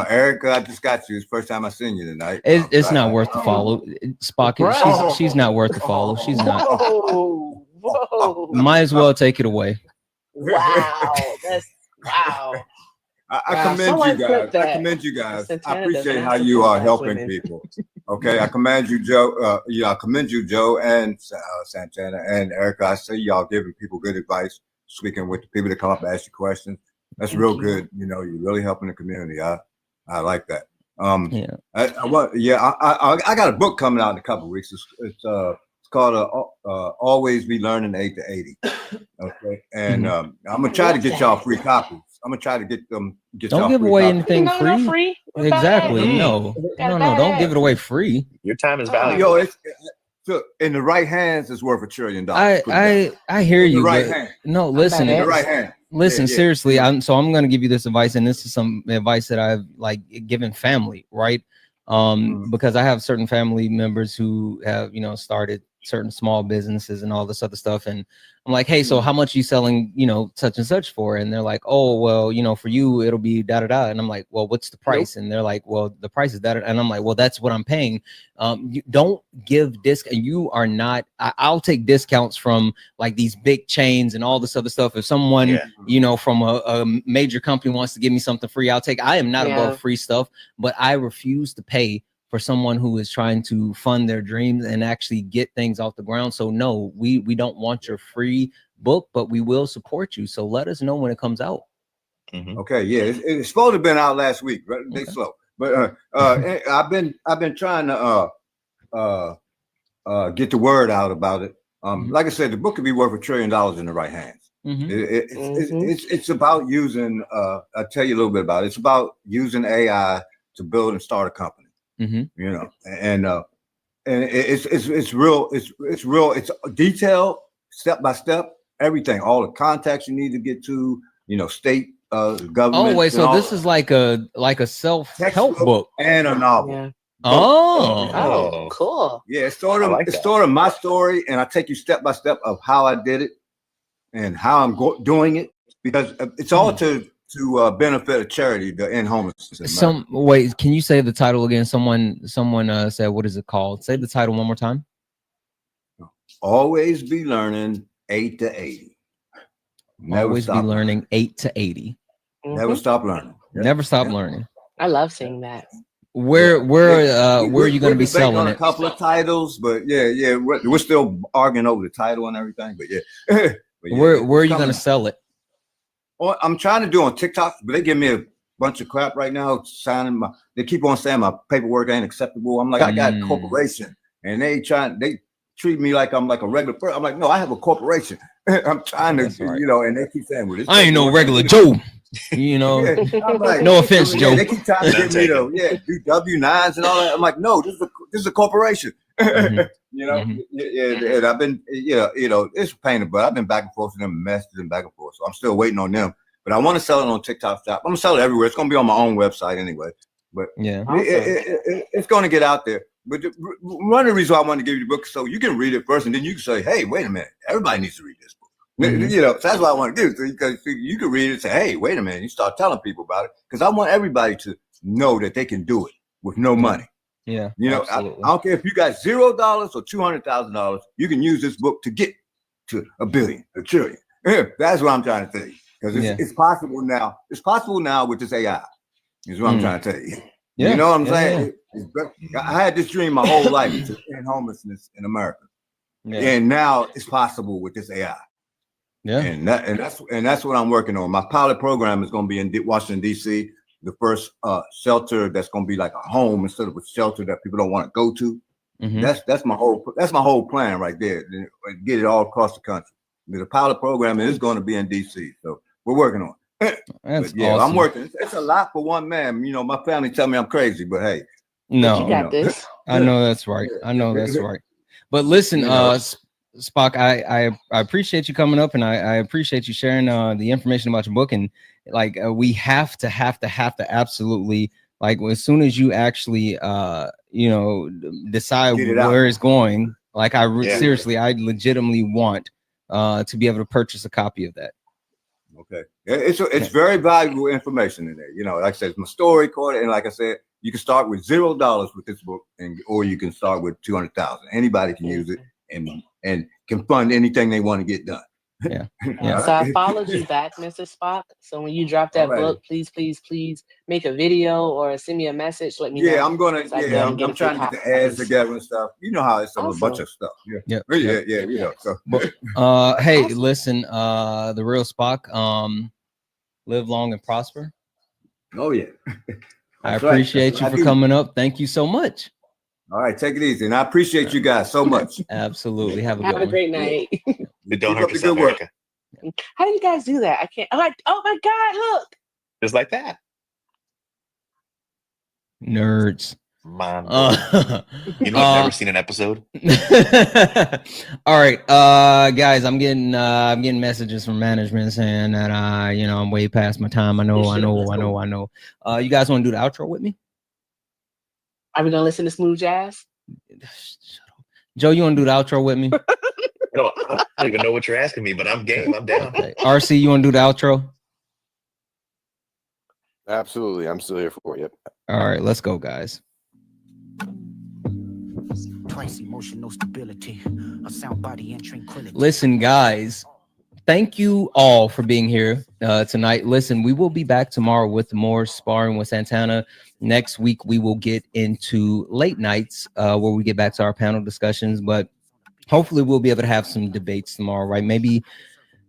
Erica, I just got you. It's the first time I seen you tonight. It's not worth the follow. Spock, she's not worth the follow. She's not. Whoa. Might as well take it away. Wow. Wow. I commend you guys. I commend you guys. I appreciate how you are helping people. Okay, I commend you, Joe. I commend you, Joe, and Santana and Erica. I see y'all giving people good advice, speaking with the people that come up and ask you questions. That's real good. You know, you're really helping the community. I like that. I got a book coming out in a couple of weeks. It's called Always Be Learning 8 to 80. Okay, and I'm gonna try to get y'all free copies. I'm gonna try to get them. Don't give away anything free. Exactly. No. Don't give it away free. Your time is valuable. Yo, so in the right hands, it's worth $1 trillion. I hear you. Right hand. No, listen. In the right hand. Listen, seriously. I'm going to give you this advice, and this is some advice that I've like given family, right? Because I have certain family members who have, started certain small businesses and all this other stuff, and I'm like, hey, so how much are you selling, such and such for? And they're like, oh, well, for you it'll be da da da. And I'm like, well, what's the price? And they're like, well, the price is that. And I'm like, well, that's what I'm paying. You don't give discount. You are not. I'll take discounts from like these big chains and all this other stuff. If someone from a major company wants to give me something free, I'll take. I am not above free stuff, but I refuse to pay for someone who is trying to fund their dreams and actually get things off the ground. So no, we don't want your free book, but we will support you. So let us know when it comes out. Okay, yeah, it's supposed to have been out last week, right? They slow, but I've been trying to get the word out about it. Like I said, the book could be worth $1 trillion in the right hands. It's about using. I'll tell you a little bit about it. It's about using AI to build and start a company. And it's real. It's detailed, step by step, everything, all the contacts you need to get to, state government. Oh wait, so this is like a self-help book and a novel. Yeah. Oh, cool. Yeah, it's sort of my story, and I take you step by step of how I did it and how I'm doing it, because it's all to benefit a charity to end homelessness. Wait, can you say the title again? Someone said, what is it called? Say the title one more time. Always be learning 8 to 80. Always be learning 8 to 80. Never stop learning. Never stop learning. I love saying that. Where are you going to be selling on it? A couple of titles, but we're still arguing over the title and everything. But yeah, where are you going to sell it? I'm trying to do on TikTok, but they give me a bunch of crap right now. They keep on saying my paperwork ain't acceptable. I'm like, I got a corporation, and they treat me like I'm like a regular person. I'm like, no, I have a corporation. I'm trying to, you know, and they keep saying, well, this I ain't no regular Joe. You know, I'm like, no offense, Joe. They keep trying to get me to do W-9s and all that. I'm like, no, this is a corporation. You know, and I've been, you know, it's a pain in the butt. I've been back and forth with them, messages and back and forth. So I'm still waiting on them. But I want to sell it on TikTok Shop. I'm gonna sell it everywhere. It's gonna be on my own website anyway. But it's gonna get out there. But one of the reasons why I wanted to give you the book, so you can read it first, and then you can say, "Hey, wait a minute, everybody needs to read this book." You know, so that's why I want to give it, because you can read it and say, "Hey, wait a minute," you start telling people about it, because I want everybody to know that they can do it with no money. Yeah, you know, I don't care if you got $0 or $200,000, you can use this book to get to $1 billion, $1 trillion. That's what I'm trying to tell you, because it's possible now. It's possible now with this AI. Is what I'm trying to tell you. Yeah. You know what I'm saying? I had this dream my whole life to end homelessness in America, and now it's possible with this AI. Yeah, and that's what I'm working on. My pilot program is going to be in Washington D.C. The first shelter that's going to be like a home instead of a shelter that people don't want to go to. That's my whole plan right there. Get it all across the country. The pilot program is going to be in D.C. So we're working on it. That's awesome. I'm working. It's a lot for one man. You know, my family tell me I'm crazy, but hey, no, you got this. I know that's right. I know that's right. But listen, Spock, I appreciate you coming up, and I appreciate you sharing the information about your book. And like we have to absolutely, like, as soon as you actually you know, decide where it's going, like seriously, I legitimately want to be able to purchase a copy of that. Okay, it's very valuable information in there. You know, like I said, it's my story card, and like I said, you can start with $0 with this book, or you can start with 200,000. Anybody can use it, and can fund anything they want to get done. Yeah. So I followed you back, Mr. Spock. So when you drop that book, please make a video or send me a message. Let me know. Yeah, I'm gonna. I'm trying to get the ads together and stuff. You know how it's a bunch of stuff. Yeah. You know. So. Hey, listen, the real Spock. Live long and prosper. Oh yeah. I appreciate you for coming up. Thank you so much. All right, take it easy, and I appreciate you guys so much. Absolutely. Have a great night. Don't hurt yourself, Erica. How do you guys do that? I can't. Oh my God! Look. Just like that. Nerds. Man, you know, I've never seen an episode. All right, guys, I'm getting messages from management saying that you know, I'm way past my time. I know. You guys want to do the outro with me? Are we gonna listen to smooth jazz? Joe, you want to do the outro with me? I don't even know what you're asking me, but I'm game. I'm down. Okay. RC, you want to do the outro? Absolutely, I'm still here for you. All right, let's go, guys. Twice emotional stability, a sound body and tranquility. Listen, guys, thank you all for being here tonight. Listen, we will be back tomorrow with more Sparring with Santana. Next week, we will get into late nights where we get back to our panel discussions, but hopefully we'll be able to have some debates tomorrow, right? Maybe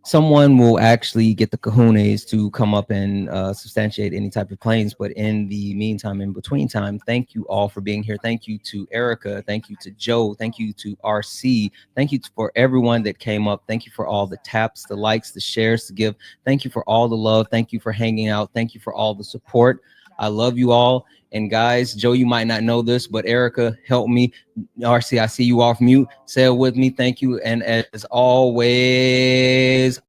someone will actually get the cojones to come up and substantiate any type of claims. But in the meantime, in between time, thank you all for being here. Thank you to Erica. Thank you to Joe. Thank you to RC. Thank you for everyone that came up. Thank you for all the taps, the likes, the shares to give. Thank you for all the love. Thank you for hanging out. Thank you for all the support. I love you all. And guys, Joe, you might not know this, but Erica, help me. RC, I see you off mute. Say it with me. Thank you. And as always,